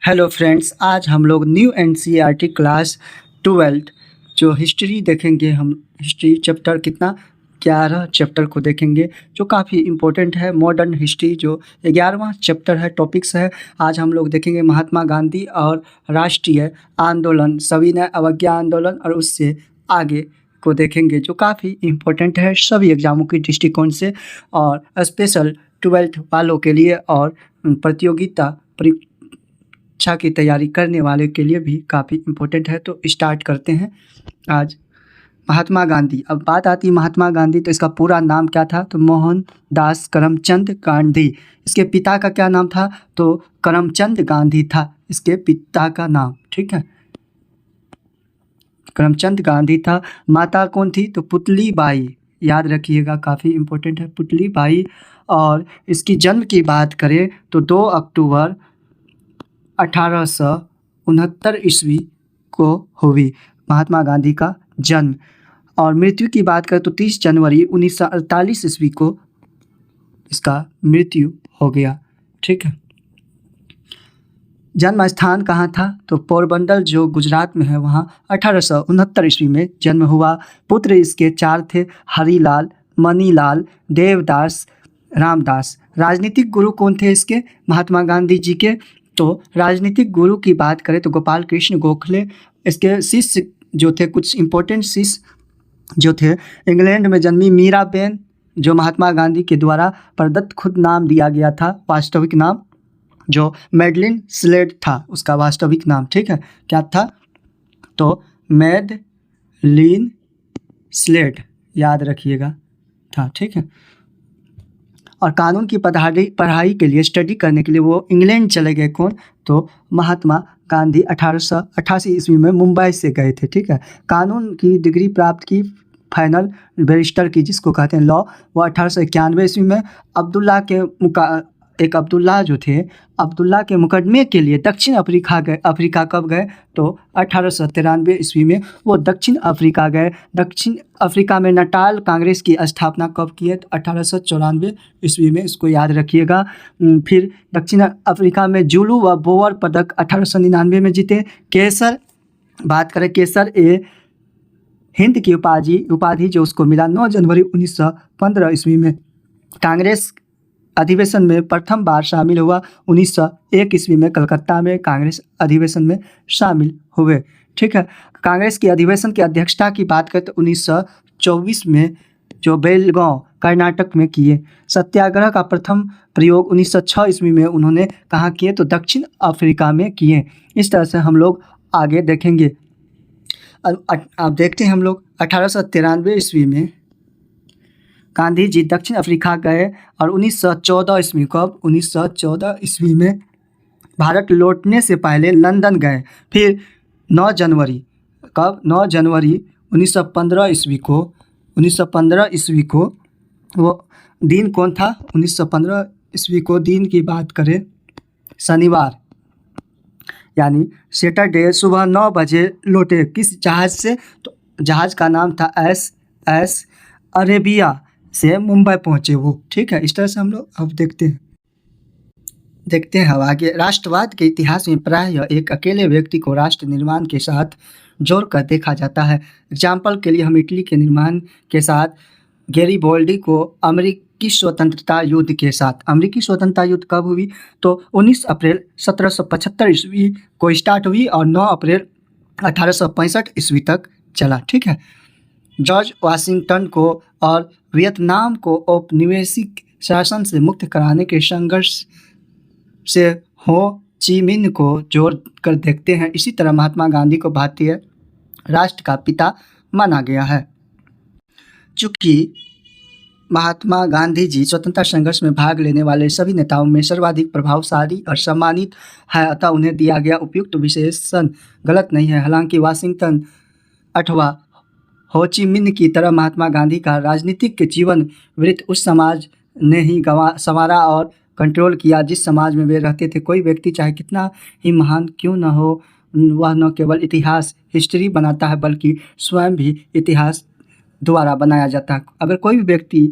Hello friends, आज हम लोग न्यू एनसीईआरटी क्लास 12 जो हिस्ट्री देखेंगे। हम हिस्ट्री चैप्टर कितना 11 चैप्टर को देखेंगे जो काफ़ी इम्पोर्टेंट है। मॉडर्न हिस्ट्री जो 11वां चैप्टर है, टॉपिक्स है। आज हम लोग देखेंगे महात्मा गांधी और राष्ट्रीय आंदोलन, सविनय अवज्ञा आंदोलन और उससे आगे को देखेंगे जो काफ़ी इम्पोर्टेंट है सभी एग्जामों के दृष्टिकोण से और स्पेशल 12th वालों के लिए और प्रतियोगिता परीक्षा की तैयारी करने वाले के लिए भी काफ़ी इम्पोर्टेंट है। तो स्टार्ट करते हैं। आज महात्मा गांधी, अब बात आती है महात्मा गांधी तो इसका पूरा नाम क्या था? तो मोहनदास करमचंद गांधी। इसके पिता का क्या नाम था? तो करमचंद गांधी था इसके पिता का नाम, ठीक है, करमचंद गांधी था। माता कौन थी? तो पुतली बाई, याद रखिएगा, काफ़ी इम्पोर्टेंट है पुतली बाई। और इसकी जन्म की बात करें तो 2 अक्टूबर 1869 ईस्वी को हुई महात्मा गांधी का जन्म। और मृत्यु की बात करें तो 30 जनवरी 1948 ईस्वी को इसका मृत्यु हो गया, ठीक है। जन्म स्थान कहाँ था? तो पोरबंदर जो गुजरात में है वहाँ 1869 ईस्वी में जन्म हुआ। पुत्र इसके 4 थे, हरिलाल, मनीलाल, देवदास, रामदास। राजनीतिक गुरु कौन थे इसके? महात्मा गांधी जी के। तो राजनीतिक गुरु की बात करें तो गोपाल कृष्ण गोखले। इसके शिष्य जो थे, कुछ इम्पोर्टेंट शिष्य जो थे, इंग्लैंड में जन्मी मीराबेन, जो महात्मा गांधी के द्वारा प्रदत्त खुद नाम दिया गया था, वास्तविक नाम जो मैडलिन स्लेड था उसका वास्तविक नाम, ठीक है, क्या था? तो मैडलिन स्लेड, याद रखिएगा, था, ठीक है। और कानून की पढ़ाई के लिए, स्टडी करने के लिए वो इंग्लैंड चले गए। कौन? तो महात्मा गांधी 1888 ईस्वी में मुंबई से गए थे, ठीक है। कानून की डिग्री प्राप्त की, फाइनल बैरिस्टर की जिसको कहते हैं लॉ, वो 1891 ईस्वी में अब्दुल्ला जो थे, अब्दुल्ला के मुकदमे के लिए दक्षिण अफ्रीका गए। अफ्रीका कब गए? तो 1893 ईस्वी में वो दक्षिण अफ्रीका गए। दक्षिण अफ्रीका में नटाल कांग्रेस की स्थापना कब की है? तो 1894 ईस्वी में, इसको याद रखिएगा। फिर दक्षिण अफ्रीका में जुलू व बोअर पदक 1899 में जीते। केसर, बात करें केसर ए हिंद की उपाधि जो उसको मिला 9 जनवरी 1915 ईस्वी में। कांग्रेस अधिवेशन में प्रथम बार शामिल हुआ 1901 ईस्वी में, कलकत्ता में कांग्रेस अधिवेशन में शामिल हुए, ठीक है। कांग्रेस की अधिवेशन की अध्यक्षता की बात करें तो 1924 में जो बेलगांव कर्नाटक में किए। सत्याग्रह का प्रथम प्रयोग 1906 ईस्वी में उन्होंने कहाँ किए? तो दक्षिण अफ्रीका में किए। इस तरह से हम लोग आगे देखेंगे। अब देखते हैं हम लोग 1893 ईस्वी में गांधी जी दक्षिण अफ्रीका गए और 1914 ईस्वी, कब? 1914 ईस्वी में भारत लौटने से पहले लंदन गए। फिर 9 जनवरी, कब? 9 जनवरी 1915 ईस्वी को वो दिन कौन था? 1915 ईस्वी को दिन की बात करें, शनिवार यानी सैटरडे, सुबह 9 बजे लौटे। किस जहाज़ से? तो जहाज़ का नाम था एस अरेबिया से मुंबई पहुंचे वो, ठीक है। इस तरह से हम लोग अब देखते हैं हम आगे। राष्ट्रवाद के इतिहास में प्रायः एक अकेले व्यक्ति को राष्ट्र निर्माण के साथ जोड़कर देखा जाता है। एग्जाम्पल के लिए हम इटली के निर्माण के साथ, गैरिबोल्डी को अमेरिकी स्वतंत्रता युद्ध के साथ। अमेरिकी स्वतंत्रता युद्ध कब हुई? तो 19 अप्रैल 1775 ईस्वी को स्टार्ट हुई और 9 अप्रैल 1865 ईस्वी तक चला, ठीक है। जॉर्ज वाशिंगटन को और वियतनाम को औपनिवेशिक शासन से मुक्त कराने के संघर्ष से हो ची मिन्ह को जोड़ कर देखते हैं। इसी तरह महात्मा गांधी को भारतीय राष्ट्र का पिता माना गया है। चूँकि महात्मा गांधी जी स्वतंत्रता संघर्ष में भाग लेने वाले सभी नेताओं में सर्वाधिक प्रभावशाली और सम्मानित है, अतः उन्हें दिया गया उपयुक्त विशेषण गलत नहीं है। हालांकि वाशिंगटन अथवा हो ची मिन्ह की तरह महात्मा गांधी का राजनीतिक जीवन वृत्त उस समाज ने ही संवारा और कंट्रोल किया जिस समाज में वे रहते थे। कोई व्यक्ति चाहे कितना ही महान क्यों न हो, वह न केवल इतिहास हिस्ट्री बनाता है बल्कि स्वयं भी इतिहास द्वारा बनाया जाता है। अगर कोई भी व्यक्ति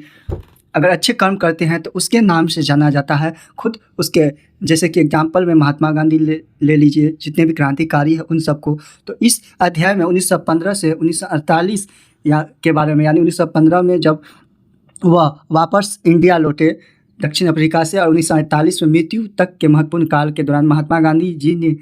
अगर अच्छे कर्म करते हैं तो उसके नाम से जाना जाता है। खुद उसके जैसे कि एग्जाम्पल में महात्मा गांधी ले लीजिए, जितने भी क्रांतिकारी हैं उन सबको। तो इस अध्याय में 1915 से 1948 या के बारे में, यानी 1915 में जब वह वापस इंडिया लौटे दक्षिण अफ्रीका से, और 1948 में मृत्यु तक के महत्वपूर्ण काल के दौरान महात्मा गांधी जी ने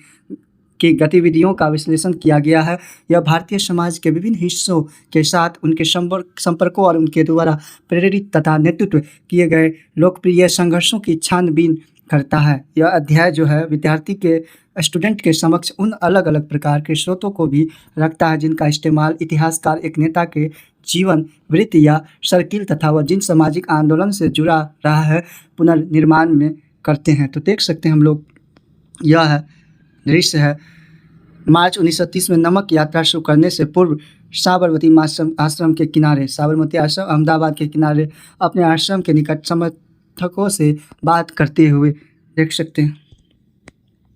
की गतिविधियों का विश्लेषण किया गया है। यह भारतीय समाज के विभिन्न हिस्सों के साथ उनके संपर्कों और उनके द्वारा प्रेरित तथा नेतृत्व किए गए लोकप्रिय संघर्षों की छानबीन करता है। यह अध्याय जो है विद्यार्थी के स्टूडेंट के समक्ष उन अलग अलग प्रकार के स्रोतों को भी रखता है जिनका इस्तेमाल इतिहासकार एक नेता के जीवन, वृत्ति या सर्किल तथा वह जिन सामाजिक आंदोलन से जुड़ा रहा है पुनर्निर्माण में करते हैं। तो देख सकते हैं हम लोग, यह है दृश्य है मार्च 1930 में नमक यात्रा शुरू करने से पूर्व साबरमती आश्रम के किनारे, साबरमती आश्रम अहमदाबाद के किनारे अपने आश्रम के निकट समर्थकों से बात करते हुए। देख सकते हैं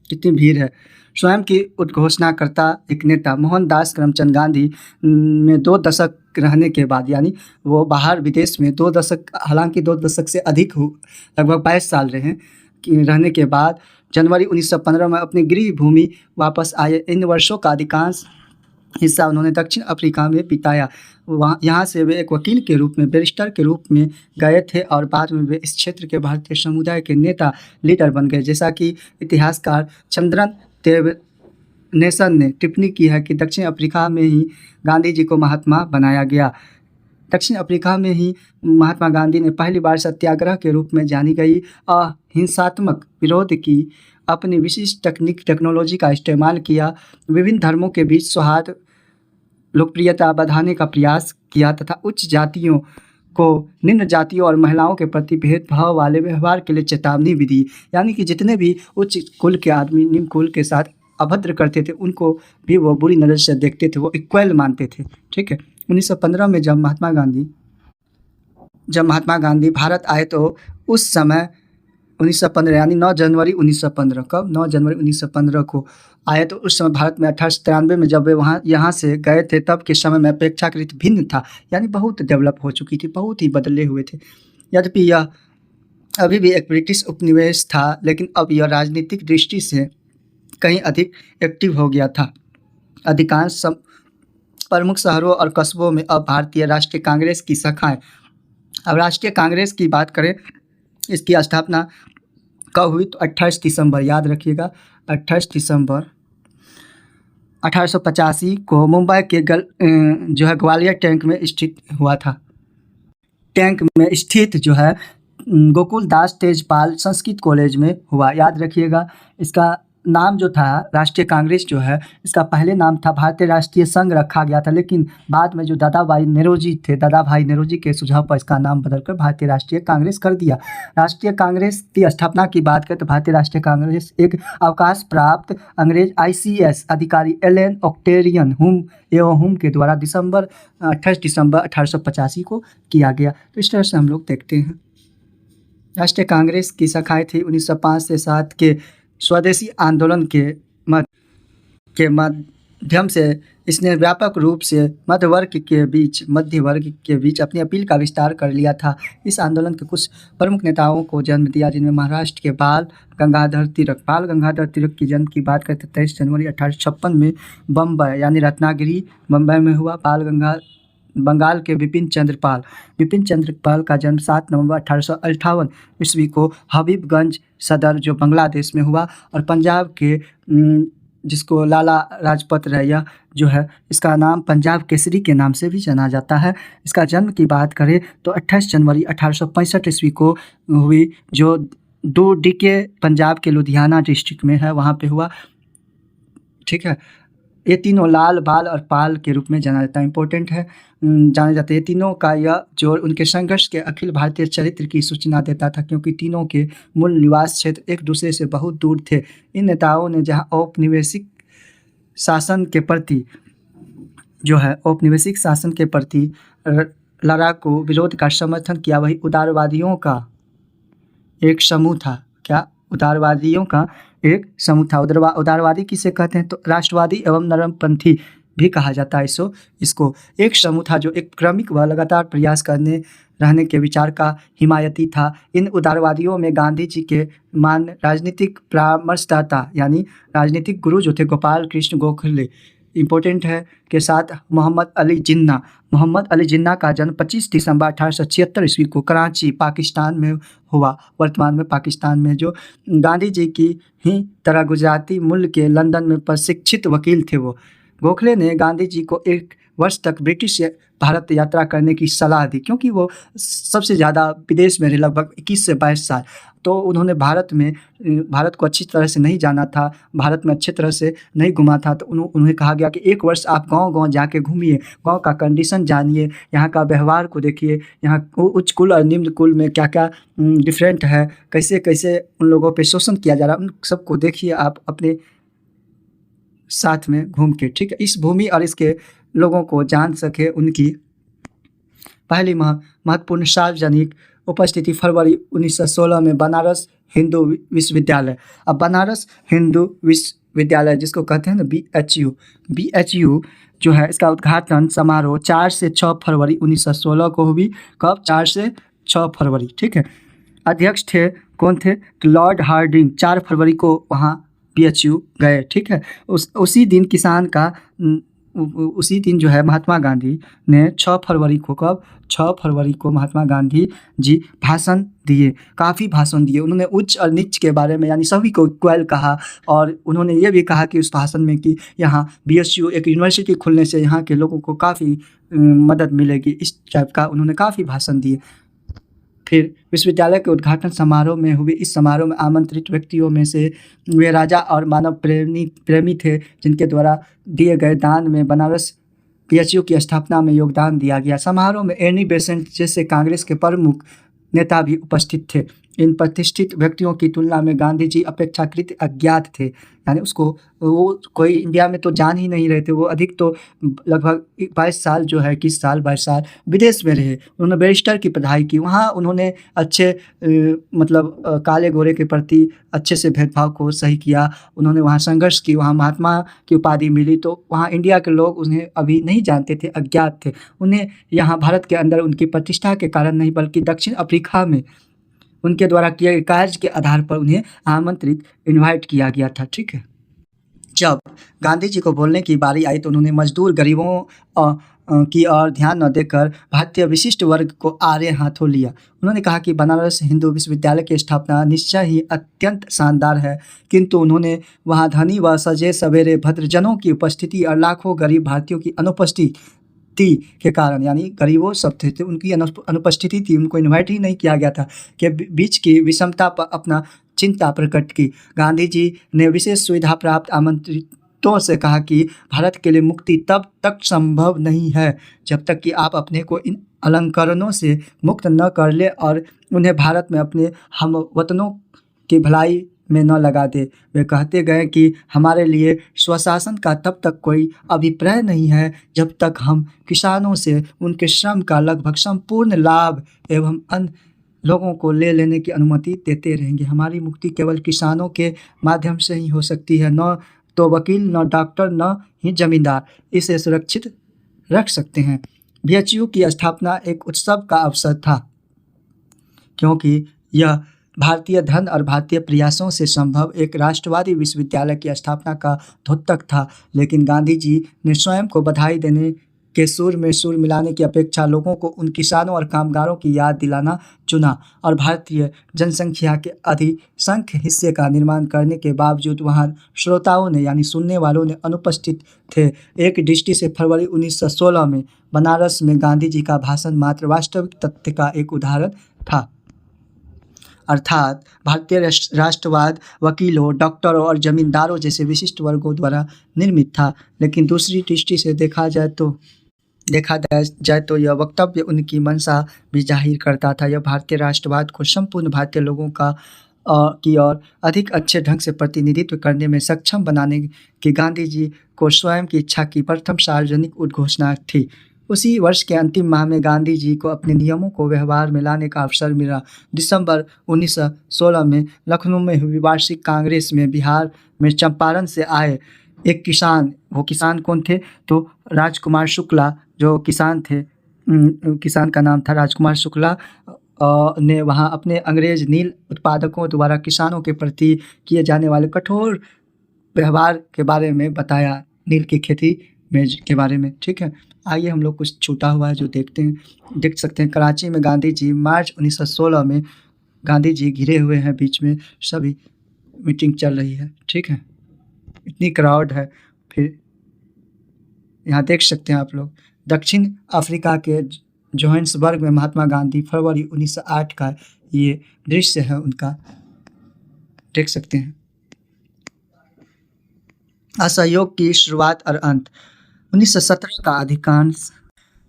कितनी भीड़ है। स्वयं की उद्घोषणा करता एक नेता मोहनदास करमचंद गांधी में 2 दशक रहने के बाद, यानी वो बाहर विदेश में 2 दशक, हालांकि 2 दशक से अधिक हो, लगभग 22 साल रहने के बाद जनवरी 1915 में अपनी गृह भूमि वापस आए। इन वर्षों का अधिकांश हिस्सा उन्होंने दक्षिण अफ्रीका में बिताया। यहाँ से वे एक वकील के रूप में, बैरिस्टर के रूप में गए थे और बाद में वे इस क्षेत्र के भारतीय समुदाय के नेता, लीडर बन गए। जैसा कि इतिहासकार चंद्रन देवनेसन ने टिप्पणी की है कि दक्षिण अफ्रीका में ही गांधी जी को महात्मा बनाया गया। दक्षिण अफ्रीका में ही महात्मा गांधी ने पहली बार सत्याग्रह के रूप में जानी गई अहिंसात्मक विरोध की अपनी विशिष्ट टेक्नोलॉजी का इस्तेमाल किया, विभिन्न धर्मों के बीच सौहार्द लोकप्रियता बढ़ाने का प्रयास किया तथा उच्च जातियों को निम्न जातियों और महिलाओं के प्रति भेदभाव वाले व्यवहार के लिए चेतावनी भी दी। यानी कि जितने भी उच्च कुल के आदमी निम्न कुल के साथ अभद्र करते थे उनको भी वो बुरी नज़र से देखते थे, वो इक्वल मानते थे। ठीक है। 1915 में जब महात्मा गांधी भारत आए तो उस समय 1915 यानी 9 जनवरी 1915, कब 9 जनवरी 1915 को आए तो उस समय भारत में 1893 में जब वे यहाँ से गए थे तब के समय में अपेक्षाकृत भिन्न था, यानी बहुत डेवलप हो चुकी थी, बहुत ही बदले हुए थे। यद्यपि यह अभी भी एक ब्रिटिश उपनिवेश था, लेकिन अब यह राजनीतिक दृष्टि से कहीं अधिक एक्टिव हो गया था। अधिकांश प्रमुख शहरों और कस्बों में अब भारतीय राष्ट्रीय कांग्रेस की शाखाएं। अब राष्ट्रीय कांग्रेस की बात करें, इसकी स्थापना कब हुई तो 28 दिसंबर, याद रखिएगा 28 दिसंबर 1885 को मुंबई के जो है ग्वालियर टैंक में स्थित हुआ था। टैंक में स्थित जो है गोकुल दास तेजपाल संस्कृत कॉलेज में हुआ। याद रखिएगा इसका नाम जो था राष्ट्रीय कांग्रेस जो है, इसका पहले नाम था भारतीय राष्ट्रीय संघ रखा गया था, लेकिन बाद में जो दादा भाई नेरोजी के सुझाव पर इसका नाम बदलकर भारतीय राष्ट्रीय कांग्रेस कर दिया। राष्ट्रीय कांग्रेस की स्थापना की बात करें तो भारतीय राष्ट्रीय कांग्रेस एक अवकाश प्राप्त अंग्रेज ICS अधिकारी एलन ऑक्टेरियन हुम के द्वारा 28 दिसंबर 1885 को किया गया। तो इस तरह से हम लोग देखते हैं राष्ट्रीय कांग्रेस की शाखाएं थी। 1905 से 7 के स्वदेशी आंदोलन के माध्यम से इसने व्यापक रूप से मध्य वर्ग के बीच अपनी अपील का विस्तार कर लिया था। इस आंदोलन के कुछ प्रमुख नेताओं को जन्म दिया, जिनमें महाराष्ट्र के बाल गंगाधर तिलक की जन्म की बात करते 23 जनवरी 1856 में बम्बई यानी रत्नागिरी बम्बई में हुआ। बंगाल के बिपिन चंद्रपाल का जन्म 7 नवंबर 1858 ईस्वी को हबीबगंज सदर जो बांग्लादेश में हुआ। और पंजाब के जिसको लाला लाजपत राय जो है, इसका नाम पंजाब केसरी के नाम से भी जाना जाता है। इसका जन्म की बात करें तो 28 जनवरी 1865 ईस्वी को हुई, जो DK पंजाब के लुधियाना डिस्ट्रिक्ट में है, वहाँ पे हुआ। ठीक है। ये तीनों लाल, बाल और पाल के रूप में जाना जाता है, इंपॉर्टेंट है, जाने जाते हैं। तीनों का यह जो उनके संघर्ष के अखिल भारतीय चरित्र की सूचना देता था, क्योंकि तीनों के मूल निवास क्षेत्र एक दूसरे से बहुत दूर थे। इन नेताओं ने जहां औपनिवेशिक शासन के प्रति लड़ाकू विरोध का समर्थन किया, वही उदारवादियों का एक समूह था। उदारवादी किसे कहते हैं तो राष्ट्रवादी एवं नरमपंथी भी कहा जाता है इसको। एक समूह था जो एक क्रमिक व लगातार प्रयास करने रहने के विचार का हिमायती था। इन उदारवादियों में गांधी जी के मान राजनीतिक परामर्शदाता यानी राजनीतिक गुरु जो थे गोपाल कृष्ण गोखले इम्पोर्टेंट है, के साथ मोहम्मद अली जिन्ना। मोहम्मद अली जिन्ना का जन्म 25 दिसंबर 1876 ईस्वी को कराची पाकिस्तान में हुआ, वर्तमान में पाकिस्तान में, जो गांधी जी की ही तरह गुजराती मूल के लंदन में प्रशिक्षित वकील थे। वो गोखले ने गांधी जी को 1 वर्ष तक ब्रिटिश से भारत यात्रा करने की सलाह दी, क्योंकि वो सबसे ज़्यादा विदेश में रहे, लगभग 21 से 22 साल। तो उन्होंने भारत को अच्छी तरह से नहीं जाना था, भारत में अच्छी तरह से नहीं घुमा था। तो उन्हें कहा गया कि 1 वर्ष आप गांव-गांव जाके घूमिए, गांव का कंडीशन जानिए, यहाँ का व्यवहार को देखिए, यहाँ उच्च कुल और निम्न कुल में क्या-क्या डिफरेंट है, कैसे-कैसे उन लोगों पे शोषण किया जा रहा है, उन सबको देखिए आप अपने साथ में घूम के, ठीक है। इस भूमि और इसके लोगों को जान सके। उनकी पहली महत्वपूर्ण सार्वजनिक उपस्थिति फरवरी 1916 में बनारस हिंदू विश्वविद्यालय। अब बनारस हिंदू विश्वविद्यालय जिसको कहते हैं ना BHU जो है, इसका उद्घाटन समारोह 4 से 6 फरवरी 1916 को हुई। कब? 4 से 6 फरवरी, ठीक है। अध्यक्ष थे कौन थे? तो लॉर्ड हार्डिंग 4 फरवरी को वहाँ BHU गए, ठीक है। उसी दिन जो है महात्मा गांधी ने 6 फरवरी को, कब? 6 फरवरी को महात्मा गांधी जी भाषण दिए, काफ़ी भाषण दिए। उन्होंने उच्च और नीच के बारे में यानी सभी को इक्वल कहा, और उन्होंने ये भी कहा कि उस भाषण में कि यहाँ BHU एक यूनिवर्सिटी खुलने से यहाँ के लोगों को काफ़ी मदद मिलेगी, इस टाइप का उन्होंने काफ़ी भाषण दिए। फिर विश्वविद्यालय के उद्घाटन समारोह में हुए इस समारोह में आमंत्रित व्यक्तियों में से वे राजा और मानव प्रेमी थे, जिनके द्वारा दिए गए दान में बनारस BHU की स्थापना में योगदान दिया गया। समारोह में एनी बेसेंट जैसे कांग्रेस के प्रमुख नेता भी उपस्थित थे। इन प्रतिष्ठित व्यक्तियों की तुलना में गांधी जी अपेक्षाकृत अज्ञात थे, यानी उसको वो कोई इंडिया में तो जान ही नहीं रहे थे। वो अधिक तो लगभग 22 साल जो है, 21 साल 22 साल विदेश में रहे। उन्होंने बैरिस्टर की पढ़ाई की, वहाँ उन्होंने अच्छे काले गोरे के प्रति अच्छे से भेदभाव को सही किया। उन्होंने वहाँ संघर्ष की, वहाँ महात्मा की उपाधि मिली। तो वहाँ इंडिया के लोग उन्हें अभी नहीं जानते थे, अज्ञात थे। उन्हें यहाँ भारत के अंदर उनकी प्रतिष्ठा के कारण नहीं, बल्कि दक्षिण अफ्रीका में उनके द्वारा किए गए कार्य के आधार पर उन्हें आमंत्रित इनवाइट किया गया था, ठीक है। जब गांधी जी को बोलने की बारी आई तो उन्होंने मजदूर गरीबों की ओर ध्यान न देकर भारतीय विशिष्ट वर्ग को आड़े हाथों लिया। उन्होंने कहा कि बनारस हिंदू विश्वविद्यालय की स्थापना निश्चय ही अत्यंत शानदार है, किंतु उन्होंने वहाँ धनी व सजे सवेरे भद्रजनों की उपस्थिति और लाखों गरीब भारतीयों की अनुपस्थिति के कारण, यानी गरीबों सब थे उनकी अनुपस्थिति थी, उनको इनवाइट ही नहीं किया गया था, के बीच की विषमता पर अपना चिंता प्रकट की। गांधी जी ने विशेष सुविधा प्राप्त आमंत्रितों से कहा कि भारत के लिए मुक्ति तब तक संभव नहीं है जब तक कि आप अपने को इन अलंकरणों से मुक्त न कर ले और उन्हें भारत में अपने हमवतनों की भलाई में न लगा दे। वे कहते गए कि हमारे लिए स्वशासन का तब तक कोई अभिप्राय नहीं है जब तक हम किसानों से उनके श्रम का लगभग संपूर्ण लाभ एवं अन्य लोगों को ले लेने की अनुमति देते रहेंगे। हमारी मुक्ति केवल किसानों के माध्यम से ही हो सकती है, न तो वकील, न डॉक्टर, न ही जमींदार इसे सुरक्षित रख सकते हैं। BHU की स्थापना एक उत्सव का अवसर था, क्योंकि यह भारतीय धन और भारतीय प्रयासों से संभव एक राष्ट्रवादी विश्वविद्यालय की स्थापना का द्योतक था। लेकिन गांधी जी ने स्वयं को बधाई देने के सुर में सुर मिलाने की अपेक्षा लोगों को उन किसानों और कामगारों की याद दिलाना चुना, और भारतीय जनसंख्या के अधिसंख्य हिस्से का निर्माण करने के बावजूद वहाँ श्रोताओं ने यानी सुनने वालों ने अनुपस्थित थे। एक दृष्टि से फरवरी 1916 में बनारस में गांधी जी का भाषण मात्र वास्तविक तथ्य का एक उदाहरण था, अर्थात भारतीय राष्ट्रवाद वकीलों, डॉक्टरों और जमींदारों जैसे विशिष्ट वर्गों द्वारा निर्मित था। लेकिन दूसरी दृष्टि से देखा जाए तो यह वक्तव्य उनकी मंशा भी जाहिर करता था। यह भारतीय राष्ट्रवाद को संपूर्ण भारतीय लोगों की ओर अधिक अच्छे ढंग से प्रतिनिधित्व करने में सक्षम बनाने की गांधी जी को स्वयं की इच्छा की प्रथम सार्वजनिक उद्घोषणा थी। उसी वर्ष के अंतिम माह में गांधी जी को अपने नियमों को व्यवहार में लाने का अवसर मिला। दिसंबर 1916 में लखनऊ में हुई वार्षिक कांग्रेस में बिहार में चंपारण से आए एक किसान, वो किसान कौन थे? तो राजकुमार शुक्ला जो किसान थे, किसान का नाम था राजकुमार शुक्ला ने वहाँ अपने अंग्रेज नील उत्पादकों द्वारा किसानों के प्रति किए जाने वाले कठोर व्यवहार के बारे में बताया, नील की खेती में के बारे में। ठीक है, आइए हम लोग कुछ छूटा हुआ है जो देखते हैं, देख सकते हैं। कराची में गांधी जी मार्च 1916 में गांधी जी घिरे हुए हैं, बीच में सभी मीटिंग चल रही है। ठीक है, इतनी क्राउड है। फिर यहाँ देख सकते हैं आप लोग, दक्षिण अफ्रीका के जोहान्सबर्ग में महात्मा गांधी, फरवरी 1908 का ये दृश्य है उनका, देख सकते हैं। असहयोग की शुरुआत और अंत। 1917 का अधिकांश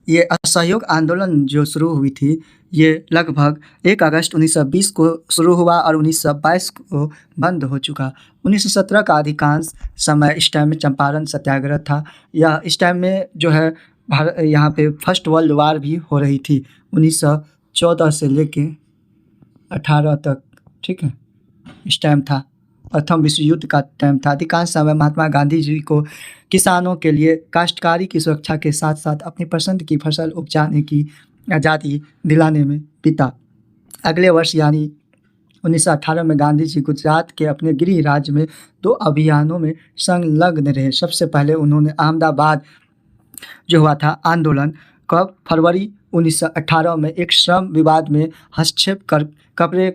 ये असहयोग आंदोलन जो शुरू हुई थी, ये लगभग 1 अगस्त 1920 को शुरू हुआ और 1922 को बंद हो चुका। 1917 का अधिकांश समय इस टाइम में चंपारण सत्याग्रह था। यह इस टाइम में जो है यहाँ पे फर्स्ट वर्ल्ड वार भी हो रही थी, 1914 से लेके 18 तक। ठीक है, इस टाइम था, प्रथम विश्व युद्ध का टाइम था। अधिकांश समय महात्मा गांधी जी को किसानों के लिए काश्तकारी की सुरक्षा के साथ साथ अपनी पसंद की फसल उपजाने की आज़ादी दिलाने में बीता। अगले वर्ष यानी 1918 में गांधी जी गुजरात के अपने गृह राज्य में 2 अभियानों में संलग्न रहे। सबसे पहले उन्होंने अहमदाबाद जो हुआ था आंदोलन, कब, फरवरी 1918 में एक श्रम विवाद में हस्तक्षेप कर कपड़े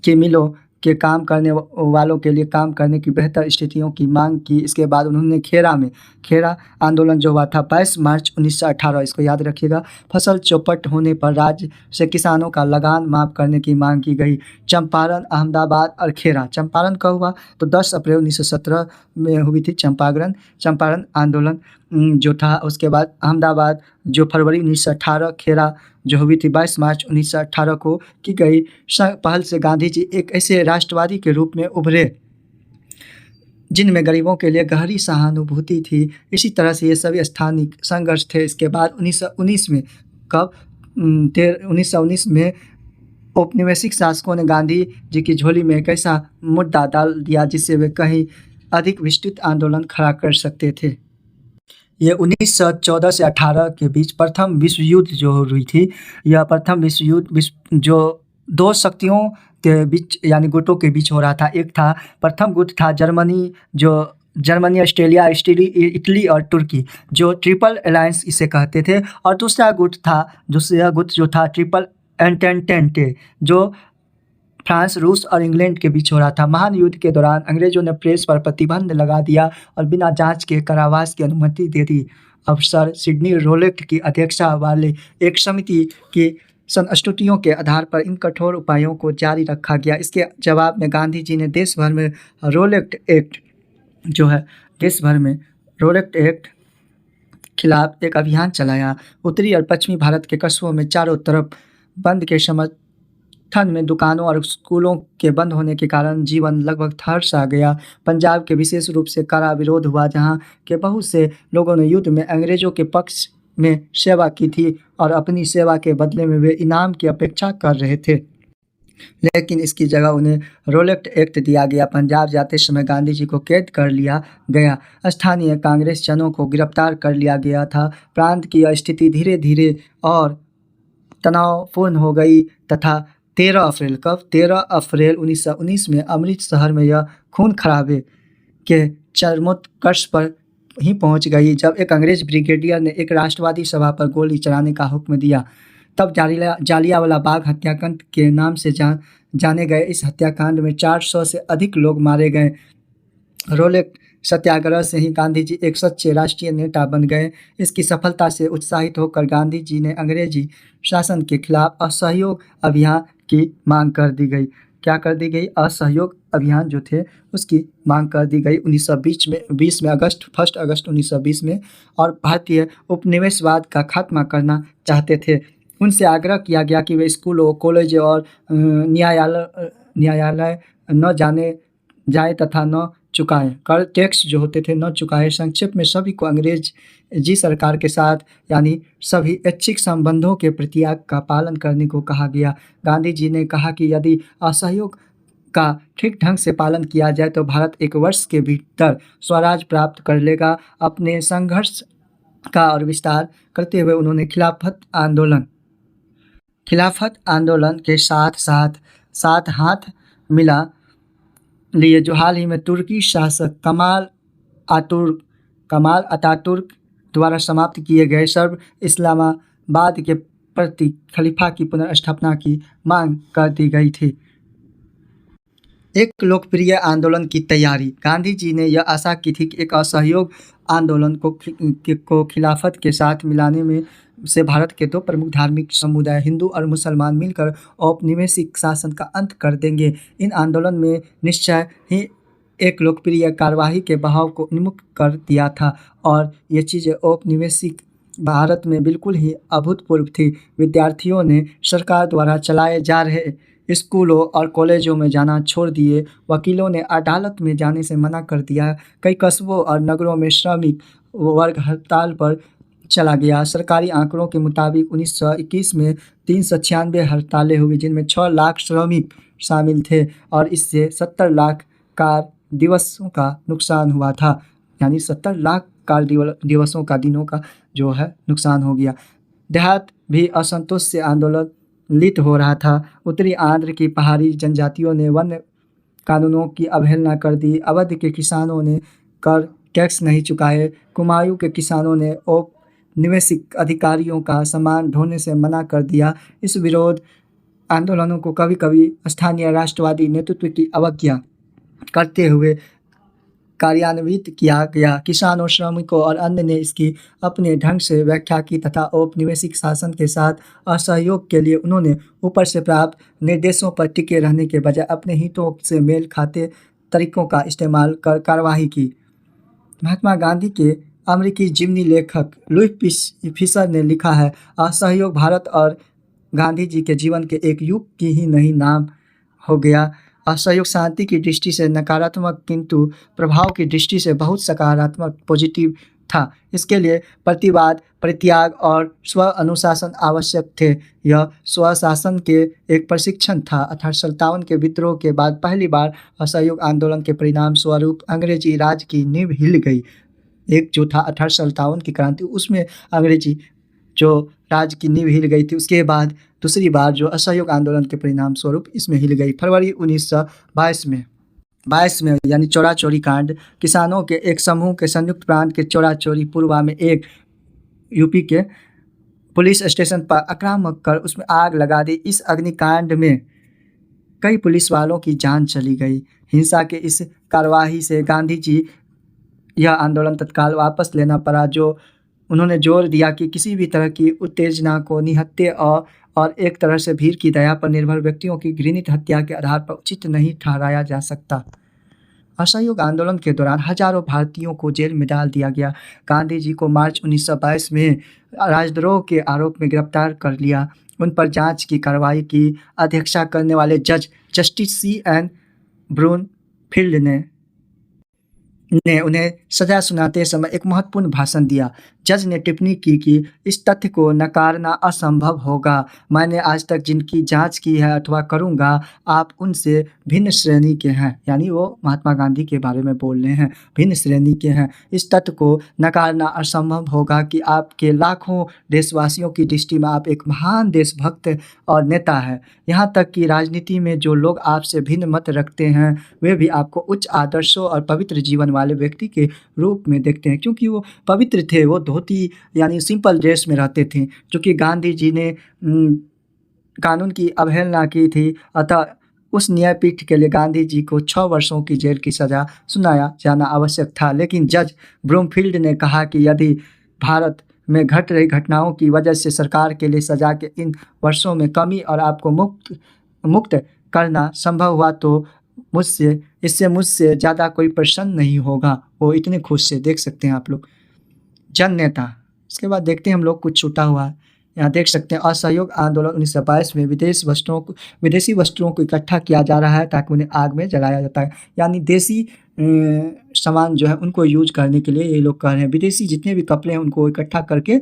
के मिलों के काम करने वालों के लिए काम करने की बेहतर स्थितियों की मांग की। इसके बाद उन्होंने खेरा आंदोलन जो हुआ था 22 मार्च 1918, इसको याद रखिएगा। फसल चौपट होने पर राज्य से किसानों का लगान माफ़ करने की मांग की गई। चंपारण, अहमदाबाद और खेरा। चंपारण कब हुआ तो 10 अप्रैल 1917 में हुई थी चंपारण आंदोलन जो था। उसके बाद अहमदाबाद जो फरवरी 1918, खेरा जो हुई थी 22 मार्च 1918 को की गई पहल से गांधी जी एक ऐसे राष्ट्रवादी के रूप में उभरे जिनमें गरीबों के लिए गहरी सहानुभूति थी। इसी तरह से ये सभी स्थानिक संघर्ष थे। इसके बाद 1919 में 1919 में औपनिवेशिक शासकों ने गांधी जी की झोली में एक ऐसा मुद्दा डाल दिया जिससे वे कहीं अधिक विस्तृत आंदोलन खड़ा कर सकते थे। ये 1914 से 18 के बीच प्रथम विश्व युद्ध जो हुई थी, यह प्रथम विश्व युद्ध जो 2 शक्तियों के बीच यानी गुटों के बीच हो रहा था। एक था, प्रथम गुट था जर्मनी, ऑस्ट्रेलिया, इटली और तुर्की, जो ट्रिपल अलायंस इसे कहते थे। और दूसरा गुट जो था ट्रिपल एंटेंटे, जो फ्रांस, रूस और इंग्लैंड के बीच हो रहा था। महान युद्ध के दौरान अंग्रेजों ने प्रेस पर प्रतिबंध लगा दिया और बिना जांच के कारावास की अनुमति दे दी। अफसर सिडनी रोलेट की अध्यक्षता वाले एक समिति की संस्तुतियों के आधार पर इन कठोर उपायों को जारी रखा गया। इसके जवाब में गांधी जी ने देश भर में रोलेट एक्ट खिलाफ एक अभियान चलाया। उत्तरी और पश्चिमी भारत के कस्बों में चारों तरफ बंद के समर्थन में दुकानों और स्कूलों के बंद होने के कारण जीवन लगभग तहस आ गया। पंजाब के विशेष रूप से कड़ा विरोध हुआ, जहां के बहुत से लोगों ने युद्ध में अंग्रेजों के पक्ष में सेवा की थी और अपनी सेवा के बदले में वे इनाम की अपेक्षा कर रहे थे, लेकिन इसकी जगह उन्हें रोलेट एक्ट दिया गया। पंजाब जाते समय गांधी जी को कैद कर लिया गया। स्थानीय कांग्रेस जनों को गिरफ्तार कर लिया गया था। प्रांत की यह स्थिति धीरे धीरे और तनावपूर्ण हो गई तथा 13 अप्रैल 1919 में अमृतसर में यह खून खराबे के चरमोत्कर्ष पर ही पहुंच गई, जब एक अंग्रेज ब्रिगेडियर ने एक राष्ट्रवादी सभा पर गोली चलाने का हुक्म दिया। तब जालियांवाला बाग हत्याकांड के नाम से जाने गए इस हत्याकांड में 400 से अधिक लोग मारे गए। रोलेट सत्याग्रह से ही गांधी जी एक सच्चे राष्ट्रीय नेता बन गए। इसकी सफलता से उत्साहित होकर गांधी जी ने अंग्रेजी शासन के खिलाफ असहयोग अभियान की मांग कर दी गई। क्या कर दी गई? असहयोग अभियान जो थे उसकी मांग कर दी गई 1920 में 1 अगस्त 1920 में, और भारतीय उपनिवेशवाद का खात्मा करना चाहते थे। उनसे आग्रह किया गया कि वे स्कूलों, कॉलेज और न्यायालय न जाए तथा न चुकाएं, कर टैक्स जो होते थे न चुकाएं। संक्षेप में सभी को अंग्रेजी सरकार के साथ यानी सभी ऐच्छिक संबंधों के प्रत्याग का पालन करने को कहा गया। गांधी जी ने कहा कि यदि असहयोग का ठीक ढंग से पालन किया जाए तो भारत 1 वर्ष के भीतर स्वराज प्राप्त कर लेगा। अपने संघर्ष का और विस्तार करते हुए उन्होंने खिलाफत आंदोलन के साथ साथ साथ हाथ मिला लिए जो हाल ही में तुर्की शासक कमाल अतातुर्क द्वारा समाप्त किए गए सर्व इस्लामाबाद के प्रति खलीफा की पुनर्स्थापना की मांग कर दी गई थी। एक लोकप्रिय आंदोलन की तैयारी। गांधी जी ने यह आशा की थी कि एक असहयोग आंदोलन को खिलाफत के साथ मिलाने में से भारत के दो प्रमुख धार्मिक समुदाय हिंदू और मुसलमान मिलकर औपनिवेशिक शासन का अंत कर देंगे। इन आंदोलन में निश्चय ही एक लोकप्रिय कार्यवाही के बहाव को उन्मुख कर दिया था और ये चीज़ें औपनिवेशिक भारत में बिल्कुल ही अभूतपूर्व थी। विद्यार्थियों ने सरकार द्वारा चलाए जा रहे स्कूलों और कॉलेजों में जाना छोड़ दिए। वकीलों ने अदालत में जाने से मना कर दिया। कई कस्बों और नगरों में श्रमिक वर्ग हड़ताल पर चला गया। सरकारी आंकड़ों के मुताबिक 1921 में 396 हड़तालें हुई जिनमें 6 लाख श्रमिक शामिल थे और इससे 70 लाख कार दिवसों का नुकसान हुआ था। यानी 70 लाख कार दिवसों का दिनों का जो है नुकसान हो गया। देहात भी असंतोष से आंदोलित हो रहा था। उत्तरी आंध्र की पहाड़ी जनजातियों ने वन्य कानूनों की अवहेलना कर दी। अवध के किसानों ने कर टैक्स नहीं चुकाए। कुमायूं के किसानों ने औपनिवेशिक अधिकारियों का सामान ढोने से मना कर दिया। इस विरोध आंदोलनों को कभी कभी स्थानीय राष्ट्रवादी नेतृत्व की अवज्ञा करते हुए कार्यान्वित किया गया। किसानों, श्रमिकों और अन्य ने इसकी अपने ढंग से व्याख्या की तथा औपनिवेशिक शासन के साथ असहयोग के लिए उन्होंने ऊपर से प्राप्त निर्देशों पर टिके रहने के बजाय अपने हितों से मेल खाते तरीकों का इस्तेमाल कर कार्यवाही की। महात्मा गांधी के अमेरिकी जीवनी लेखक लुई फिशर ने लिखा है, असहयोग भारत और गांधी जी के जीवन के एक युग की ही नहीं नाम हो गया। असहयोग शांति की दृष्टि से नकारात्मक किंतु प्रभाव की दृष्टि से बहुत सकारात्मक पॉजिटिव था। इसके लिए प्रतिवाद, परित्याग और स्व अनुशासन आवश्यक थे। यह स्वशासन के एक प्रशिक्षण था। 1857 के विद्रोह के बाद पहली बार असहयोग आंदोलन के परिणाम स्वरूप अंग्रेजी राज की नींव हिल गई। एक जो था 1857 की क्रांति, उसमें अंग्रेजी जो राज की नींव हिल गई थी। उसके बाद दूसरी बार जो असहयोग आंदोलन के परिणाम स्वरूप इसमें हिल गई। फरवरी 1922 में यानी चौरा चोरी कांड। किसानों के एक समूह के संयुक्त प्रांत के चौरा चोरी पूर्वा में एक यूपी के पुलिस स्टेशन पर आक्रामक कर उसमें आग लगा दी। इस अग्निकांड में कई पुलिस वालों की जान चली गई। हिंसा के इस कार्यवाही से गांधी जी यह आंदोलन तत्काल वापस लेना पड़ा। जो उन्होंने जोर दिया कि किसी भी तरह की उत्तेजना को निहत्थे और एक तरह से भीड़ की दया पर निर्भर व्यक्तियों की घृणित हत्या के आधार पर उचित नहीं ठहराया जा सकता। असहयोग आंदोलन के दौरान हजारों भारतीयों को जेल में डाल दिया गया। गांधी जी को मार्च 1922 में राजद्रोह के आरोप में गिरफ्तार कर लिया। उन पर जांच की कार्रवाई की अध्यक्षता करने वाले जज जस्टिस C.N. ब्रूनफील्ड ने उन्हें सजा सुनाते समय एक महत्वपूर्ण भाषण दिया। जज ने टिप्पणी की कि इस तथ्य को नकारना असंभव होगा। मैंने आज तक जिनकी जांच की है अथवा करूंगा, आप उनसे भिन्न श्रेणी के हैं। यानी वो महात्मा गांधी के बारे में बोल रहे हैं, भिन्न श्रेणी के हैं। इस तथ्य को नकारना असंभव होगा कि आपके लाखों देशवासियों की दृष्टि में आप एक महान देशभक्त और नेता है। यहाँ तक कि राजनीति में जो लोग आपसे भिन्न मत रखते हैं वे भी आपको उच्च आदर्शों और पवित्र जीवन वाले व्यक्ति के रूप में देखते हैं, क्योंकि वो पवित्र थे। वो धोती यानी सिंपल ड्रेस में रहते थे, जो कि गांधी जी ने कानून की अवहेलना की थी। अतः उस न्यायपीठ के लिए गांधी जी को 6 वर्षों की जेल की सजा सुनाया जाना आवश्यक था। लेकिन जज ब्रूमफील्ड ने कहा कि यदि भारत में घट रही घटनाओं की वजह से सरकार के लिए सजा के इन वर्षों में कमी और आपको मुक्त करना संभव हुआ तो मुझसे ज़्यादा कोई प्रसन्न नहीं होगा। वो इतने खुश से देख सकते हैं आप लोग। जन नेता, इसके बाद देखते हैं हम लोग कुछ छूटा हुआ है। यहाँ देख सकते हैं असहयोग आंदोलन 1922 में विदेशी वस्त्रों को इकट्ठा किया जा रहा है ताकि उन्हें आग में जलाया जाता है। यानी देसी सामान जो है उनको यूज करने के लिए ये लोग कह रहे हैं। विदेशी जितने भी कपड़े हैं उनको इकट्ठा करके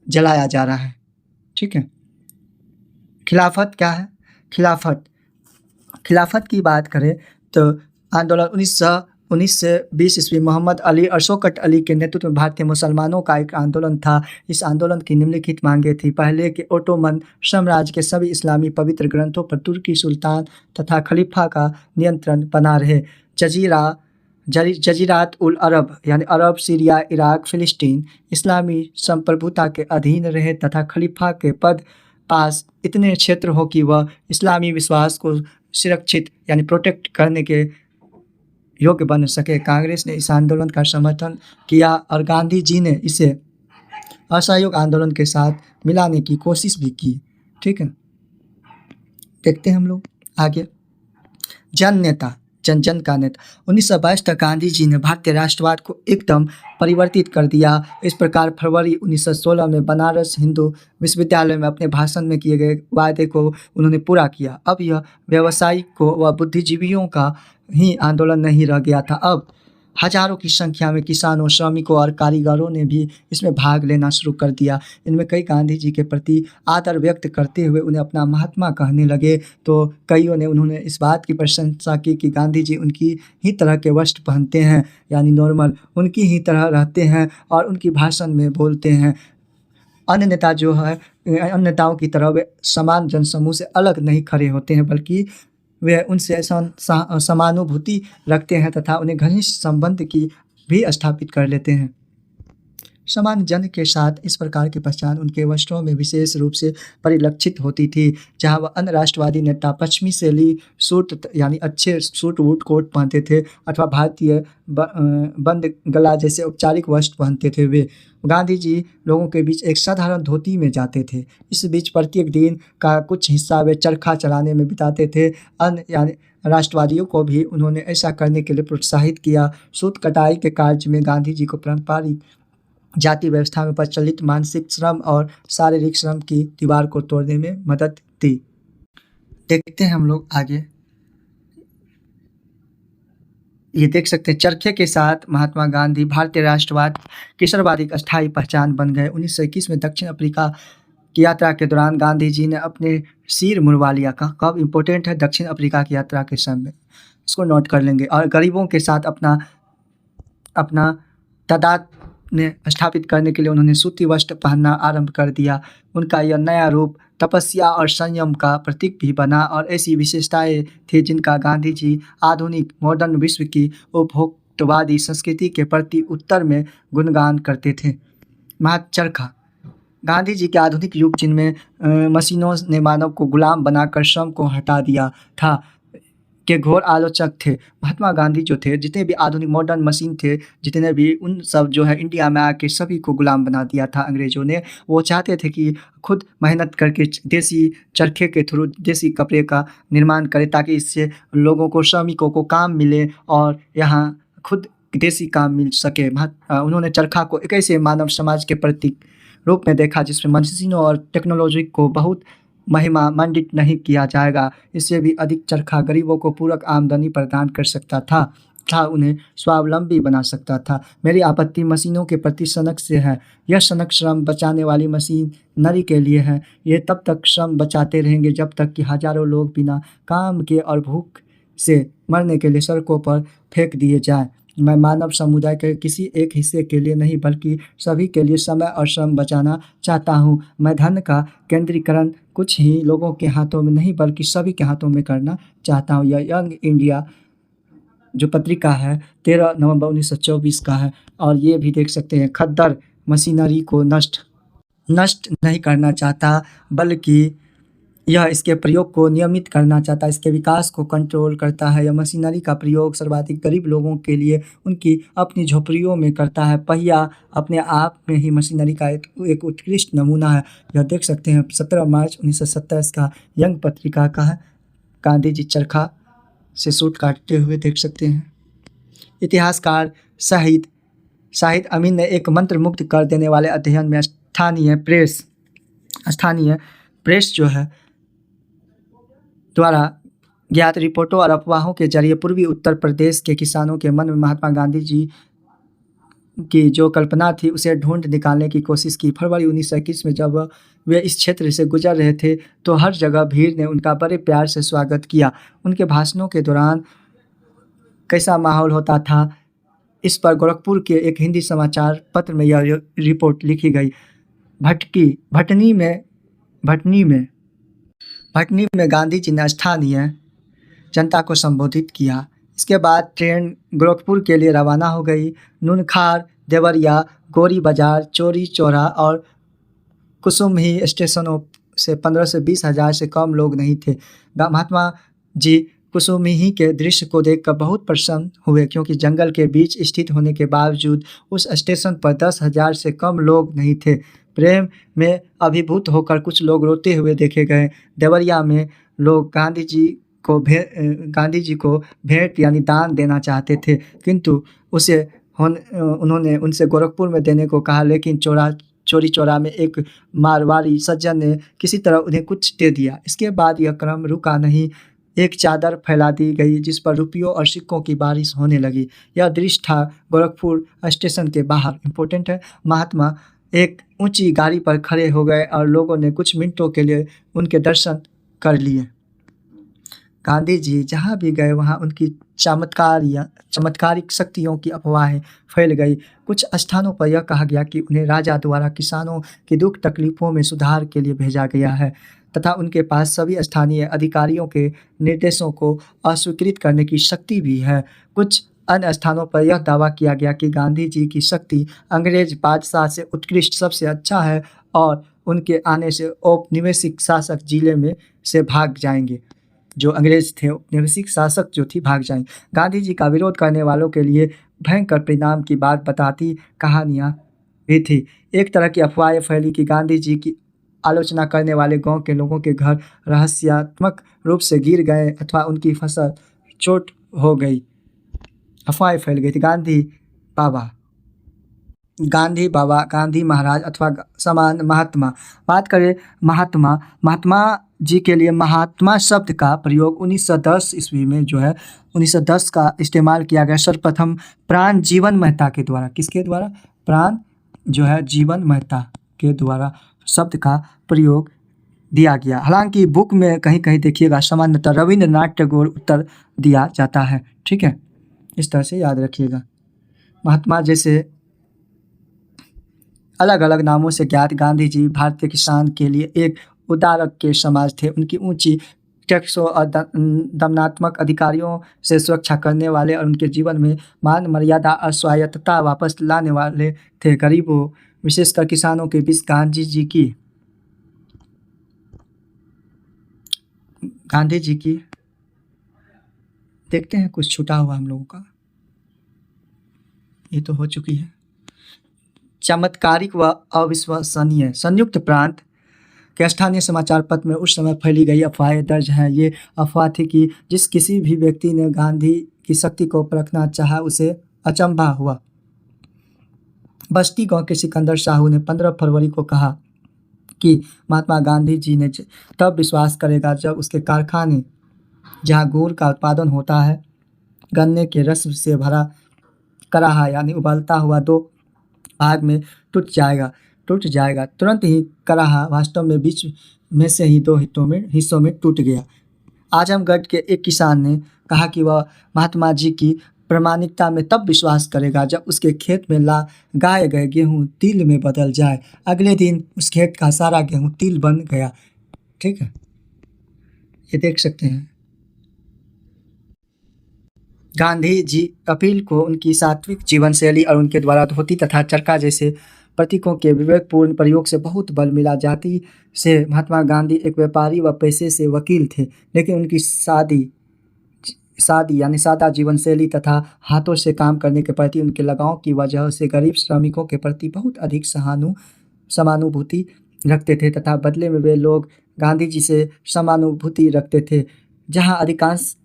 जलाया जा रहा है। ठीक है। खिलाफत क्या है? खिलाफत की बात करें तो आंदोलन 1920 ईस्वी मोहम्मद अली और शौकत अली के नेतृत्व में भारतीय मुसलमानों का एक आंदोलन था। इस आंदोलन की निम्नलिखित मांगें थी। पहले कि ओटोमन साम्राज्य के सभी इस्लामी पवित्र ग्रंथों पर तुर्की सुल्तान तथा खलीफा का नियंत्रण बना रहे। जजीरात उल अरब यानी अरब, सीरिया, इराक, फिलिस्तीन इस्लामी संप्रभुता के अधीन रहे तथा खलीफा के पद पास इतने क्षेत्र हो कि वह इस्लामी विश्वास को सुरक्षित यानी प्रोटेक्ट करने के योग्य बन सके। कांग्रेस ने इस आंदोलन का समर्थन किया और गांधी जी ने इसे असहयोग आंदोलन के साथ मिलाने की कोशिश भी की। ठीक है, देखते हैं हम लोग आगे। जन नेता, जन जन का नेता। 1922 तक गांधी जी ने भारतीय राष्ट्रवाद को एकदम परिवर्तित कर दिया। इस प्रकार फरवरी 1916 में बनारस हिंदू विश्वविद्यालय में अपने भाषण में किए गए वायदे को उन्होंने पूरा किया। अब यह व्यवसायिकों व बुद्धिजीवियों का ही आंदोलन नहीं रह गया था। अब हजारों की संख्या में किसानों, श्रमिकों और कारीगरों ने भी इसमें भाग लेना शुरू कर दिया। इनमें कई गांधी जी के प्रति आदर व्यक्त करते हुए उन्हें अपना महात्मा कहने लगे, तो कईयों ने उन्होंने इस बात की प्रशंसा की कि गांधी जी उनकी ही तरह के वस्त्र पहनते हैं, यानी नॉर्मल उनकी ही तरह रहते हैं और उनकी भाषण में बोलते हैं। अन्य नेता जो है, अन्य नेताओं की तरह वे समान जनसमूह से अलग नहीं खड़े होते हैं, बल्कि वे उनसे समानुभूति रखते हैं तथा उन्हें घनिष्ठ संबंध की भी स्थापित कर लेते हैं। सामान्य जन के साथ इस प्रकार की पहचान उनके वस्त्रों में विशेष रूप से परिलक्षित होती थी। जहां वह अन्य राष्ट्रवादी नेता पश्चिमी शैली सूट यानी अच्छे सूट वूट कोट पहनते थे अथवा भारतीय बंद गला जैसे औपचारिक वस्त्र पहनते थे, वे गांधी जी लोगों के बीच एक साधारण धोती में जाते थे। इस बीच प्रत्येक दिन का कुछ हिस्सा वे चरखा चलाने में बिताते थे। अन्य यानी राष्ट्रवादियों को भी उन्होंने ऐसा करने के लिए प्रोत्साहित किया। सूत कटाई के कार्य में गांधी जी को पारंपरिक जाति व्यवस्था में प्रचलित मानसिक श्रम और शारीरिक श्रम की दीवार को तोड़ने में मदद दी। देखते हैं हम लोग आगे। ये देख सकते हैं, चरखे के साथ महात्मा गांधी भारतीय राष्ट्रवाद की सर्वाधिक अस्थायी पहचान बन गए। 1921 में दक्षिण अफ्रीका की यात्रा के दौरान गांधी जी ने अपने सिर मुड़वा लिया। कब इम्पोर्टेंट है, दक्षिण अफ्रीका की यात्रा के समय, इसको नोट कर लेंगे। और गरीबों के साथ अपना तादाद ने स्थापित करने के लिए उन्होंने सूती वस्त्र पहनना आरंभ कर दिया। उनका यह नया रूप तपस्या और संयम का प्रतीक भी बना और ऐसी विशेषताएं थी जिनका गांधी जी आधुनिक मॉडर्न विश्व की उपभोक्तवादी संस्कृति के प्रति उत्तर में गुणगान करते थे। चरखा, गांधी जी के आधुनिक युग जिनमें मशीनों ने मानव को गुलाम बनाकर श्रम को हटा दिया था के घोर आलोचक थे। महात्मा गांधी जो थे, जितने भी आधुनिक मॉडर्न मशीन थे, जितने भी उन सब जो है इंडिया में आके सभी को गुलाम बना दिया था अंग्रेजों ने। वो चाहते थे कि खुद मेहनत करके देसी चरखे के थ्रू देसी कपड़े का निर्माण करें ताकि इससे लोगों को, श्रमिकों को काम मिले और यहाँ खुद देसी काम मिल सके। उन्होंने चरखा को एक ऐसे मानव समाज के प्रतीक रूप में देखा जिसमें मशीनों और टेक्नोलॉजी को बहुत महिमा मंडित नहीं किया जाएगा। इससे भी अधिक चरखा गरीबों को पूरक आमदनी प्रदान कर सकता था उन्हें स्वावलंबी बना सकता था। मेरी आपत्ति मशीनों के प्रति सनक से है। यह सनक श्रम बचाने वाली मशीन नरी के लिए है। ये तब तक श्रम बचाते रहेंगे जब तक कि हजारों लोग बिना काम के और भूख से मरने के लिए सड़कों पर फेंक दिए जाएं। मैं मानव समुदाय के किसी एक हिस्से के लिए नहीं बल्कि सभी के लिए समय और श्रम बचाना चाहता हूँ। मैं धन का केंद्रीकरण कुछ ही लोगों के हाथों में नहीं बल्कि सभी के हाथों में करना चाहता हूँ। यह यंग इंडिया जो पत्रिका है 13 नवंबर 1924 का है। और ये भी देख सकते हैं, खद्दर मशीनरी को नष्ट नहीं करना चाहता बल्कि यह इसके प्रयोग को नियमित करना चाहता है, इसके विकास को कंट्रोल करता है। यह मशीनरी का प्रयोग सर्वाधिक गरीब लोगों के लिए उनकी अपनी झोपड़ियों में करता है। पहिया अपने आप में ही मशीनरी का एक उत्कृष्ट नमूना है। यह देख सकते हैं 17 मार्च 1927 का यंग पत्रिका का है। गांधी जी चरखा से सूट काटते हुए देख सकते हैं। इतिहासकार शाहिद अमीन ने एक मंत्रमुग्ध कर देने वाले अध्ययन में स्थानीय प्रेस जो है द्वारा ज्ञात रिपोर्टों और अफवाहों के जरिए पूर्वी उत्तर प्रदेश के किसानों के मन में महात्मा गांधी जी की जो कल्पना थी उसे ढूंढ निकालने की कोशिश की। फरवरी 1921 में जब वे इस क्षेत्र से गुजर रहे थे तो हर जगह भीड़ ने उनका बड़े प्यार से स्वागत किया। उनके भाषणों के दौरान कैसा माहौल होता था, इस पर गोरखपुर के एक हिंदी समाचार पत्र में यह रिपोर्ट लिखी गई। भटकी भटनी में भटनी में भटनी में गांधी जी ने स्थानीय जनता को संबोधित किया। इसके बाद ट्रेन गोरखपुर के लिए रवाना हो गई। नूनखार, देवरिया, गोरी बाजार, चौरी चौरा और कुसुमही स्टेशनों से 15 से 20 हज़ार से कम लोग नहीं थे। महात्मा जी कुसुमही के दृश्य को देखकर बहुत प्रसन्न हुए, क्योंकि जंगल के बीच स्थित होने के बावजूद उस स्टेशन पर 10,000 से कम लोग नहीं थे। प्रेम में अभिभूत होकर कुछ लोग रोते हुए देखे गए। देवरिया में लोग गांधी जी को भेंट यानी दान देना चाहते थे, किंतु उन्होंने उनसे गोरखपुर में देने को कहा, लेकिन चौरी चौरा में एक मारवाड़ी सज्जन ने किसी तरह उन्हें कुछ दे दिया। इसके बाद यह क्रम रुका नहीं। एक चादर फैला दी गई जिस पर रुपयों और सिक्कों की बारिश होने लगी। यह दृश्य था गोरखपुर स्टेशन के बाहर। इम्पोर्टेंट है, महात्मा एक ऊंची गाड़ी पर खड़े हो गए और लोगों ने कुछ मिनटों के लिए उनके दर्शन कर लिए। गांधी जी जहाँ भी गए वहाँ उनकी चमत्कारिक शक्तियों की अफवाहें फैल गई। कुछ स्थानों पर यह कहा गया कि उन्हें राजा द्वारा किसानों की दुख तकलीफों में सुधार के लिए भेजा गया है तथा उनके पास सभी स्थानीय अधिकारियों के निर्देशों को अस्वीकृत करने की शक्ति भी है। कुछ अन्य स्थानों पर यह दावा किया गया कि गांधी जी की शक्ति अंग्रेज बादशाह से उत्कृष्ट सबसे अच्छा है और उनके आने से औपनिवेशिक शासक जिले में से भाग जाएंगे। जो अंग्रेज थे, औपनिवेशिक शासक जो थी, भाग जाएंगे। गांधी जी का विरोध करने वालों के लिए भयंकर परिणाम की बात बताती कहानियाँ भी थी। एक तरह की अफवाहें फैली कि गांधी जी की आलोचना करने वाले गांव के लोगों के घर रहस्यात्मक रूप से गिर गए अथवा उनकी फसल चोट हो गई। अफवाहें फैल गई थी। गांधी बाबा, गांधी महाराज अथवा समान महात्मा। बात करें महात्मा जी के लिए महात्मा शब्द का प्रयोग 1910 ईस्वी में जो है 1910 का इस्तेमाल किया गया सर्वप्रथम प्राण जीवन मेहता के द्वारा। किसके द्वारा? प्राण जो है जीवन मेहता के द्वारा शब्द का प्रयोग दिया गया। हालांकि बुक में कहीं कहीं देखिएगा सामान्यतः रविंद्रनाथ टैगोर उत्तर दिया जाता है। ठीक है, इस तरह से याद रखिएगा। महात्मा जैसे अलग अलग नामों से ज्ञात गांधी जी भारतीय किसान के लिए एक उदारक के समाज थे। उनकी ऊंची टैक्सों और दमनात्मक अधिकारियों से सुरक्षा करने वाले और उनके जीवन में मान मर्यादा और स्वायत्तता वापस लाने वाले थे। गरीबों विशेषकर किसानों के बीच गांधी जी की देखते हैं कुछ छूटा हुआ हम लोगों का, ये तो हो चुकी है। चमत्कारिक व अविश्वसनीय। संयुक्त प्रांत के स्थानीय समाचार पत्र में उस समय फैली गई अफवाहें दर्ज हैं। ये अफवाह थी कि जिस किसी भी व्यक्ति ने गांधी की शक्ति को परखना चाहा उसे अचंभा हुआ। बस्ती गांव के सिकंदर साहू ने 15 फरवरी को कहा कि महात्मा गांधी जी ने तब विश्वास करेगा जब उसके कारखाने जहां गुड़ का उत्पादन होता है, गन्ने के रस से भरा कराहा यानी उबलता हुआ 2 भाग में टूट जाएगा। तुरंत ही कराहा वास्तव में बीच में से ही 2 हिस्सों में टूट गया। आजमगढ़ के एक किसान ने कहा कि वह महात्मा जी की प्रामाणिकता में तब विश्वास करेगा जब उसके खेत में लगाए गए गेहूं तिल में बदल जाए। अगले दिन उस खेत का सारा गेहूं तिल बन गया। ठीक है, ये देख सकते हैं। गांधी जी अपील को उनकी सात्विक जीवन शैली और उनके द्वारा धोती तथा चरखा जैसे प्रतीकों के विवेकपूर्ण प्रयोग से बहुत बल मिला। जाति से महात्मा गांधी एक व्यापारी व पेशे से वकील थे, लेकिन उनकी सादी यानी सादा जीवन शैली तथा हाथों से काम करने के प्रति उनके लगाव की वजह से गरीब श्रमिकों के प्रति बहुत अधिक समानुभूति रखते थे तथा बदले में वे लोग गांधी जी से समानुभूति रखते थे। जहां अधिकांश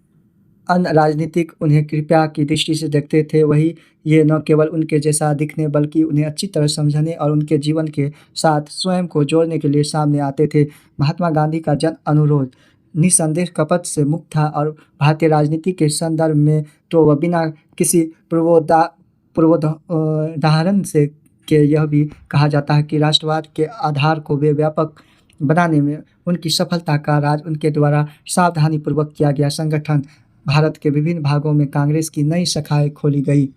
अन्य राजनीतिक उन्हें कृपया की दृष्टि से देखते थे, वही ये न केवल उनके जैसा दिखने बल्कि उन्हें अच्छी तरह समझने और उनके जीवन के साथ स्वयं को जोड़ने के लिए सामने आते थे। महात्मा गांधी का जन अनुरोध निसंदेह कपट से मुक्त था और भारतीय राजनीति के संदर्भ में तो वह बिना किसी पूर्वोदाहरण से के यह भी कहा जाता है कि राष्ट्रवाद के आधार को वे व्यापक बनाने में उनकी सफलता का राज उनके द्वारा सावधानीपूर्वक किया गया संगठन भारत के विभिन्न भागों में कांग्रेस की नई शाखाएं खोली गई।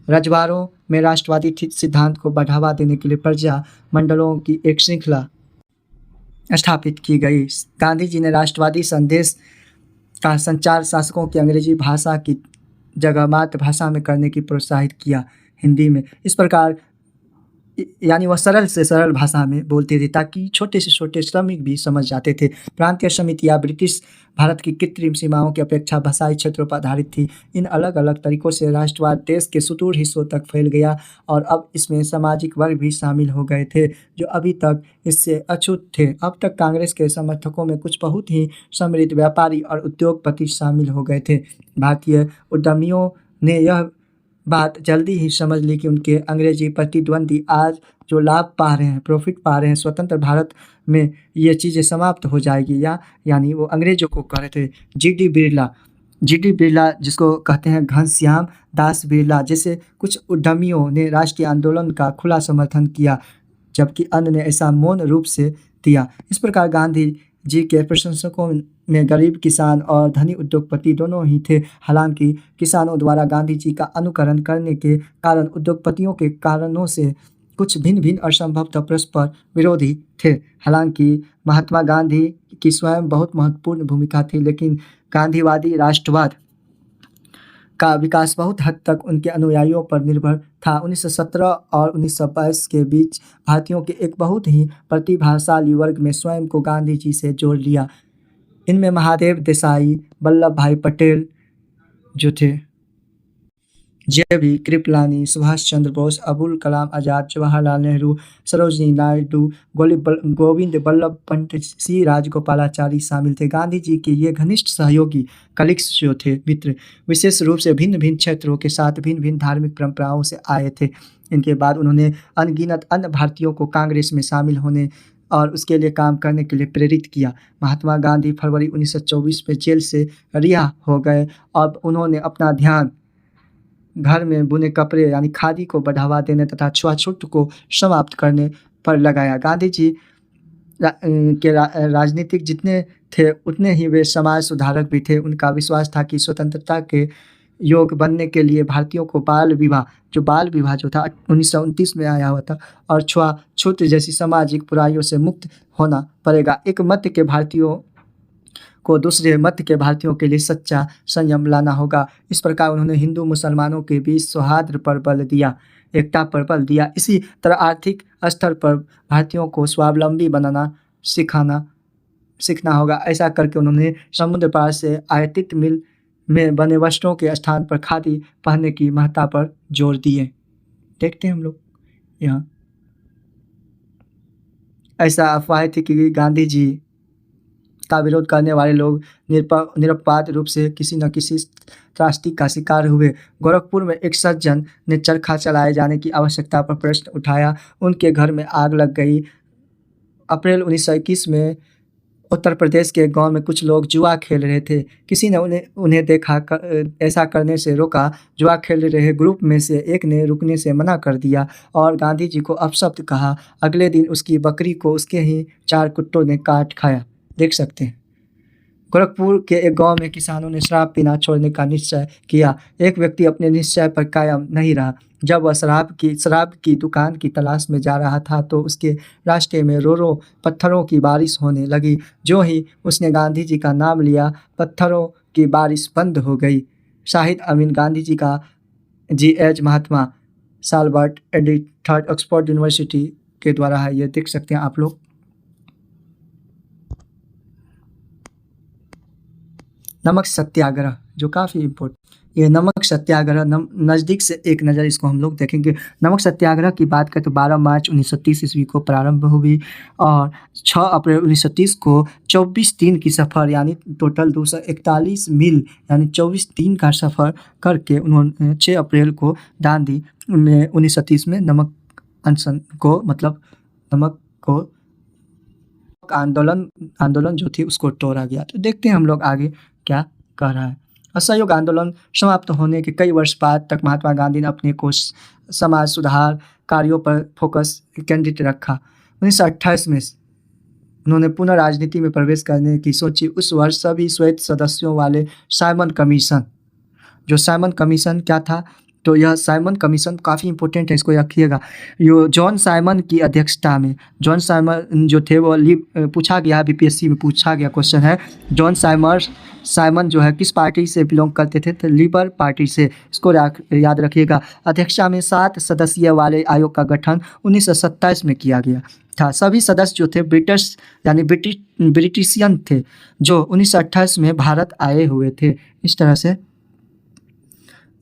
रजवाड़ों में राष्ट्रवादी सिद्धांत को बढ़ावा देने के लिए प्रजा मंडलों की एक श्रृंखला स्थापित की गई। गांधी जी ने राष्ट्रवादी संदेश का संचार शासकों की अंग्रेजी भाषा की जगह मातृभाषा में करने की प्रोत्साहित किया। हिंदी में इस प्रकार यानी वह सरल से सरल भाषा में बोलते थे ताकि छोटे से छोटे श्रमिक भी समझ जाते थे। प्रांतीय समितियाँ ब्रिटिश भारत की कृत्रिम सीमाओं की अपेक्षा भाषाई क्षेत्रों पर आधारित थी। इन अलग अलग तरीकों से राष्ट्रवाद देश के सुदूर हिस्सों तक फैल गया और अब इसमें सामाजिक वर्ग भी शामिल हो गए थे जो अभी तक इससे अछूत थे। अब तक कांग्रेस के समर्थकों में कुछ बहुत ही समृद्ध व्यापारी और उद्योगपति शामिल हो गए थे। भारतीय उद्यमियों ने यह बात जल्दी ही समझ ली कि उनके अंग्रेजी प्रतिद्वंदी आज जो लाभ पा रहे हैं, प्रॉफिट पा रहे हैं, स्वतंत्र भारत में ये चीज़ें समाप्त हो जाएगी। यानी वो अंग्रेजों को कह रहे थे। जी डी बिरला जिसको कहते हैं घनश्याम दास बिरला जैसे कुछ उद्यमियों ने राष्ट्रीय आंदोलन का खुला समर्थन किया जबकि अन्य ने ऐसा मौन रूप से दिया। इस प्रकार गांधी जी के प्रशंसकों में गरीब किसान और धनी उद्योगपति दोनों ही थे। हालांकि किसानों द्वारा गांधी जी का अनुकरण करने के कारण उद्योगपतियों के कारणों से कुछ भिन्न भिन्न और संभवतः परस्पर विरोधी थे। हालांकि महात्मा गांधी की स्वयं बहुत महत्वपूर्ण भूमिका थी, लेकिन गांधीवादी राष्ट्रवाद का विकास बहुत हद तक उनके अनुयायियों पर निर्भर था। 1917 और 1922 के बीच भारतीयों के एक बहुत ही प्रतिभाशाली वर्ग में स्वयं को गांधी जी से जोड़ लिया। इनमें महादेव देसाई, वल्लभ भाई पटेल जो थे, जे.बी. कृपलानी, सुभाष चंद्र बोस, अबुल कलाम आज़ाद, जवाहरलाल नेहरू, सरोजिनी नायडू, गोविंद वल्लभ पंत, सी राजगोपालाचारी शामिल थे। गांधी जी के ये घनिष्ठ सहयोगी कलीग्स जो थे, मित्र, विशेष रूप से भिन्न भिन्न क्षेत्रों के साथ भिन्न भिन्न धार्मिक परंपराओं से आए थे। इनके बाद उन्होंने अनगिनत अन्य भारतीयों को कांग्रेस में शामिल होने और उसके लिए काम करने के लिए प्रेरित किया। महात्मा गांधी फरवरी 1924 में जेल से रिहा हो गए और उन्होंने अपना ध्यान घर में बुने कपड़े यानी खादी को बढ़ावा देने तथा छुआछूत को समाप्त करने पर लगाया। गांधी जी के राजनीतिक जितने थे उतने ही वे समाज सुधारक भी थे। उनका विश्वास था कि स्वतंत्रता के योग बनने के लिए भारतीयों को बाल विवाह जो था 1929 में आया हुआ था और छुआछूत जैसी सामाजिक बुराइयों से मुक्त होना पड़ेगा। एक मत के भारतीयों को दूसरे मत के भारतीयों के लिए सच्चा संयम लाना होगा। इस प्रकार उन्होंने हिंदू मुसलमानों के बीच सौहार्द पर बल दिया, एकता पर बल दिया। इसी तरह आर्थिक स्तर पर भारतीयों को स्वावलंबी बनाना सीखना होगा। ऐसा करके उन्होंने समुद्र पार से आयातित मिल में बने वस्त्रों के स्थान पर खादी पहनने की महत्ता पर जोर दिए। देखते हैं हम लोग यहाँ ऐसा अफवाह थी कि गांधी जी का विरोध करने वाले लोग निरपवाद रूप से किसी न किसी त्रासदी का शिकार हुए। गोरखपुर में एक सज्जन ने चरखा चलाए जाने की आवश्यकता पर प्रश्न उठाया। उनके घर में आग लग गई। अप्रैल 1921 में उत्तर प्रदेश के गांव में कुछ लोग जुआ खेल रहे थे। किसी ने उन्हें देखा ऐसा करने से रोका। जुआ खेल रहे ग्रुप में से एक ने रुकने से मना कर दिया और गांधी जी को अपशब्द कहा। अगले दिन उसकी बकरी को उसके ही 4 कुत्तों ने काट खाया। देख सकते हैं गोरखपुर के एक गांव में किसानों ने शराब पीना छोड़ने का निश्चय किया। एक व्यक्ति अपने निश्चय पर कायम नहीं रहा। जब वह शराब की दुकान की तलाश में जा रहा था तो उसके रास्ते में रो पत्थरों की बारिश होने लगी। जो ही उसने गांधी जी का नाम लिया, पत्थरों की बारिश बंद हो गई। शाहिद अमीन गांधी जी का जी.एच. महात्मा साल्बर्ट एडिथर्ड ऑक्सफोर्ड यूनिवर्सिटी के द्वारा है। ये देख सकते हैं आप लोग। नमक सत्याग्रह जो काफ़ी इम्पोर्टेंट, ये नमक सत्याग्रह नज़दीक से एक नज़र इसको हम लोग देखेंगे। नमक सत्याग्रह की बात करें तो 12 मार्च 1930 ईस्वी को प्रारंभ हुई और 6 अप्रैल 1930 को 24 दिन की सफ़र यानी टोटल 241 मील यानी 24 दिन का सफ़र करके उन्होंने 6 अप्रैल को दांडी में 1930 में नमक अनशन को मतलब नमक को आंदोलन जो थी उसको तोड़ा गया। तो देखते हैं हम लोग आगे क्या कह रहा है। असहयोग आंदोलन समाप्त होने के कई वर्ष बाद तक महात्मा गांधी ने अपने को समाज सुधार कार्यों पर फोकस केंद्रित रखा। 1928 उन्होंने पुनः राजनीति में प्रवेश करने की सोची। उस वर्ष सभी श्वेत सदस्यों वाले साइमन कमीशन, जो साइमन कमीशन क्या था, तो यह साइमन कमीशन काफ़ी इंपॉर्टेंट है, इसको रखिएगा। यो जॉन साइमन की अध्यक्षता में, जॉन साइमन जो थे वो पूछा गया, बीपीएससी में पूछा गया क्वेश्चन है, जॉन साइमन जो है किस पार्टी से बिलोंग करते थे, तो लिबर पार्टी से, इसको याद रखिएगा। अध्यक्षता में 7 सदस्यीय वाले आयोग का गठन 1927 में किया गया था। सभी सदस्य जो थे ब्रिटिश यानी ब्रिटिशियन थे, जो 1928 में भारत आए हुए थे। इस तरह से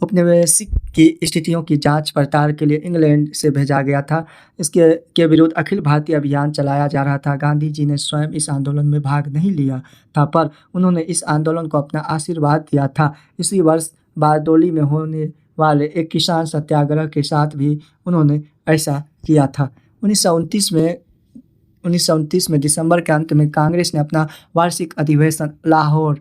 औपनिवेशिक की स्थितियों की जांच पड़ताल के लिए इंग्लैंड से भेजा गया था। इसके विरुद्ध अखिल भारतीय अभियान चलाया जा रहा था। गांधी जी ने स्वयं इस आंदोलन में भाग नहीं लिया था, पर उन्होंने इस आंदोलन को अपना आशीर्वाद दिया था। इसी वर्ष बारडोली में होने वाले एक किसान सत्याग्रह के साथ भी उन्होंने ऐसा किया था। 1929 में दिसंबर के अंत में कांग्रेस ने अपना वार्षिक अधिवेशन लाहौर,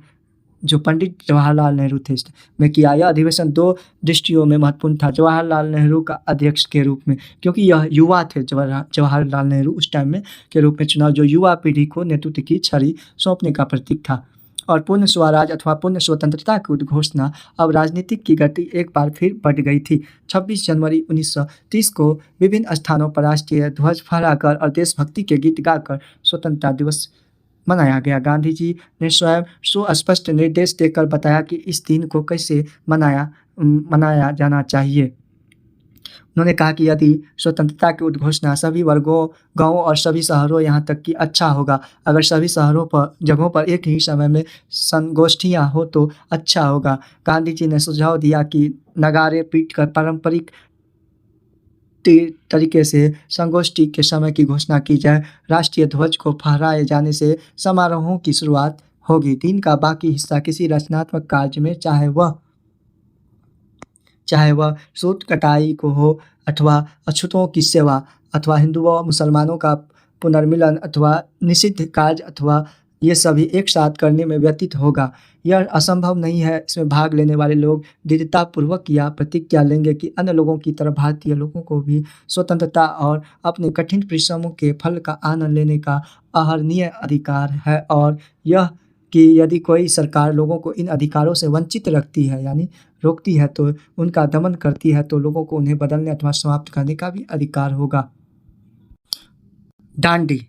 जो पंडित जवाहरलाल नेहरू थे, में किया। यह अधिवेशन 2 दृष्टियों में महत्वपूर्ण था। जवाहरलाल नेहरू का अध्यक्ष के रूप में, क्योंकि यह युवा थे, जवाहरलाल नेहरू उस टाइम में के रूप में चुनाव, जो युवा पीढ़ी को नेतृत्व की छड़ी सौंपने का प्रतीक था। और पूर्ण स्वराज अथवा पूर्ण स्वतंत्रता की उद्घोषणा। अब राजनीतिक की गति एक बार फिर बढ़ गई थी। 26 जनवरी 1930 को विभिन्न स्थानों पर राष्ट्रीय ध्वज फहराकर और देशभक्ति के गीत गाकर स्वतंत्रता दिवस मनाया गया। गांधी जी ने स्वयं सुस्पष्ट निर्देश देकर बताया कि इस दिन को कैसे मनाया जाना चाहिए। उन्होंने कहा कि यदि स्वतंत्रता की उद्घोषणा सभी वर्गों, गांवों और सभी शहरों यहाँ तक कि अच्छा होगा। अगर सभी जगहों पर एक ही समय में संगोष्ठियाँ हो तो अच्छा होगा। गांधी जी ने सुझाव दिया कि नगाड़े पीटकर पारंपरिक तरीके से संगोष्ठी के समय की घोषणा की जाए। राष्ट्रीय ध्वज को फहराए जाने से समारोहों की शुरुआत होगी। दिन का बाकी हिस्सा किसी रचनात्मक कार्य में, चाहे वह सूत कटाई को हो अथवा अछूतों की सेवा अथवा हिंदुओं और मुसलमानों का पुनर्मिलन अथवा निषिद्ध कार्य अथवा ये सभी एक साथ करने में व्यतीत होगा। यह असंभव नहीं है। इसमें भाग लेने वाले लोग दृढ़तापूर्वक यह प्रतिज्ञा लेंगे कि अन्य लोगों की तरह भारतीय लोगों को भी स्वतंत्रता और अपने कठिन परिश्रमों के फल का आनंद लेने का अहर्निश अधिकार है, और यह कि यदि कोई सरकार लोगों को इन अधिकारों से वंचित रखती है यानी रोकती है, तो उनका दमन करती है, तो लोगों को उन्हें बदलने अथवा समाप्त करने का भी अधिकार होगा। दांडी।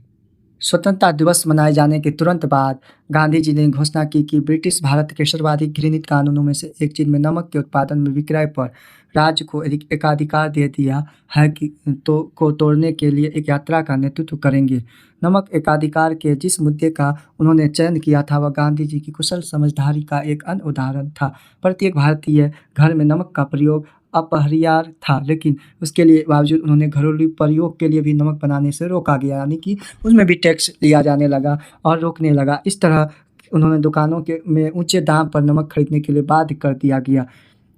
स्वतंत्रता दिवस मनाए जाने के तुरंत बाद गांधी जी ने घोषणा की कि ब्रिटिश भारत के सर्वाधिक घृणित कानूनों में से एक, जिनमें नमक के उत्पादन में विक्रय पर राज्य को एकाधिकार दे दिया है, को तोड़ने के लिए एक यात्रा का नेतृत्व करेंगे। नमक एकाधिकार के जिस मुद्दे का उन्होंने चयन किया था, वह गांधी जी की कुशल समझदारी का एक अन्य उदाहरण था। प्रत्येक भारतीय घर में नमक का प्रयोग अपरिहार्य था, लेकिन उसके लिए बावजूद उन्होंने घरेलू प्रयोग के लिए भी नमक बनाने से रोका गया, यानी कि उसमें भी टैक्स लिया जाने लगा और रोकने लगा। इस तरह उन्होंने दुकानों में ऊंचे दाम पर नमक खरीदने के लिए बाध्य कर दिया गया।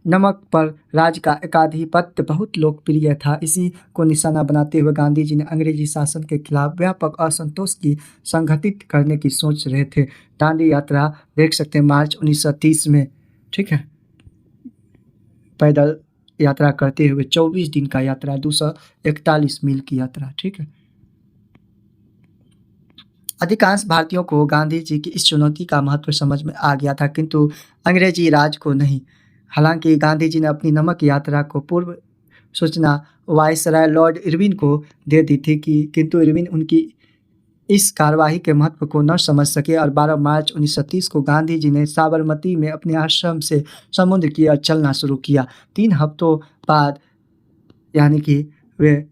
नमक पर राज्य का एकाधिपत्य बहुत लोकप्रिय था। इसी को निशाना बनाते हुए गांधी जी ने अंग्रेजी शासन के खिलाफ व्यापक असंतोष की संगठित करने की सोच रहे थे। दांडी यात्रा देख सकते हैं मार्च 1930 में, ठीक है, पैदल यात्रा करते हुए 24 दिन का यात्रा, 241 मील की यात्रा, ठीक है। अधिकांश भारतीयों को गांधी जी की इस चुनौती का महत्व समझ में आ गया था, किंतु अंग्रेजी राज को नहीं। हालांकि गांधी जी ने अपनी नमक यात्रा को पूर्व सूचना वायसराय लॉर्ड इरविन को दे दी थी, किंतु इरविन उनकी इस कार्यवाही के महत्व को न समझ सके और 12 मार्च 1930 को गांधी जी ने साबरमती में अपने आश्रम से समुद्र की ओर चलना शुरू किया। 3 हफ्तों बाद यानी कि वे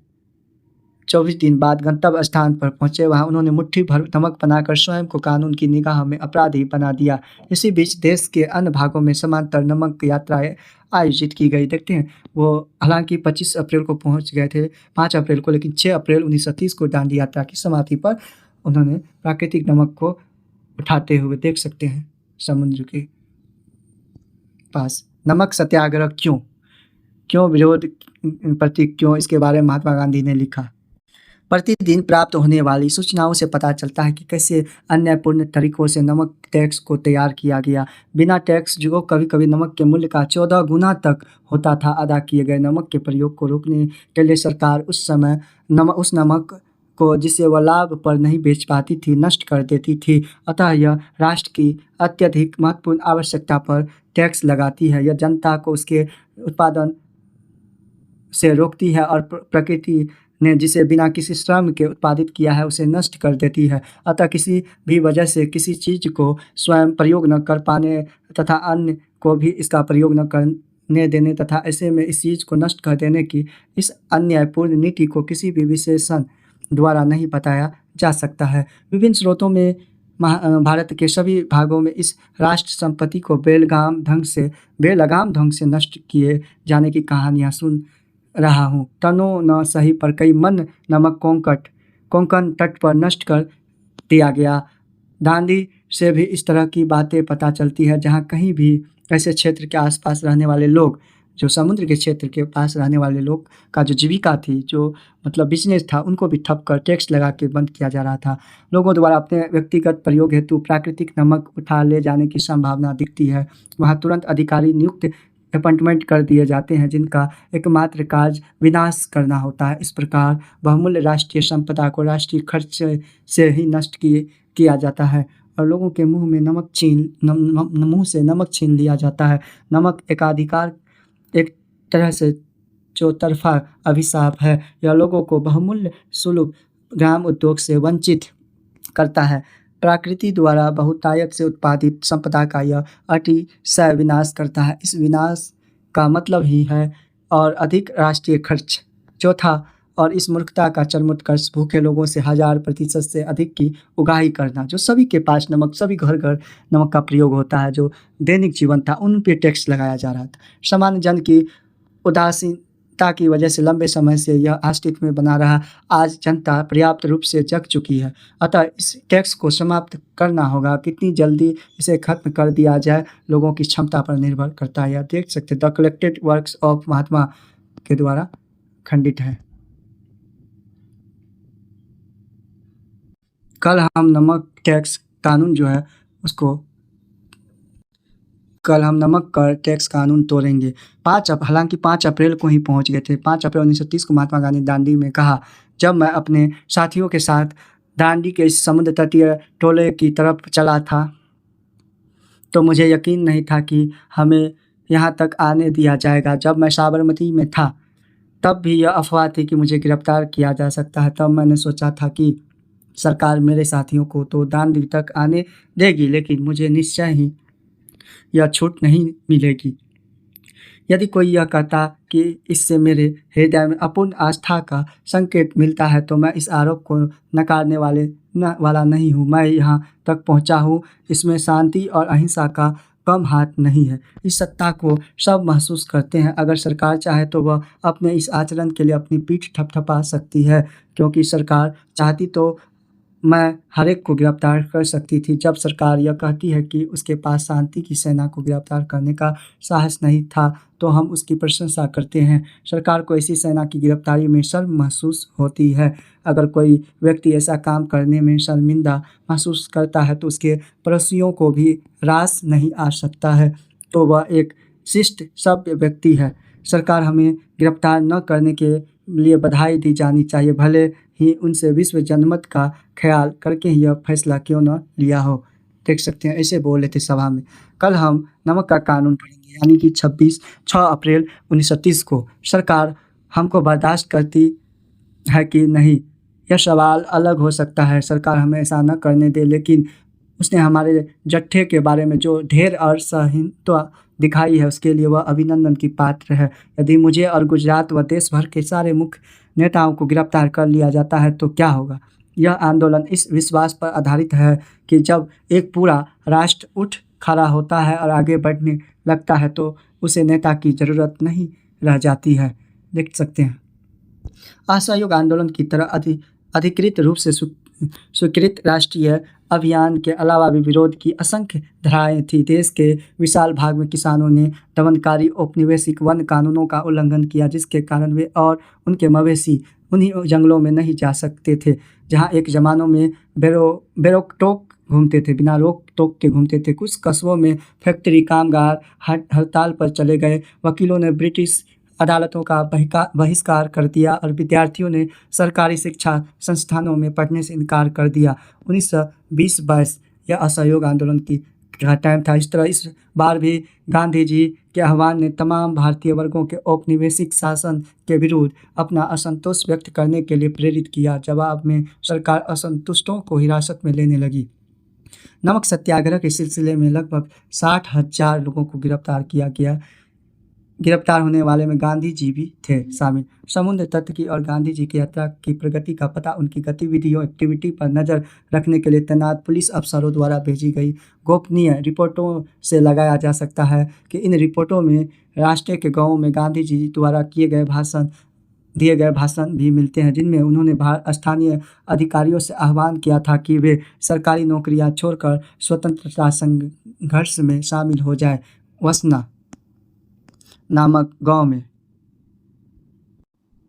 24 दिन बाद गंतव्य स्थान पर पहुंचे। वहां उन्होंने मुट्ठी भर नमक बनाकर स्वयं को कानून की निगाह में अपराधी बना दिया। इसी बीच देश के अन्य भागों में समांतर नमक यात्राएं आयोजित की गई। देखते हैं, वो हालांकि 25 अप्रैल को पहुंच गए थे, 5 अप्रैल को, लेकिन 6 अप्रैल 1930 को दांडी यात्रा की समाप्ति पर उन्होंने प्राकृतिक नमक को उठाते हुए देख सकते हैं समुद्र के पास। नमक सत्याग्रह क्यों विरोध प्रतीक क्यों, इसके बारे में महात्मा गांधी ने लिखा। प्रतिदिन प्राप्त होने वाली सूचनाओं से पता चलता है कि कैसे अन्यायपूर्ण तरीकों से नमक टैक्स को तैयार किया गया। बिना टैक्स जो कभी कभी नमक के मूल्य का 14 गुना तक होता था, अदा किए गए नमक के प्रयोग को रोकने के लिए सरकार उस नमक को जिसे वह लाभ पर नहीं बेच पाती थी नष्ट कर देती थी। अतः यह राष्ट्र की अत्यधिक महत्वपूर्ण आवश्यकता पर टैक्स लगाती है। यह जनता को उसके उत्पादन से रोकती है और प्रकृति ने जिसे बिना किसी श्रम के उत्पादित किया है उसे नष्ट कर देती है। अतः किसी भी वजह से किसी चीज़ को स्वयं प्रयोग न कर पाने तथा अन्य को भी इसका प्रयोग न करने देने तथा ऐसे में इस चीज़ को नष्ट कर देने की इस अन्यायपूर्ण नीति को किसी भी विशेषण द्वारा नहीं बताया जा सकता है। विभिन्न स्रोतों में भारत के सभी भागों में इस राष्ट्र संपत्ति को बेलगाम ढंग से नष्ट किए जाने की कहानियाँ सुन रहा हूँ। तनों न सही पर कई मन नमक कोंकण तट पर नष्ट कर दिया गया। दांडी से भी इस तरह की बातें पता चलती है, जहाँ कहीं भी ऐसे क्षेत्र के आसपास रहने वाले लोग, जो समुद्र के क्षेत्र के पास रहने वाले लोग का जो जीविका थी, जो मतलब बिजनेस था, उनको भी ठप कर टैक्स लगा के बंद किया जा रहा था। लोगों द्वारा अपने व्यक्तिगत प्रयोग हेतु प्राकृतिक नमक उठा ले जाने की संभावना दिखती है। वहाँ तुरंत अधिकारी नियुक्त अपॉइंटमेंट कर दिए जाते हैं जिनका एकमात्र कार्य विनाश करना होता है। इस प्रकार बहुमूल्य राष्ट्रीय संपदा को राष्ट्रीय खर्च से ही नष्ट किया जाता है और लोगों के मुंह से नमक छीन लिया जाता है। नमक एकाधिकार एक तरह से चौतरफा अभिशाप है। यह लोगों को बहुमूल्य सुलभ ग्राम उद्योग से वंचित करता है। प्रकृति द्वारा बहुतायत से उत्पादित संपदा का यह अतिशय विनाश करता है। इस विनाश का मतलब ही है और अधिक राष्ट्रीय खर्च। चौथा, और इस मूर्खता का चरमोत्कर्ष भूखे लोगों से 1000% से अधिक की उगाही करना। जो सभी के पास नमक, सभी घर घर नमक का प्रयोग होता है, जो दैनिक जीवन था, उन पे टैक्स लगाया जा रहा था। सामान्य जन की उदासीनता की वजह से लंबे समय से यह अस्तित्व में बना रहा। आज जनता पर्याप्त रूप से जग चुकी है, अतः इस टैक्स को समाप्त करना होगा। कितनी जल्दी इसे खत्म कर दिया जाए लोगों की क्षमता पर निर्भर करता है। यह देख सकते द कलेक्टेड वर्क्स ऑफ महात्मा के द्वारा खंडित है। कल हम नमक टैक्स कानून जो है उसको कल हम नमक कर टैक्स कानून तोड़ेंगे। हालांकि 5 अप्रैल को ही पहुंच गए थे। 5 अप्रैल 1930 को महात्मा गांधी दांडी में कहा, जब मैं अपने साथियों के साथ दांडी के इस समुद्र तटीय टोले की तरफ चला था तो मुझे यकीन नहीं था कि हमें यहाँ तक आने दिया जाएगा। जब मैं साबरमती में था तब भी यह अफवाह थी कि मुझे गिरफ्तार किया जा सकता है। तब मैंने सोचा था कि सरकार मेरे साथियों को तो दांडी तक आने देगी, लेकिन मुझे निश्चय ही यह छूट नहीं मिलेगी। यदि कोई यह कहता कि इससे मेरे हृदय में अपूर्ण आस्था का संकेत मिलता है तो मैं इस आरोप को नकारने वाला नहीं हूँ। मैं यहाँ तक पहुँचा हूँ, इसमें शांति और अहिंसा का कम हाथ नहीं है। इस सत्ता को सब महसूस करते हैं। अगर सरकार चाहे तो वह अपने इस आचरण के लिए अपनी पीठ थपथपा सकती है, क्योंकि सरकार चाहती तो मैं हर एक को गिरफ्तार कर सकती थी। जब सरकार यह कहती है कि उसके पास शांति की सेना को गिरफ्तार करने का साहस नहीं था तो हम उसकी प्रशंसा करते हैं। सरकार को ऐसी सेना की गिरफ्तारी में शर्म महसूस होती है। अगर कोई व्यक्ति ऐसा काम करने में शर्मिंदा महसूस करता है तो उसके पड़ोसियों को भी रास नहीं आ सकता है, तो वह एक शिष्ट सभ्य व्यक्ति है। सरकार हमें गिरफ्तार न करने के लिए बधाई दी जानी चाहिए, भले ही उनसे विश्व जनमत का ख्याल करके ही यह फैसला क्यों न लिया हो। देख सकते हैं, ऐसे बोले थे सभा में। कल हम नमक का कानून पढ़ेंगे, यानी कि 6 अप्रैल 1930 को। सरकार हमको बर्दाश्त करती है कि नहीं, यह सवाल अलग हो सकता है। सरकार हमें ऐसा न करने दे, लेकिन उसने हमारे जत्थे के बारे में जो ढेर और सहिष्णुता दिखाई है उसके लिए वह अभिनंदन की पात्र है। यदि मुझे और गुजरात व देश भर के सारे मुख्य नेताओं को गिरफ्तार कर लिया जाता है तो क्या होगा? यह आंदोलन इस विश्वास पर आधारित है कि जब एक पूरा राष्ट्र उठ खड़ा होता है और आगे बढ़ने लगता है तो उसे नेता की ज़रूरत नहीं रह जाती है। देख सकते हैं, असहयोग आंदोलन की तरह अधिकृत रूप से स्वीकृत राष्ट्रीय अभियान के अलावा भी विरोध की असंख्य धाराएं थी। देश के विशाल भाग में किसानों ने दमनकारी औपनिवेशिक वन कानूनों का उल्लंघन किया, जिसके कारण वे और उनके मवेशी उन्हीं जंगलों में नहीं जा सकते थे जहां एक ज़मानों में बेरोक-टोक घूमते थे, बिना रोक टोक के घूमते थे। कुछ कस्बों में फैक्ट्री कामगार हड़ताल पर चले गए। वकीलों ने ब्रिटिश अदालतों का बहिष्कार कर दिया और विद्यार्थियों ने सरकारी शिक्षा संस्थानों में पढ़ने से इनकार कर दिया। 1920-22 यह असहयोग आंदोलन का टाइम था। इस तरह इस बार भी गांधी जी के आह्वान ने तमाम भारतीय वर्गों के औपनिवेशिक शासन के विरुद्ध अपना असंतोष व्यक्त करने के लिए प्रेरित किया। जवाब में सरकार असंतुष्टों को हिरासत में लेने लगी। नमक सत्याग्रह के सिलसिले में लगभग 60,000 लोगों को गिरफ्तार किया गया। गिरफ्तार होने वाले में गांधी जी भी थे शामिल। समुद्र तट की और गांधी जी की यात्रा की प्रगति का पता उनकी गतिविधियों एक्टिविटी पर नज़र रखने के लिए तैनात पुलिस अफसरों द्वारा भेजी गई गोपनीय रिपोर्टों से लगाया जा सकता है कि इन रिपोर्टों में राष्ट्र के गांवों में गांधी जी द्वारा दिए गए भाषण भी मिलते हैं, जिनमें उन्होंने स्थानीय अधिकारियों से आह्वान किया था कि वे सरकारी नौकरियां छोड़कर स्वतंत्रता संघर्ष में शामिल हो जाए। वसना नामक गांव में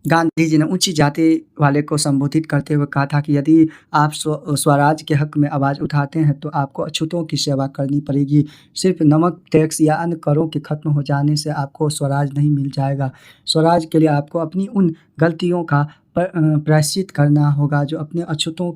गांधी जी ने ऊंची जाति वाले को संबोधित करते हुए कहा था कि यदि आप स्वराज के हक में आवाज़ उठाते हैं तो आपको अछूतों की सेवा करनी पड़ेगी। सिर्फ नमक टैक्स या अन्य करों के खत्म हो जाने से आपको स्वराज नहीं मिल जाएगा। स्वराज के लिए आपको अपनी उन गलतियों का प्रायश्चित करना होगा जो आपने अछूतों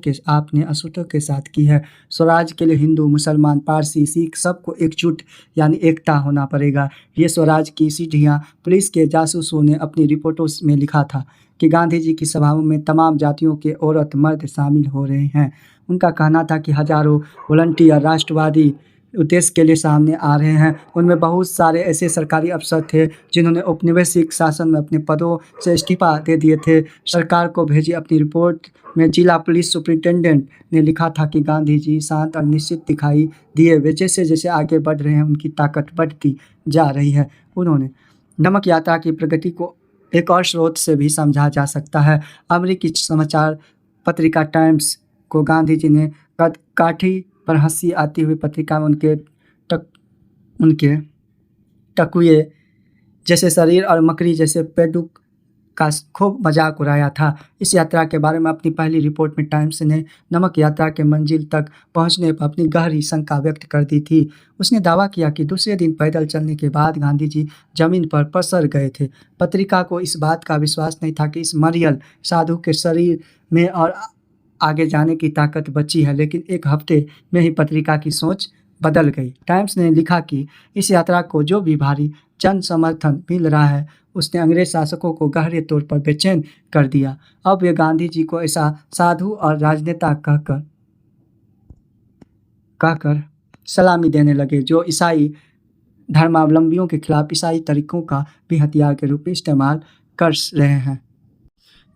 के साथ की है। स्वराज के लिए हिंदू, मुसलमान, पारसी, सिख सबको एकजुट यानी एकता होना पड़ेगा। ये स्वराज की सीढ़ियाँ पुलिस के जासूसों ने अपनी रिपोर्टों में लिखा था कि गांधी जी की सभाओं में तमाम जातियों के औरत मर्द शामिल हो रहे हैं। उनका कहना था कि हजारों वॉलंटियर राष्ट्रवादी उद्देश्य के लिए सामने आ रहे हैं। उनमें बहुत सारे ऐसे सरकारी अफसर थे जिन्होंने औपनिवेशिक शासन में अपने पदों से इस्तीफा दे दिए थे। सरकार को भेजी अपनी रिपोर्ट में जिला पुलिस सुपरिटेंडेंट ने लिखा था कि गांधी जी शांत और निश्चित दिखाई दिए। वे जैसे जैसे आगे बढ़ रहे हैं उनकी ताकत बढ़ती जा रही है। उन्होंने नमक यात्रा की प्रगति को एक और स्रोत से भी समझा जा सकता है। अमेरिकी समाचार पत्रिका टाइम्स को गांधी जी ने काठी पर हंसी आती हुई पत्रिका में उनके टकुए जैसे शरीर और मकड़ी जैसे पेडुक का खूब मजाक उड़ाया था। इस यात्रा के बारे में अपनी पहली रिपोर्ट में टाइम्स ने नमक यात्रा के मंजिल तक पहुंचने पर अपनी गहरी शंका व्यक्त कर दी थी। उसने दावा किया कि दूसरे दिन पैदल चलने के बाद गांधी जी जमीन पर पसर गए थे। पत्रिका को इस बात का विश्वास नहीं था कि इस मरियल साधु के शरीर में और आगे जाने की ताकत बची है, लेकिन एक हफ्ते में ही पत्रिका की सोच बदल गई। टाइम्स ने लिखा कि इस यात्रा को जो भी भारी जन समर्थन मिल रहा है उसने अंग्रेज शासकों को गहरे तौर पर बेचैन कर दिया। अब वे गांधी जी को ऐसा साधु और राजनेता कहकर सलामी देने लगे जो ईसाई धर्मावलंबियों के खिलाफ ईसाई तरीकों का भी हथियार के रूप में इस्तेमाल कर रहे हैं।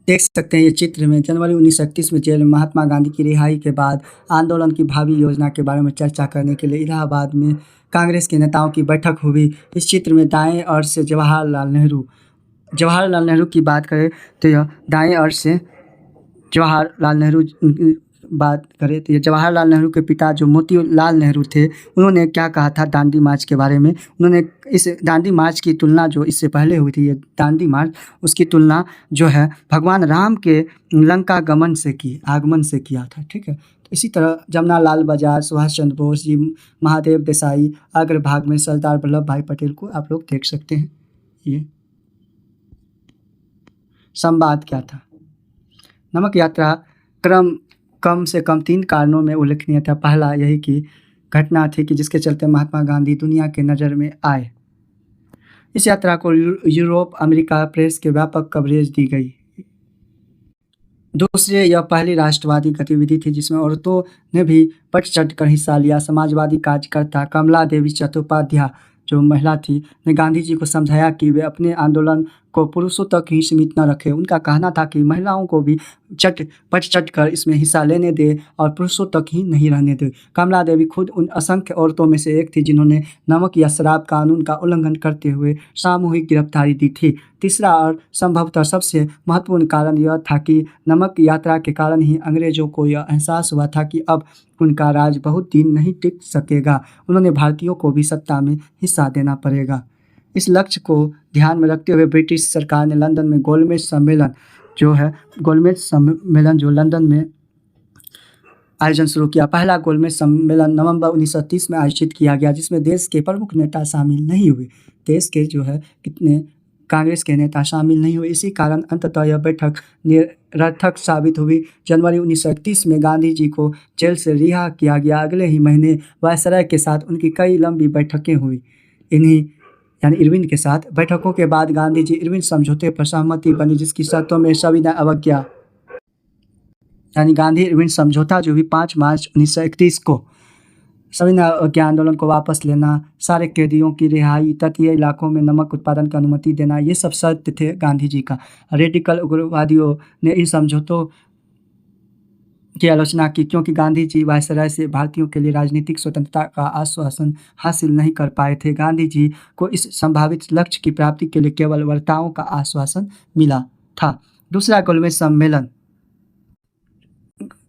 देख सकते हैं ये चित्र में जनवरी 1931 में जेल में महात्मा गांधी की रिहाई के बाद आंदोलन की भावी योजना के बारे में चर्चा करने के लिए इलाहाबाद में कांग्रेस के नेताओं की बैठक हुई। इस चित्र में दाएं ओर से जवाहरलाल नेहरू की बात करें तो यह दाएं ओर से जवाहरलाल नेहरू के पिता जो मोतीलाल नेहरू थे उन्होंने क्या कहा था दांडी मार्च के बारे में। उन्होंने इस दांडी मार्च की तुलना जो इससे पहले हुई थी ये दांडी मार्च, उसकी तुलना जो है भगवान राम के लंका आगमन से किया था। ठीक है, तो इसी तरह जमनालाल बजाज, सुभाष चंद्र बोस जी, महादेव देसाई, अग्रभाग में सरदार वल्लभ भाई पटेल को आप लोग देख सकते हैं। ये संवाद क्या था। नमक यात्रा कम से कम 3 कारणों में उल्लेखनीय था। पहला यही कि घटना थी कि जिसके चलते महात्मा गांधी दुनिया के नज़र में आए। इस यात्रा को यूरोप, अमेरिका प्रेस के व्यापक कवरेज दी गई। दूसरे, यह पहली राष्ट्रवादी गतिविधि थी जिसमें औरतों ने भी बढ़ चढ़कर हिस्सा लिया। समाजवादी कार्यकर्ता कमला देवी चट्टोपाध्याय जो महिला थी ने गांधी जी को समझाया कि वे अपने आंदोलन को पुरुषों तक ही सीमित न रखें। उनका कहना था कि महिलाओं को भी बढ़ चढ़कर इसमें हिस्सा लेने दे और पुरुषों तक ही नहीं रहने दे। कमला देवी खुद उन असंख्य औरतों में से एक थी जिन्होंने नमक या शराब कानून का उल्लंघन करते हुए सामूहिक गिरफ्तारी दी थी। तीसरा और संभवतः सबसे महत्वपूर्ण कारण यह था कि नमक यात्रा के कारण ही अंग्रेजों को यह एहसास हुआ था कि अब उनका राज बहुत दिन नहीं टिक सकेगा। उन्होंने भारतीयों को भी सत्ता में हिस्सा देना पड़ेगा। इस लक्ष्य को ध्यान में रखते हुए ब्रिटिश सरकार ने लंदन में गोलमेज सम्मेलन जो लंदन में आयोजन शुरू किया। पहला गोलमेज सम्मेलन नवंबर 1930 में आयोजित किया गया जिसमें देश के प्रमुख नेता शामिल नहीं हुए। देश के जो है कितने कांग्रेस के नेता शामिल नहीं हुए। इसी कारण अंततः यह बैठक निरर्थक साबित हुई। जनवरी 1931 में गांधी जी को जेल से रिहा किया गया। अगले ही महीने वायसराय के साथ उनकी कई लंबी बैठकें हुई। इन्हीं यानी इरविन के साथ बैठकों के बाद गांधी जी इरविन समझौते पर सहमति बनी, जिसकी शर्तों में सविनय अवज्ञा यानी गांधी इरविन समझौता जो भी 5 मार्च 1931 को सविनय अवज्ञा आंदोलन को वापस लेना, सारे कैदियों की रिहाई, तटीय इलाकों में नमक उत्पादन की अनुमति देना, ये सब शर्त थे गांधी जी का। रेडिकल उग्रवादियों ने इन समझौतों की आलोचना की, क्योंकि गांधी जी वायसराय से भारतीयों के लिए राजनीतिक स्वतंत्रता का आश्वासन हासिल नहीं कर पाए थे। गांधी जी को इस संभावित लक्ष्य की प्राप्ति के लिए केवल वार्ताओं का आश्वासन मिला था। दूसरा गोलमेज सम्मेलन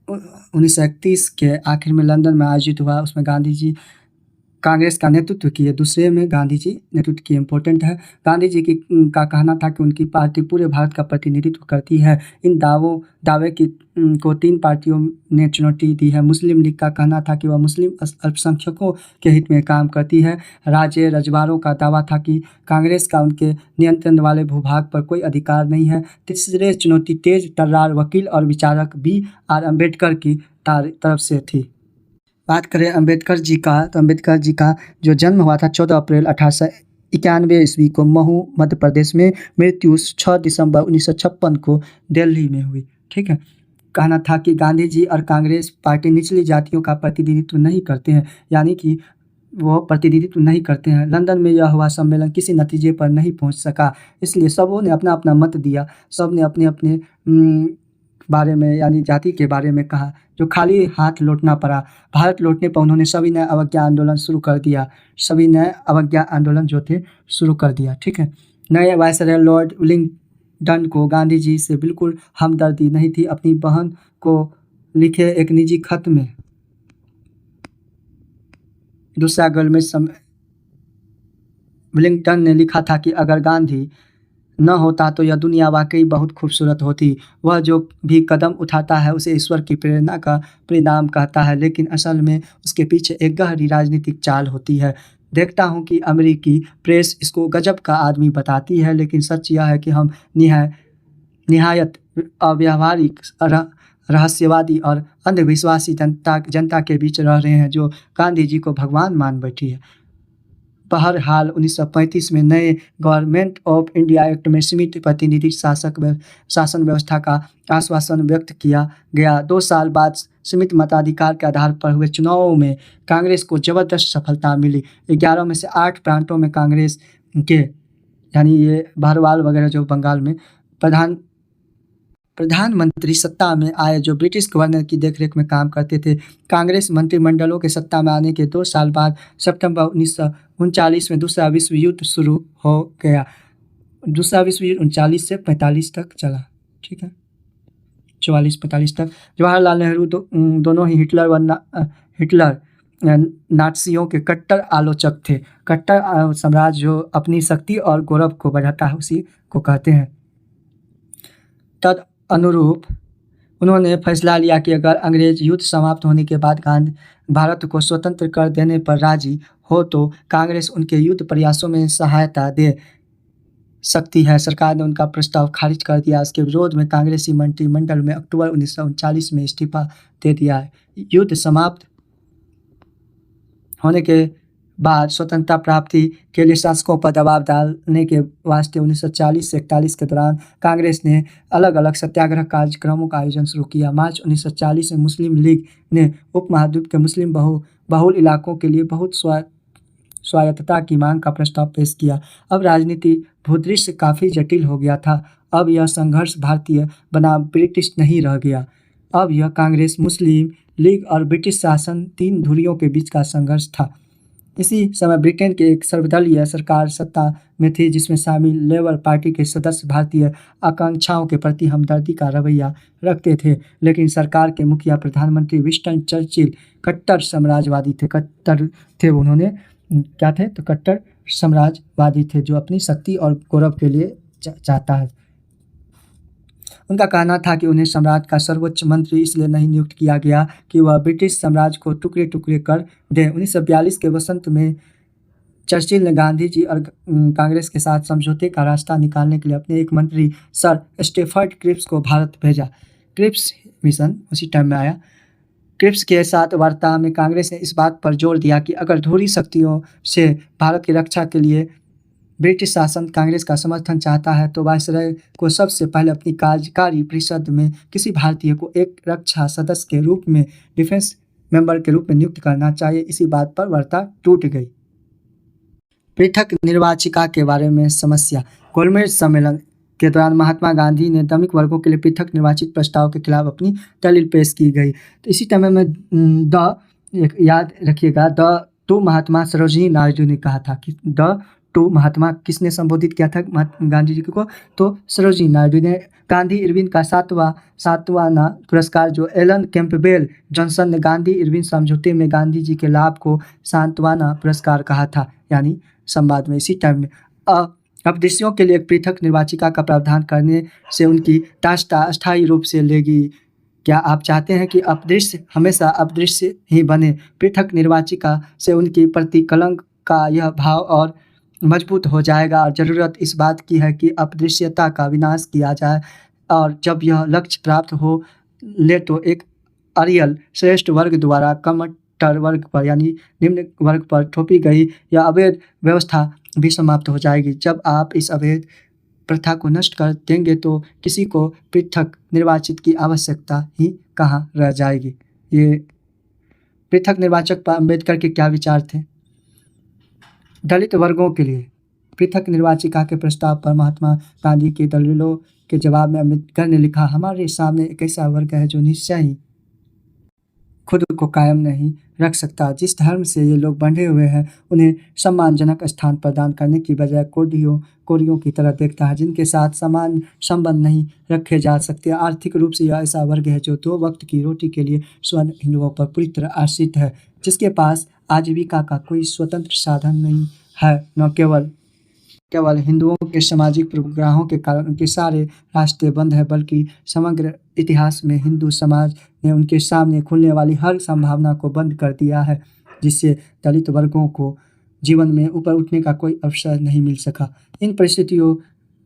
1931 के आखिर में लंदन में आयोजित हुआ। उसमें गांधी जी कांग्रेस का नेतृत्व किए। दूसरे में गांधी जी नेतृत्व किए। इम्पोर्टेंट है। गांधी जी का कहना था कि उनकी पार्टी पूरे भारत का प्रतिनिधित्व करती है। इन दावे को 3 पार्टियों ने चुनौती दी है। मुस्लिम लीग का कहना था कि वह मुस्लिम अल्पसंख्यकों के हित में काम करती है। राज्य रजवाड़ों का दावा था कि कांग्रेस का उनके नियंत्रण वाले भूभाग पर कोई अधिकार नहीं है। तीसरे चुनौती तेज तर्रार वकील और विचारक BR अम्बेडकर की तरफ से थी। बात करें अम्बेडकर जी का, तो अम्बेडकर जी का जो जन्म हुआ था 14 अप्रैल 1891 ईस्वी को महू मध्य प्रदेश में, मृत्यु 6 दिसंबर 1956 को दिल्ली में हुई। ठीक है। कहना था कि गांधी जी और कांग्रेस पार्टी निचली जातियों का प्रतिनिधित्व नहीं करते हैं, यानी कि वो प्रतिनिधित्व नहीं करते हैं। लंदन में यह हुआ सम्मेलन किसी नतीजे पर नहीं पहुंच सका, इसलिए सबों ने अपना अपना मत दिया। सब ने अपने अपने बारे में यानी जाति के बारे में कहा, जो खाली हाथ लौटना पड़ा। भारत लौटने पर उन्होंने सविनय अवज्ञा आंदोलन शुरू कर दिया। सविनय अवज्ञा आंदोलन जो थे शुरू कर दिया। ठीक है। नए वायसराय लॉर्ड विलिंगडन को गांधी जी से बिल्कुल हमदर्दी नहीं थी। अपनी बहन को लिखे एक निजी खत में दूसरा गोलमेज विलिंगडन ने लिखा था कि अगर गांधी न होता तो यह दुनिया वाकई बहुत खूबसूरत होती। वह जो भी कदम उठाता है उसे ईश्वर की प्रेरणा का परिणाम कहता है, लेकिन असल में उसके पीछे एक गहरी राजनीतिक चाल होती है। देखता हूँ कि अमेरिकी प्रेस इसको गजब का आदमी बताती है, लेकिन सच यह है कि हम निहायत अव्यावहारिक, रहस्यवादी और अंधविश्वासी जनता के बीच रह रहे हैं, जो गांधी जी को भगवान मान बैठी है। बहरहाल 1935 में नए गवर्नमेंट ऑफ इंडिया एक्ट में सीमित प्रतिनिधि शासन व्यवस्था का आश्वासन व्यक्त किया गया। 2 साल बाद सीमित मताधिकार के आधार पर हुए चुनावों में कांग्रेस को जबरदस्त सफलता मिली। 11 में से 8 प्रांतों में कांग्रेस के यानी ये बहरवाल वगैरह जो बंगाल में प्रधानमंत्री सत्ता में आए, जो ब्रिटिश गवर्नर की देखरेख में काम करते थे। कांग्रेस मंत्रिमंडलों के सत्ता में आने के 2 साल बाद सितंबर 1939 में दूसरा विश्व युद्ध शुरू हो गया। दूसरा विश्व युद्ध 39 से 45 तक चला। ठीक है, 44-45 तक। जवाहरलाल नेहरू दोनों ही हिटलर नाज़ियों के कट्टर आलोचक थे। कट्टर साम्राज्य जो अपनी शक्ति और गौरव को बढ़ाता है उसी को कहते हैं। तद अनुरूप उन्होंने फैसला लिया कि अगर अंग्रेज युद्ध समाप्त होने के बाद भारत को स्वतंत्र कर देने पर राजी हो तो कांग्रेस उनके युद्ध प्रयासों में सहायता दे सकती है। सरकार ने उनका प्रस्ताव खारिज कर दिया। इसके विरोध में कांग्रेसी मंत्रिमंडल में अक्टूबर 1939 में इस्तीफा दे दिया। युद्ध समाप्त होने के बाद स्वतंत्रता प्राप्ति के लिए शासकों पर दबाव डालने के वास्ते 1940 से 41 के दौरान कांग्रेस ने अलग अलग सत्याग्रह कार्यक्रमों का आयोजन शुरू किया। मार्च 1940 में मुस्लिम लीग ने उपमहाद्वीप के मुस्लिम बहुल इलाकों के लिए बहुत स्वायत्तता की मांग का प्रस्ताव पेश किया। अब राजनीति भूदृश्य काफ़ी जटिल हो गया था। अब यह संघर्ष भारतीय बनाम ब्रिटिश नहीं रह गया। अब यह कांग्रेस, मुस्लिम लीग और ब्रिटिश शासन 3 धुरियों के बीच का संघर्ष था। इसी समय ब्रिटेन की एक सर्वदलीय सरकार सत्ता में थी, जिसमें शामिल लेबर पार्टी के सदस्य भारतीय आकांक्षाओं के प्रति हमदर्दी का रवैया रखते थे, लेकिन सरकार के मुखिया प्रधानमंत्री विंस्टन चर्चिल कट्टर साम्राज्यवादी थे। कट्टर थे उन्होंने क्या थे तो कट्टर साम्राज्यवादी थे, जो अपनी शक्ति और गौरव के लिए चाहता है। उनका कहना था कि उन्हें सम्राट का सर्वोच्च मंत्री इसलिए नहीं नियुक्त किया गया कि वह ब्रिटिश साम्राज्य को टुकड़े टुकड़े कर दे। 1942 के वसंत में चर्चिल ने गांधी जी और कांग्रेस के साथ समझौते का रास्ता निकालने के लिए अपने एक मंत्री सर स्टेफर्ड क्रिप्स को भारत भेजा। क्रिप्स मिशन उसी टाइम में आया। क्रिप्स के साथ वार्ता में कांग्रेस ने इस बात पर जोर दिया कि अगर ध्रुवीय शक्तियों से भारत की रक्षा के लिए ब्रिटिश शासन कांग्रेस का समर्थन चाहता है तो वायसराय को सबसे पहले अपनी कार्यकारी परिषद में किसी भारतीय को एक रक्षा सदस्य के रूप में डिफेंस मेंबर के रूप में नियुक्त करना चाहिए। इसी बात पर वार्ता टूट गई। पृथक निर्वाचिका के बारे में समस्या। गोलमेज सम्मेलन के दौरान महात्मा गांधी ने दमिक वर्गों के लिए पृथक निर्वाचित प्रस्ताव के खिलाफ अपनी दलील पेश की गई। तो इसी टाइम में याद रखिएगा टू महात्मा सरोजिनी नायडू ने कहा था कि टू महात्मा किसने संबोधित किया था गांधी जी को, तो सरोजिनी नायडू ने। गांधी इरविन का सातवां पुरस्कार जो एलन कैंपबेल जॉनसन ने गांधी इरविन समझौते में गांधी जी के लाभ को सातवां पुरस्कार कहा था, यानी संवाद में। इसी टाइम में अपदृश्यों के लिए एक पृथक निर्वाचिका का प्रावधान करने से उनकी दास्ता अस्थायी रूप से लेगी। क्या आप चाहते हैं कि अपदृश्य हमेशा अपदृश्य ही बने? पृथक निर्वाचिका से उनकी प्रति कलंक का यह भाव और मजबूत हो जाएगा और ज़रूरत इस बात की है कि अपदृश्यता का विनाश किया जाए, और जब यह लक्ष्य प्राप्त हो ले तो एक अरियल श्रेष्ठ वर्ग द्वारा कमटर वर्ग पर यानी निम्न वर्ग पर थोपी गई यह अवैध व्यवस्था भी समाप्त हो जाएगी। जब आप इस अवैध प्रथा को नष्ट कर देंगे तो किसी को पृथक निर्वाचित की आवश्यकता ही कहाँ रह जाएगी। ये पृथक निर्वाचक पर अम्बेडकर के क्या विचार थे? दलित वर्गों के लिए पृथक निर्वाचिका के प्रस्ताव पर महात्मा गांधी के दलीलों के जवाब में अम्बेडकर ने लिखा, हमारे सामने एक ऐसा वर्ग है जो निश्चय ही खुद को कायम नहीं रख सकता। जिस धर्म से ये लोग बंधे हुए हैं उन्हें सम्मानजनक स्थान प्रदान करने की बजाय कोड़ियों की तरह देखता है जिनके साथ समान संबंध नहीं रखे जा सकते। आर्थिक रूप से यह ऐसा वर्ग है जो 2 वक्त की रोटी के लिए स्वर्ण हिंदुओं पर पूरी तरह आश्रित है, जिसके पास आजीविका का कोई स्वतंत्र साधन नहीं है। न केवल हिंदुओं के सामाजिक पूर्वाग्रहों के कारण उनके सारे रास्ते बंद हैं, बल्कि समग्र इतिहास में हिंदू समाज ने उनके सामने खुलने वाली हर संभावना को बंद कर दिया है, जिससे दलित वर्गों को जीवन में ऊपर उठने का कोई अवसर नहीं मिल सका। इन परिस्थितियों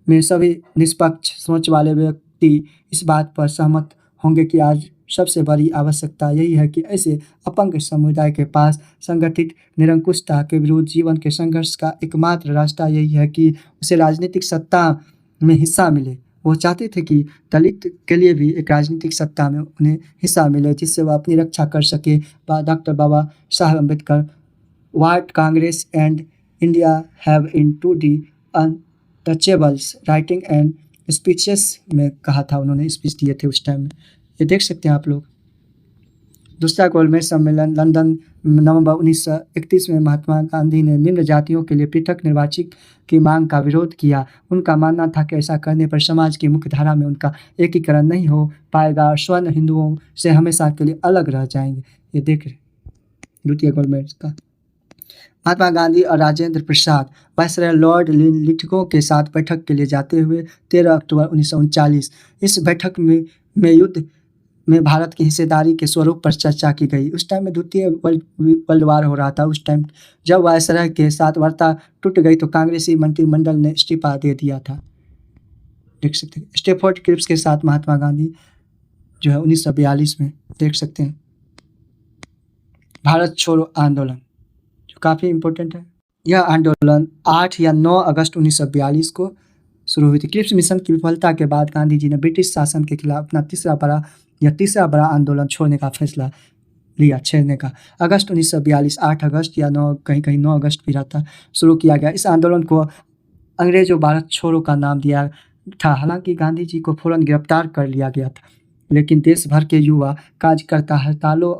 में सभी निष्पक्ष सोच वाले व्यक्ति इस बात पर सहमत होंगे कि आज सबसे बड़ी आवश्यकता यही है कि ऐसे अपंग समुदाय के पास संगठित निरंकुशता के विरुद्ध जीवन के संघर्ष का एकमात्र रास्ता यही है कि उसे राजनीतिक सत्ता में हिस्सा मिले। वो चाहते थे कि दलित के लिए भी एक राजनीतिक सत्ता में उन्हें हिस्सा मिले जिससे वह अपनी रक्षा कर सके। Doctor Baba Saheb Ambedkar what Congress and India have in to the untouchables writing and speeches में कहा था, उन्होंने स्पीच दिए थे उस टाइम में। ये देख सकते हैं आप लोग। दूसरा गोलमेज सम्मेलन लंदन नवंबर 1931 में महात्मा गांधी ने निम्न जातियों के लिए पृथक निर्वाचित की मांग का विरोध किया। उनका मानना था कि ऐसा करने पर समाज की मुख्य धारा में उनका एकीकरण नहीं हो पाएगा और स्वर्ण हिंदुओं से हमेशा के लिए अलग रह जाएंगे। ये देख रहे द्वितीय गोलमेज का। महात्मा गांधी और Rajendra Prasad viceroy Lord Lithgow के साथ बैठक के लिए जाते हुए 13 अक्टूबर 1939। इस बैठक में युद्ध में भारत की हिस्सेदारी के स्वरूप पर चर्चा की गई। उस टाइम में द्वितीय वर्ल्ड वार हो रहा था। उस टाइम जब वायसराय के साथ वार्ता टूट गई तो कांग्रेसी मंत्रिमंडल ने इस्तीफा दे दिया था। देख सकते हैं स्टेफर्ड क्रिप्स के साथ महात्मा गांधी जो है 1942 में देख सकते हैं भारत छोड़ो आंदोलन जो काफ़ी इम्पोर्टेंट है। यह आंदोलन 8 या 9 अगस्त 1942 को शुरू हुई थी। क्रिप्स मिशन की विफलता के बाद गांधी जी ने ब्रिटिश शासन के खिलाफ अपना तीसरा बड़ा आंदोलन छोड़ने का फैसला लिया, छेड़ने का। अगस्त 1942 8 अगस्त या 9 कहीं 9 अगस्त भी रहता शुरू किया गया। इस आंदोलन को अंग्रेजों भारत छोड़ो का नाम दिया था। हालांकि गांधी जी को फौरन गिरफ्तार कर लिया गया था, लेकिन देश भर के युवा कार्यकर्ता हड़तालों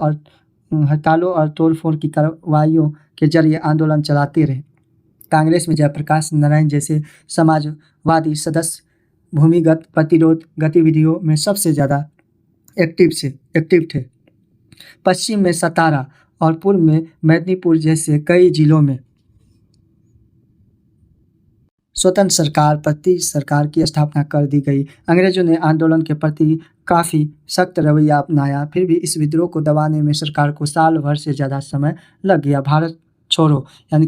और तोड़फोड़ की कार्रवाइयों के जरिए आंदोलन चलाते रहे। कांग्रेस में जयप्रकाश नारायण जैसे समाजवादी सदस्य भूमिगत प्रतिरोध गतिविधियों में सबसे ज़्यादा एक्टिव थे। पश्चिम में सतारा और पूर्व में मेदिनीपुर जैसे कई जिलों में स्वतंत्र सरकार की स्थापना कर दी गई। अंग्रेजों ने आंदोलन के प्रति काफ़ी सख्त रवैया अपनाया, फिर भी इस विद्रोह को दबाने में सरकार को साल भर से ज़्यादा समय लग गया। भारत छोड़ो यानी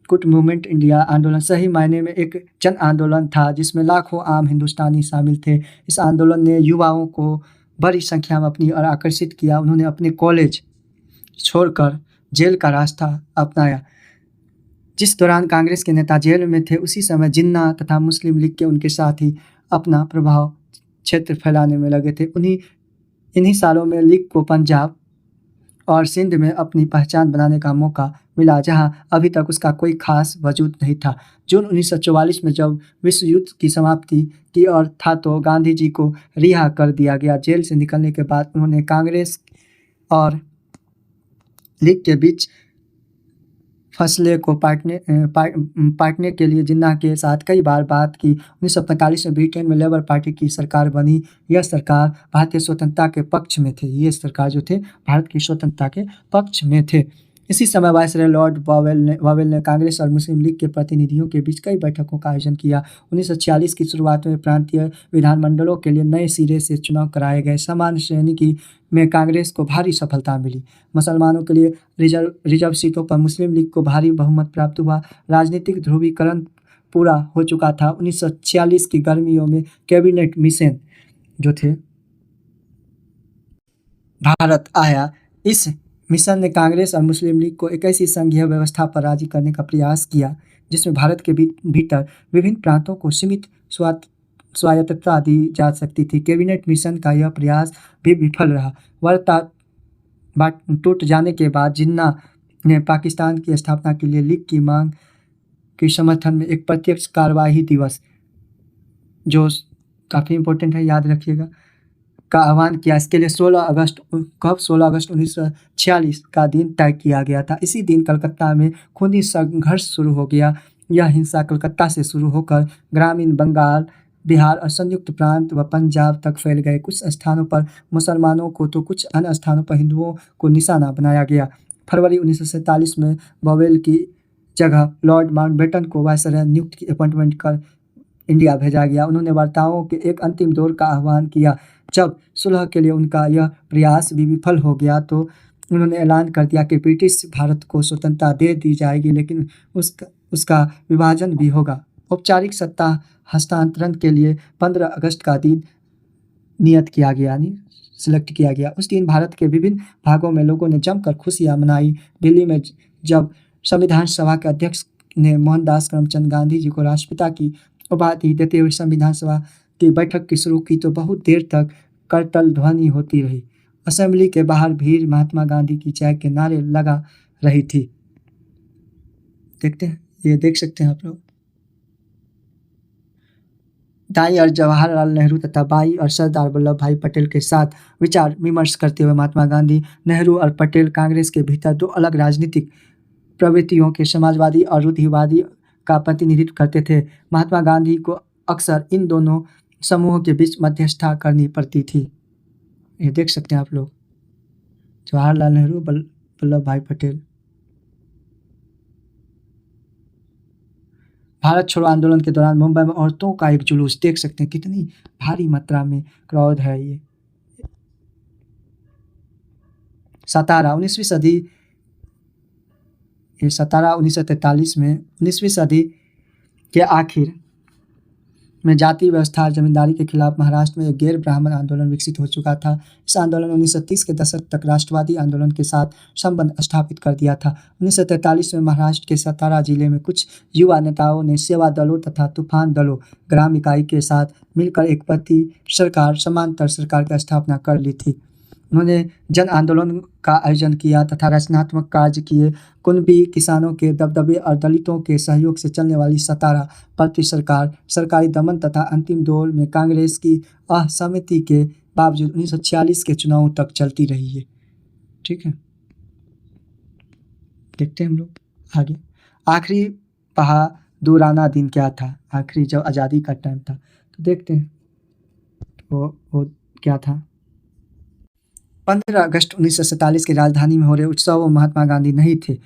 क्विट मूवमेंट इंडिया आंदोलन सही मायने में एक जन आंदोलन था जिसमें लाखों आम हिंदुस्तानी शामिल थे। इस आंदोलन ने युवाओं को बड़ी संख्या में अपनी ओर आकर्षित किया। उन्होंने अपने कॉलेज छोड़कर जेल का रास्ता अपनाया। जिस दौरान कांग्रेस के नेता जेल में थे उसी समय जिन्ना तथा मुस्लिम लीग के उनके साथी अपना प्रभाव क्षेत्र फैलाने में लगे थे। इन्हीं सालों में लीग को पंजाब और सिंध में अपनी पहचान बनाने का मौका मिला, जहां अभी तक उसका कोई खास वजूद नहीं था। जून 1944 में जब विश्व युद्ध की समाप्ति की ओर था तो गांधी जी को रिहा कर दिया गया। जेल से निकलने के बाद उन्होंने कांग्रेस और लीग के बीच फैसले को पाटने के लिए जिन्ना के साथ कई बार बात की। 1945 में ब्रिटेन में लेबर पार्टी की सरकार बनी। यह सरकार भारतीय स्वतंत्रता के पक्ष में थे। ये सरकार जो थे भारत की स्वतंत्रता के पक्ष में थे। इसी समय वायसराय लॉर्ड बॉवेल ने कांग्रेस और मुस्लिम लीग के प्रतिनिधियों के बीच कई बैठकों का आयोजन किया। 1946 की शुरुआत में प्रांतीय विधानमंडलों के लिए नए सिरे से चुनाव कराए गए। सामान्य श्रेणी में कांग्रेस को भारी सफलता मिली। मुसलमानों के लिए रिजर्व सीटों पर मुस्लिम लीग को भारी बहुमत प्राप्त हुआ। राजनीतिक ध्रुवीकरण पूरा हो चुका था। 1946 की गर्मियों में कैबिनेट मिशन जो थे भारत आया। इस मिशन ने कांग्रेस और मुस्लिम लीग को एक ऐसी संघीय व्यवस्था पर राजी करने का प्रयास किया जिसमें भारत के भीतर विभिन्न प्रांतों को सीमित स्वायत्तता दी जा सकती थी। कैबिनेट मिशन का यह प्रयास भी विफल रहा। वार्ता टूट जाने के बाद जिन्ना ने पाकिस्तान की स्थापना के लिए लीग की मांग के समर्थन में एक प्रत्यक्ष कार्यवाही दिवस, जो काफ़ी इम्पोर्टेंट है, याद रखिएगा, का आह्वान किया। इसके लिए 16 अगस्त 1946 का दिन तय किया गया था। इसी दिन कलकत्ता में खूनी संघर्ष शुरू हो गया। यह हिंसा कलकत्ता से शुरू होकर ग्रामीण बंगाल, बिहार और संयुक्त प्रांत व पंजाब तक फैल गए। कुछ स्थानों पर मुसलमानों को तो कुछ अन्य स्थानों पर हिंदुओं को निशाना बनाया गया। फरवरी 1947 में बॉवेल की जगह लॉर्ड माउंटबेटन को वायसराय नियुक्त अपॉइंटमेंट कर इंडिया भेजा गया। उन्होंने वार्ताओं के एक अंतिम दौर का आह्वान किया। जब सुलह के लिए उनका यह प्रयास भी विफल हो गया तो उन्होंने ऐलान कर दिया कि ब्रिटिश भारत को स्वतंत्रता दे दी जाएगी, लेकिन उसका विभाजन भी होगा। औपचारिक सत्ता हस्तांतरण के लिए 15 अगस्त का दिन नियत किया गया, यानी सिलेक्ट किया गया। उस दिन भारत के विभिन्न भागों में लोगों ने जमकर खुशियां मनाई। दिल्ली में जब संविधान सभा के अध्यक्ष ने मोहनदास करमचंद गांधी जी को राष्ट्रपिता की उपाधि देते हुए संविधान सभा की बैठक की शुरू की तो बहुत देर तक करतल ध्वनि होती रही। असेंबली के बाहर भीड़ महात्मा गांधी की जय के नारे लगा रही थी। देखते हैं, ये देख सकते हैं आप लोग। दाई और जवाहरलाल नेहरू तथा बाई और सरदार वल्लभ भाई पटेल के साथ विचार विमर्श करते हुए महात्मा गांधी, नेहरू और पटेल कांग्रेस के भीतर दो अलग राजनीतिक प्रवृत्तियों के समाजवादी और रूढ़िवादी का प्रतिनिधित्व करते थे। महात्मा गांधी को अक्सर इन दोनों समूहों के बीच मध्यस्थता करनी पड़ती थी। ये देख सकते हैं आप लोग, जवाहरलाल नेहरू, वल्लभ भाई पटेल। भारत छोड़ो आंदोलन के दौरान मुंबई में औरतों का एक जुलूस, देख सकते हैं कितनी भारी मात्रा में क्राउड है। ये सतारा 19वीं सदी, ये सतारा 1943 में 19वीं सदी के आखिर में जाति व्यवस्था और जमींदारी के खिलाफ महाराष्ट्र में एक गैर ब्राह्मण आंदोलन विकसित हो चुका था। इस आंदोलन ने 1930 के दशक तक राष्ट्रवादी आंदोलन के साथ संबंध स्थापित कर दिया था। 1943 में महाराष्ट्र के सतारा जिले में कुछ युवा नेताओं ने सेवा दलों तथा तूफान दलों ग्राम इकाई के साथ मिलकर एक समांतर सरकार की स्थापना कर ली थी। उन्होंने जन आंदोलन का आयोजन किया तथा रचनात्मक कार्य किए। कुनबी किसानों के दबदबे और दलितों के सहयोग से चलने वाली सतारा प्रति सरकार सरकारी दमन तथा अंतिम दौर में कांग्रेस की असहमति के बावजूद 1946 के चुनावों तक चलती रही है। ठीक है, देखते हैं हम लोग आगे। आखिरी बहादुराना दिन क्या था? आखिरी जब आज़ादी का टाइम था तो देखते हैं वो क्या था। 15 अगस्त 1947 की राजधानी में हो रहे उत्सव में महात्मा गांधी नहीं थे।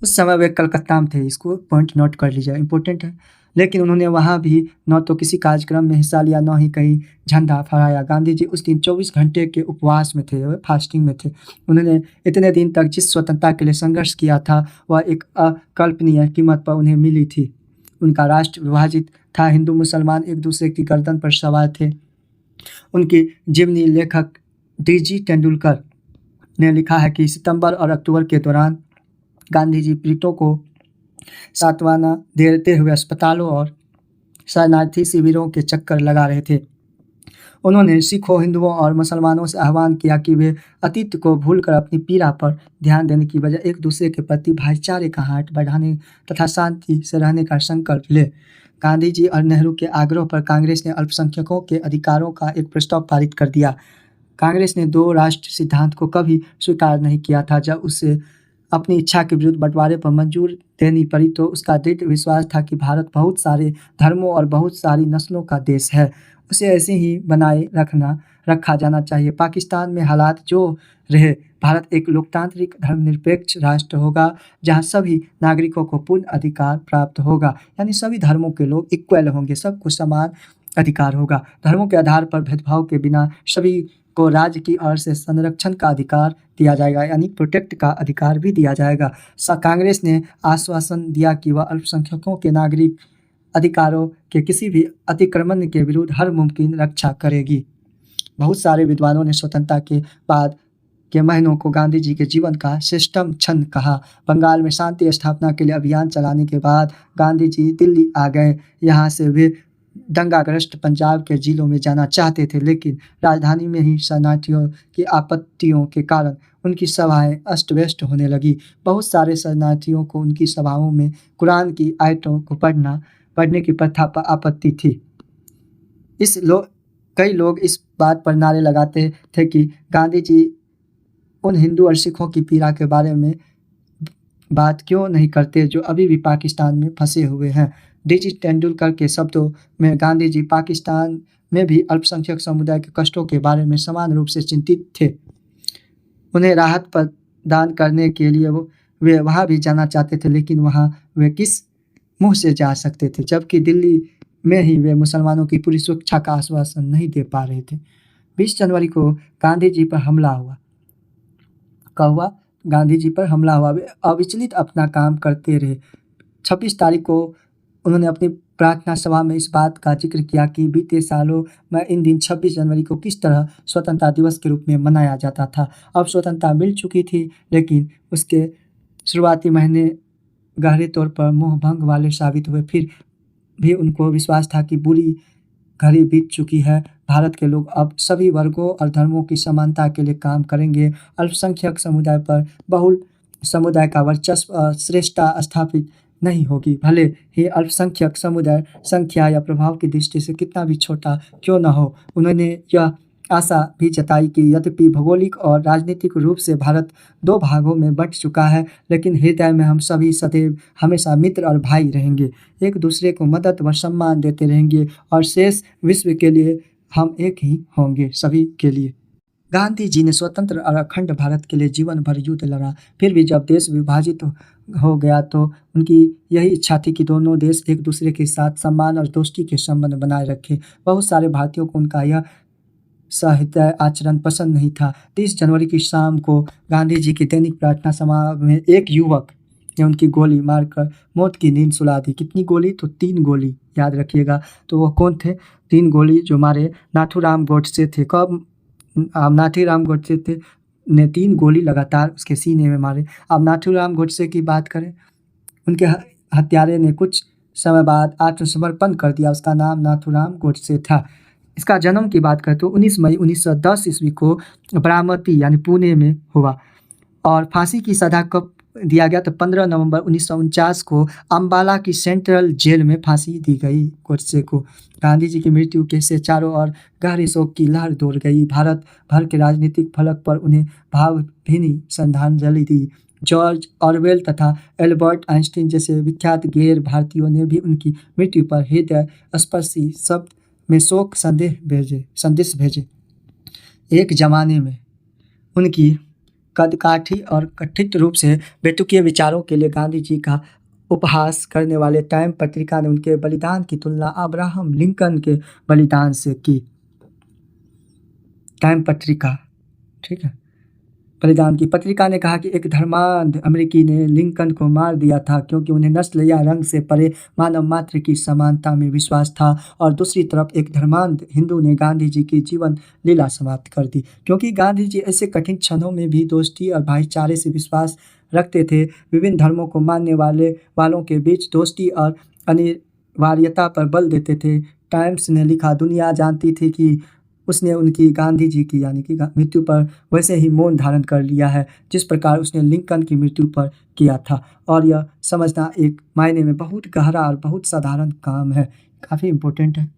उस समय वे कलकत्ता में थे। इसको पॉइंट नोट कर लीजिए, इंपॉर्टेंट है। लेकिन उन्होंने वहाँ भी न तो किसी कार्यक्रम में हिस्सा लिया, न ही कहीं झंडा फहराया। गांधी जी उस दिन 24 घंटे के उपवास में थे, फास्टिंग में थे। उन्होंने इतने दिन तक जिस स्वतंत्रता के लिए संघर्ष किया था वह एक अकल्पनीय कीमत पर उन्हें मिली थी। उनका राष्ट्र विभाजित था, हिंदू मुसलमान एक दूसरे की गर्दन पर सवार थे। उनकी जीवनी लेखक डी.जी. तेंदुलकर ने लिखा है कि सितंबर और अक्टूबर के दौरान गांधी जी पीड़ितों को सांत्वना देते हुए अस्पतालों और शरणार्थी शिविरों के चक्कर लगा रहे थे। उन्होंने सिखों, हिंदुओं और मुसलमानों से आह्वान किया कि वे अतीत को भूलकर अपनी पीड़ा पर ध्यान देने की बजाय एक दूसरे के प्रति भाईचारे का हाथ बढ़ाने तथा शांति से रहने का संकल्प ले। गांधी जी और नेहरू के आग्रह पर कांग्रेस ने अल्पसंख्यकों के अधिकारों का एक प्रस्ताव पारित कर दिया। कांग्रेस ने दो राष्ट्र सिद्धांत को कभी स्वीकार नहीं किया था। जब उसे अपनी इच्छा के विरुद्ध बंटवारे पर मंजूर देनी पड़ी तो उसका दृढ़ विश्वास था कि भारत बहुत सारे धर्मों और बहुत सारी नस्लों का देश है, उसे ऐसे ही बनाए रखा जाना चाहिए। पाकिस्तान में हालात जो रहे, भारत एक लोकतांत्रिक धर्मनिरपेक्ष राष्ट्र होगा जहां सभी नागरिकों को पूर्ण अधिकार प्राप्त होगा, यानी सभी धर्मों के लोग इक्वल होंगे, सबको समान अधिकार होगा। धर्मों के आधार पर भेदभाव के बिना सभी को राज्य की ओर से संरक्षण का अधिकार दिया जाएगा, यानी प्रोटेक्ट का अधिकार भी दिया जाएगा। कांग्रेस ने आश्वासन दिया कि वह अल्पसंख्यकों के नागरिक अधिकारों के किसी भी अतिक्रमण के विरुद्ध हर मुमकिन रक्षा करेगी। बहुत सारे विद्वानों ने स्वतंत्रता के बाद के महीनों को गांधी जी के जीवन का श्रेष्ठतम क्षण कहा। बंगाल में शांति स्थापना के लिए अभियान चलाने के बाद गांधी जी दिल्ली आ गए। यहाँ से वे दंगाग्रस्त पंजाब के जिलों में जाना चाहते थे, लेकिन राजधानी में ही शरणार्थियों की आपत्तियों के कारण उनकी सभाएं अस्त व्यस्त होने लगी। बहुत सारे शरणार्थियों को उनकी सभाओं में कुरान की आयतों को पढ़ने की प्रथा पर आपत्ति थी। कई लोग इस बात पर नारे लगाते थे कि गांधी जी उन हिंदू और सिखों की पीड़ा के बारे में बात क्यों नहीं करते जो अभी भी पाकिस्तान में फंसे हुए हैं। डी.जी. तेंदुलकर के शब्दों में गांधी जी पाकिस्तान में भी अल्पसंख्यक समुदाय के कष्टों के बारे में समान रूप से चिंतित थे। उन्हें राहत प्रदान करने के लिए वे वहाँ भी जाना चाहते थे, लेकिन वहाँ वे किस मुँह से जा सकते थे, जबकि दिल्ली में ही वे मुसलमानों की पूरी सुरक्षा का आश्वासन नहीं दे पा रहे थे। 20 जनवरी को गांधी जी पर हमला हुआ। गांधी जी पर हमला हुआ। वे अविचलित अपना काम करते रहे। 26 तारीख को उन्होंने अपनी प्रार्थना सभा में इस बात का जिक्र किया कि बीते सालों में इन दिन 26 जनवरी को किस तरह स्वतंत्रता दिवस के रूप में मनाया जाता था। अब स्वतंत्रता मिल चुकी थी, लेकिन उसके शुरुआती महीने गहरे तौर पर मोहभंग वाले साबित हुए। फिर भी उनको विश्वास था कि बुरी घड़ी बीत चुकी है। भारत के लोग अब सभी वर्गों और धर्मों की समानता के लिए काम करेंगे। अल्पसंख्यक समुदाय पर बहुल समुदाय का वर्चस्व और श्रेष्ठता स्थापित नहीं होगी, भले ही अल्पसंख्यक समुदाय संख्या या प्रभाव की दृष्टि से कितना भी छोटा क्यों न हो। उन्होंने यह आशा भी जताई कि यद्यपि भौगोलिक और राजनीतिक रूप से भारत दो भागों में बंट चुका है, लेकिन हृदय में हम सभी सदैव हमेशा मित्र और भाई रहेंगे, एक दूसरे को मदद व सम्मान देते रहेंगे और शेष विश्व के लिए हम एक ही होंगे, सभी के लिए। गांधी जी ने स्वतंत्र और अखंड भारत के लिए जीवन भर युद्ध लड़ा। फिर भी जब देश विभाजित हो गया तो उनकी यही इच्छा थी कि दोनों देश एक दूसरे के साथ सम्मान और दोस्ती के संबंध बनाए रखें। बहुत सारे भारतीयों को उनका यह सहृदय आचरण पसंद नहीं था। 30 जनवरी की शाम को गांधी जी की दैनिक प्रार्थना सभा में एक युवक ने उनकी गोली मारकर मौत की नींद सुला दी। कितनी गोली? तो 3 गोली, याद रखिएगा। तो वो कौन थे? 3 गोली जो मारे नाथूराम गोडसे थे। कब? नाथूराम गोडसे ने 3 गोली लगातार उसके सीने में मारे। अब नाथूराम गोडसे की बात करें, उनके हत्यारे ने कुछ समय बाद आत्मसमर्पण कर दिया। उसका नाम नाथूराम गोडसे था। इसका जन्म की बात करें तो 19 मई 1910 ईस्वी को बारामती यानी पुणे में हुआ और फांसी की सजा कब दिया गया तो 15 नवंबर 1949 को अम्बाला की सेंट्रल जेल में फांसी दी गई गोडसे को। गांधी जी की मृत्यु के से चारों ओर गहरे शोक की लहर दौड़ गई। भारत भर के राजनीतिक फलक पर उन्हें भावभीनी श्रद्धांजलि दी। जॉर्ज ऑरवेल तथा एल्बर्ट आइंस्टीन जैसे विख्यात गैर भारतीयों ने भी उनकी मृत्यु पर हृदय स्पर्शी शब्द में शोक संदेश भेजे। एक जमाने में उनकी कदकाठी और कथित रूप से बेतुके विचारों के लिए गांधी जी का उपहास करने वाले टाइम पत्रिका ने उनके बलिदान की तुलना अब्राहम लिंकन के बलिदान से की। टाइम पत्रिका, ठीक है, बलिदान की पत्रिका ने कहा कि एक धर्मांध अमेरिकी ने लिंकन को मार दिया था क्योंकि उन्हें नस्ल या रंग से परे मानव मात्र की समानता में विश्वास था, और दूसरी तरफ एक धर्मांध हिंदू ने गांधी जी की जीवन लीला समाप्त कर दी क्योंकि गांधी जी ऐसे कठिन क्षणों में भी दोस्ती और भाईचारे से विश्वास रखते थे। विभिन्न धर्मों को मानने वालों के बीच दोस्ती और अनिवार्यता पर बल देते थे। टाइम्स ने लिखा, दुनिया जानती थी कि उसने उनकी गांधी जी की यानी कि मृत्यु पर वैसे ही मौन धारण कर लिया है जिस प्रकार उसने लिंकन की मृत्यु पर किया था, और यह समझना एक मायने में बहुत गहरा और बहुत साधारण काम है, काफ़ी इम्पोर्टेंट है।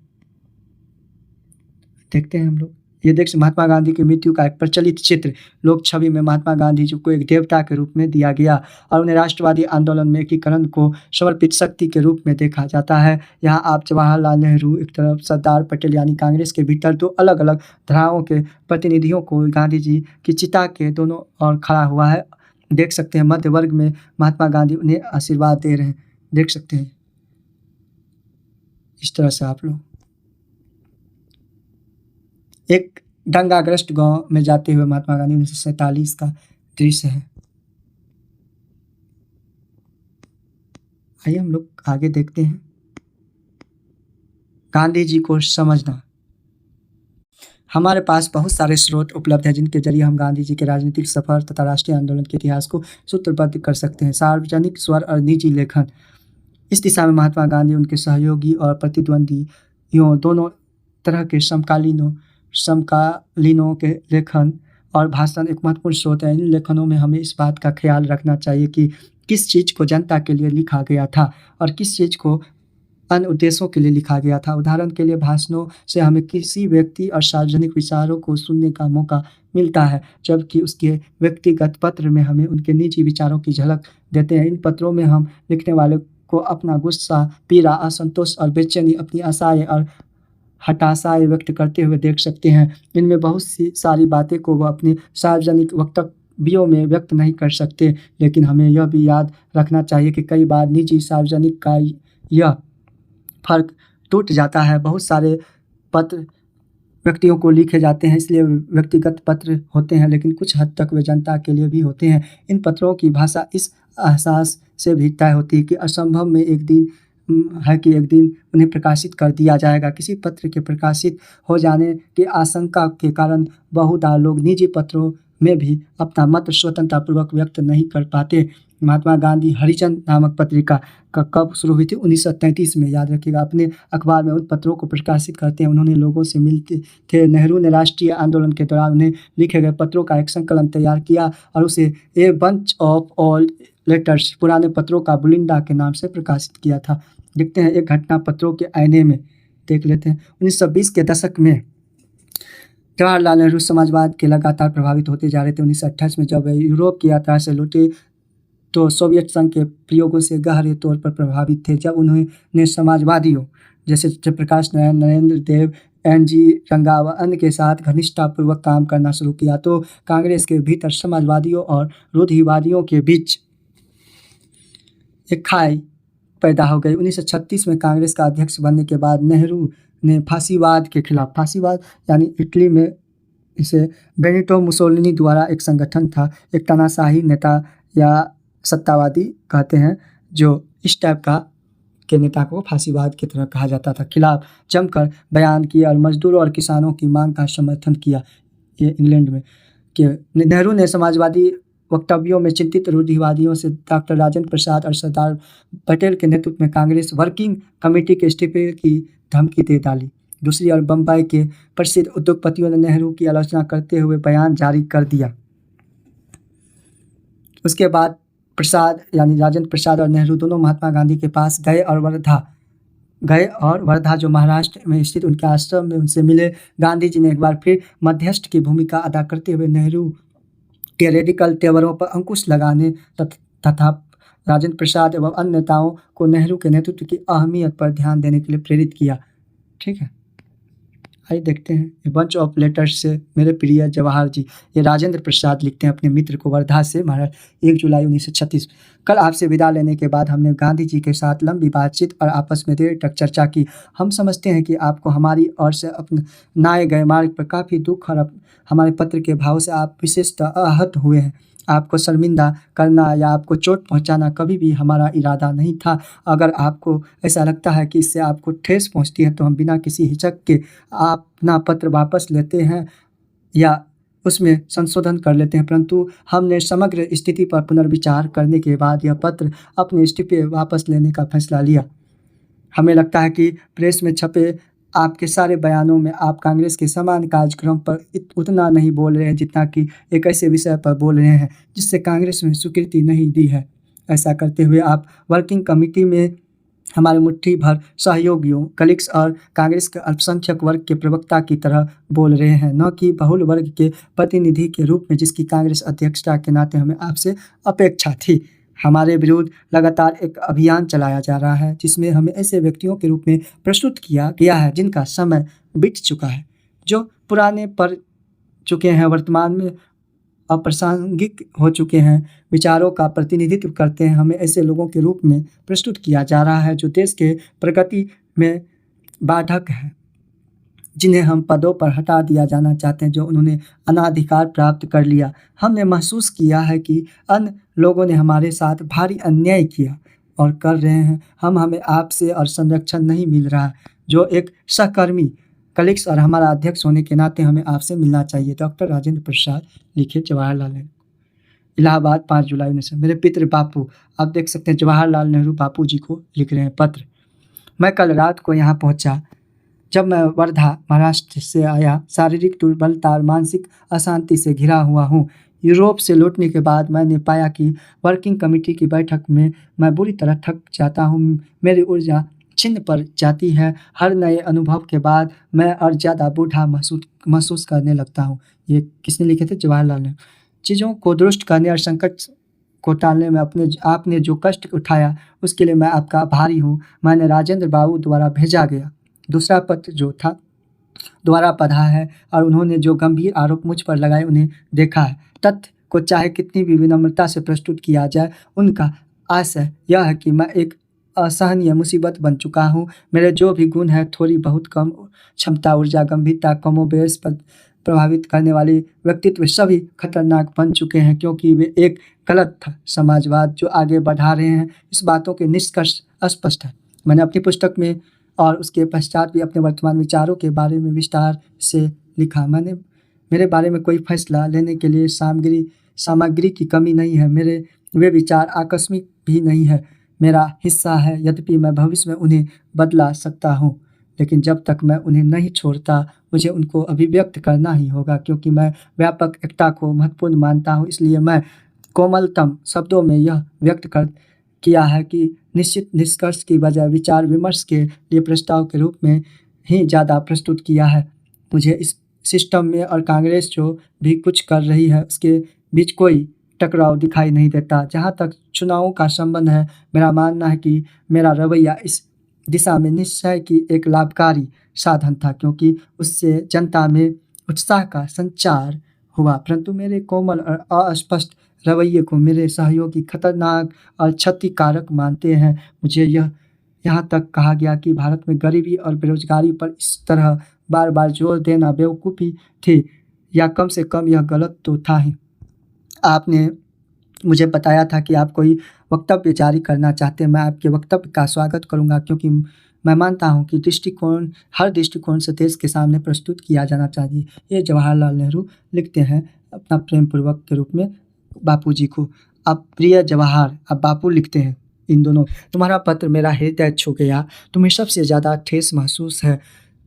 देखते हैं हम लोग, ये देख महात्मा गांधी की मृत्यु का एक प्रचलित चित्र लोक छवि में महात्मा गांधी जी को एक देवता के रूप में दिया गया और उन्हें राष्ट्रवादी आंदोलन में एकीकरण को समर्पित शक्ति के रूप में देखा जाता है। यहाँ आप जवाहरलाल नेहरू एक तरफ, सरदार पटेल यानी कांग्रेस के भीतर दो अलग अलग धाराओं के प्रतिनिधियों को गांधी जी की चिता के दोनों ओर खड़ा हुआ है। देख सकते हैं मध्य वर्ग में महात्मा गांधी उन्हें आशीर्वाद दे रहे हैं, देख सकते हैं इस तरह से आप लोग। एक दंगाग्रस्त गांव में जाते हुए महात्मा गांधी 1947 का दृश्य है। आइए हम लोग आगे देखते हैं। गांधी जी को समझना, हमारे पास बहुत सारे स्रोत उपलब्ध हैं जिनके जरिए हम गांधी जी के राजनीतिक सफर तथा राष्ट्रीय आंदोलन के इतिहास को सूत्रबद्ध कर सकते हैं। सार्वजनिक स्वर और निजी लेखन, इस दिशा में महात्मा गांधी, उनके सहयोगी और प्रतिद्वंदियों दोनों तरह के समकालीनों के लेखन और भाषण एक महत्वपूर्ण स्रोत है। इन लेखनों में हमें इस बात का ख्याल रखना चाहिए कि किस चीज़ को जनता के लिए लिखा गया था और किस चीज़ को अन्य उद्देश्यों के लिए लिखा गया था। उदाहरण के लिए भाषणों से हमें किसी व्यक्ति और सार्वजनिक विचारों को सुनने का मौका मिलता है, जबकि उसके व्यक्तिगत पत्र में हमें उनके निजी विचारों की झलक देते हैं। इन पत्रों में हम लिखने वाले को अपना गुस्सा, पीड़ा, असंतोष और बेचैनी, अपनी आशाएं और हताशाएं व्यक्त करते हुए देख सकते हैं। इनमें बहुत सी सारी बातें को वह अपने सार्वजनिक वक्तव्यों में व्यक्त नहीं कर सकते, लेकिन हमें यह भी याद रखना चाहिए कि कई बार निजी सार्वजनिक का यह फर्क टूट जाता है। बहुत सारे पत्र व्यक्तियों को लिखे जाते हैं, इसलिए व्यक्तिगत पत्र होते हैं, लेकिन कुछ हद तक वे जनता के लिए भी होते हैं। इन पत्रों की भाषा इस एहसास से भी तय होती है कि असंभव में एक दिन उन्हें प्रकाशित कर दिया जाएगा। किसी पत्र के प्रकाशित हो जाने की आशंका के कारण बहुधा लोग निजी पत्रों में भी अपना मत स्वतंत्रतापूर्वक व्यक्त नहीं कर पाते। महात्मा गांधी हरिजन नामक पत्रिका का कब शुरू हुई थी? 1933 में, याद रखिएगा। अपने अखबार में उन पत्रों को प्रकाशित करते हैं उन्होंने लोगों से मिलते थे। नेहरू ने राष्ट्रीय आंदोलन के दौरान उन्हें लिखे गए पत्रों का एक संकलन तैयार किया और उसे a bunch of old letters, पुराने पत्रों का बुलिंदा के नाम से प्रकाशित किया था। देखते हैं एक घटना पत्रों के आईने में, देख लेते हैं। 1920 के दशक में जवाहरलाल नेहरू समाजवाद के लगातार प्रभावित होते जा रहे थे। 1928 में जब वे यूरोप की यात्रा से लौटे तो सोवियत संघ के प्रयोगों से गहरे तौर पर प्रभावित थे। जब उन्होंने समाजवादियों जैसे जयप्रकाश नारायण, नरेंद्र देव, एन.जी. रंगा व अन्य के साथ घनिष्ठतापूर्वक काम करना शुरू किया तो कांग्रेस के भीतर समाजवादियों और रूढ़िवादियों के बीच एक खाई पैदा हो गई। 1936 में कांग्रेस का अध्यक्ष बनने के बाद नेहरू ने फांसीवाद के खिलाफ, फांसीवाद यानी इटली में इसे बेनिटो मुसोलिनी द्वारा एक संगठन था, एक तानाशाही नेता या सत्तावादी कहते हैं, जो इस टाइप का के नेता को फांसीवाद की तरह कहा जाता था, खिलाफ जमकर बयान किया और मजदूरों और किसानों की मांग का समर्थन किया। ये इंग्लैंड में कि नेहरू ने समाजवादी वक्तव्यों में चिंतित रूढ़िवादियों से डॉक्टर राजेंद्र प्रसाद और सरदार पटेल के नेतृत्व में कांग्रेस वर्किंग कमेटी के इस्तीफे की धमकी दे डाली। दूसरी ओर बम्बई के प्रसिद्ध उद्योगपतियों ने नेहरू की आलोचना करते हुए बयान जारी कर दिया। उसके बाद प्रसाद यानी राजेंद्र प्रसाद और नेहरू दोनों महात्मा गांधी के पास गए और वर्धा जो महाराष्ट्र में स्थित उनके आश्रम में उनसे मिले। गांधी जी ने एक बार फिर मध्यस्थ की भूमिका अदा करते हुए नेहरू के रेडिकल तेवरों पर अंकुश लगाने तथा राजेंद्र प्रसाद एवं अन्य नेताओं को नेहरू के नेतृत्व की अहमियत पर ध्यान देने के लिए प्रेरित किया। ठीक है, आइए देखते हैं ए बंच ऑफ लेटर्स से मेरे प्रिय जवाहर जी। ये राजेंद्र प्रसाद लिखते हैं अपने मित्र को वर्धा से, महाराज 1 जुलाई 1936। कल आपसे विदा लेने के बाद हमने गांधी जी के साथ लंबी बातचीत और आपस में देर तक चर्चा की। हम समझते हैं कि आपको हमारी ओर से अपनाए गए मार्ग पर काफ़ी दुख और हमारे पत्र के भाव से आप विशेषतः आहत हुए हैं। आपको शर्मिंदा करना या आपको चोट पहुंचाना कभी भी हमारा इरादा नहीं था। अगर आपको ऐसा लगता है कि इससे आपको ठेस पहुंचती है तो हम बिना किसी हिचक के अपना पत्र वापस लेते हैं या उसमें संशोधन कर लेते हैं, परंतु हमने समग्र स्थिति पर पुनर्विचार करने के बाद यह पत्र अपने इस्तीफे वापस लेने का फैसला लिया। हमें लगता है कि प्रेस में छपे आपके सारे बयानों में आप कांग्रेस के समान कार्यक्रम पर उतना नहीं बोल रहे हैं जितना कि एक ऐसे विषय पर बोल रहे हैं जिससे कांग्रेस में स्वीकृति नहीं दी है। ऐसा करते हुए आप वर्किंग कमेटी में हमारे मुट्ठी भर सहयोगियों, कलीग्स और कांग्रेस के अल्पसंख्यक वर्ग के प्रवक्ता की तरह बोल रहे हैं, न कि बहुल वर्ग के प्रतिनिधि के रूप में जिसकी कांग्रेस अध्यक्षता के नाते हमें आपसे अपेक्षा थी। हमारे विरुद्ध लगातार एक अभियान चलाया जा रहा है जिसमें हमें ऐसे व्यक्तियों के रूप में प्रस्तुत किया गया है जिनका समय बीत चुका है, जो पुराने पड़ चुके हैं, वर्तमान में अप्रासंगिक हो चुके हैं, विचारों का प्रतिनिधित्व करते हैं। हमें ऐसे लोगों के रूप में प्रस्तुत किया जा रहा है जो देश के प्रगति में बाधक है, जिन्हें हम पदों पर हटा दिया जाना चाहते हैं, जो उन्होंने अनाधिकार प्राप्त कर लिया। हमने महसूस किया है कि अन्य लोगों ने हमारे साथ भारी अन्याय किया और कर रहे हैं। हमें आपसे और संरक्षण नहीं मिल रहा, जो एक सहकर्मी, कलीग्स और हमारा अध्यक्ष होने के नाते हमें आपसे मिलना चाहिए। डॉक्टर राजेंद्र प्रसाद, लिखे जवाहरलाल नेहरू। इलाहाबाद 5 जुलाई 1900। मेरे पितृ बापू, आप देख सकते हैं जवाहरलाल नेहरू बापू जी को लिख रहे हैं पत्र। मैं कल रात को यहाँ पहुँचा। जब मैं वर्धा महाराष्ट्र से आया, शारीरिक दुर्बलता और मानसिक अशांति से घिरा हुआ हूँ। यूरोप से लौटने के बाद मैंने पाया कि वर्किंग कमेटी की बैठक में मैं बुरी तरह थक जाता हूँ। मेरी ऊर्जा छिन्न पड़ जाती है। हर नए अनुभव के बाद मैं और ज़्यादा बूढ़ा महसूस करने लगता हूँ। ये किसने लिखे थे? जवाहरलाल नेहरू। चीज़ों को दुरुस्त करने और संकट को टालने में आपने जो कष्ट उठाया उसके लिए मैं आपका आभारी हूँ। मैंने राजेंद्र बाबू द्वारा भेजा गया दूसरा पत्र जो था द्वारा पढ़ा है और उन्होंने जो गंभीर आरोप मुझ पर लगाए उन्हें देखा है। तथ्य को चाहे कितनी भी विनम्रता से प्रस्तुत किया जाए, उनका आशय यह है कि मैं एक असहनीय मुसीबत बन चुका हूँ। मेरे जो भी गुण हैं, थोड़ी बहुत कम क्षमता, ऊर्जा, गंभीरता, कमोबेश पर प्रभावित करने वाले व्यक्तित्व सभी खतरनाक बन चुके हैं, क्योंकि वे एक गलत समाजवाद जो आगे बढ़ा रहे हैं। इस बातों के निष्कर्ष स्पष्ट है। मैंने अपनी पुस्तक में और उसके पश्चात भी अपने वर्तमान विचारों के बारे में विस्तार से लिखा। मेरे बारे में कोई फैसला लेने के लिए सामग्री की कमी नहीं है। वे विचार आकस्मिक भी नहीं है, मेरा हिस्सा है। यद्यपि मैं भविष्य में उन्हें बदला सकता हूँ, लेकिन जब तक मैं उन्हें नहीं छोड़ता, मुझे उनको अभिव्यक्त करना ही होगा, क्योंकि मैं व्यापक एकता को महत्वपूर्ण मानता हूँ। इसलिए मैं कोमलतम शब्दों में यह व्यक्त किया है कि निश्चित निष्कर्ष की बजाय विचार विमर्श के लिए प्रस्ताव के रूप में ही ज़्यादा प्रस्तुत किया है। मुझे इस सिस्टम में और कांग्रेस जो भी कुछ कर रही है उसके बीच कोई टकराव दिखाई नहीं देता। जहाँ तक चुनावों का संबंध है, मेरा मानना है कि मेरा रवैया इस दिशा में निश्चय की एक लाभकारी साधन था, क्योंकि उससे जनता में उत्साह का संचार हुआ। परंतु मेरे कोमल और अस्पष्ट रवैये को मेरे सहयोगी खतरनाक और क्षतिकारक मानते हैं। मुझे यहाँ तक कहा गया कि भारत में गरीबी और बेरोजगारी पर इस तरह बार बार जोर देना बेवकूफ़ी थी, या कम से कम यह गलत तो था ही। आपने मुझे बताया था कि आप कोई वक्तव्य जारी करना चाहते हैं। मैं आपके वक्तव्य का स्वागत करूंगा, क्योंकि मैं मानता हूं कि हर दृष्टिकोण से देश के सामने प्रस्तुत किया जाना चाहिए। ये जवाहरलाल नेहरू लिखते हैं अपना प्रेम पूर्वक के रूप में बापूजी को। अब प्रिय जवाहर, अब बापू लिखते हैं इन दोनों। तुम्हारा पत्र मेरा हृदय छू गया। तुम्हें सबसे ज़्यादा ठेस महसूस है।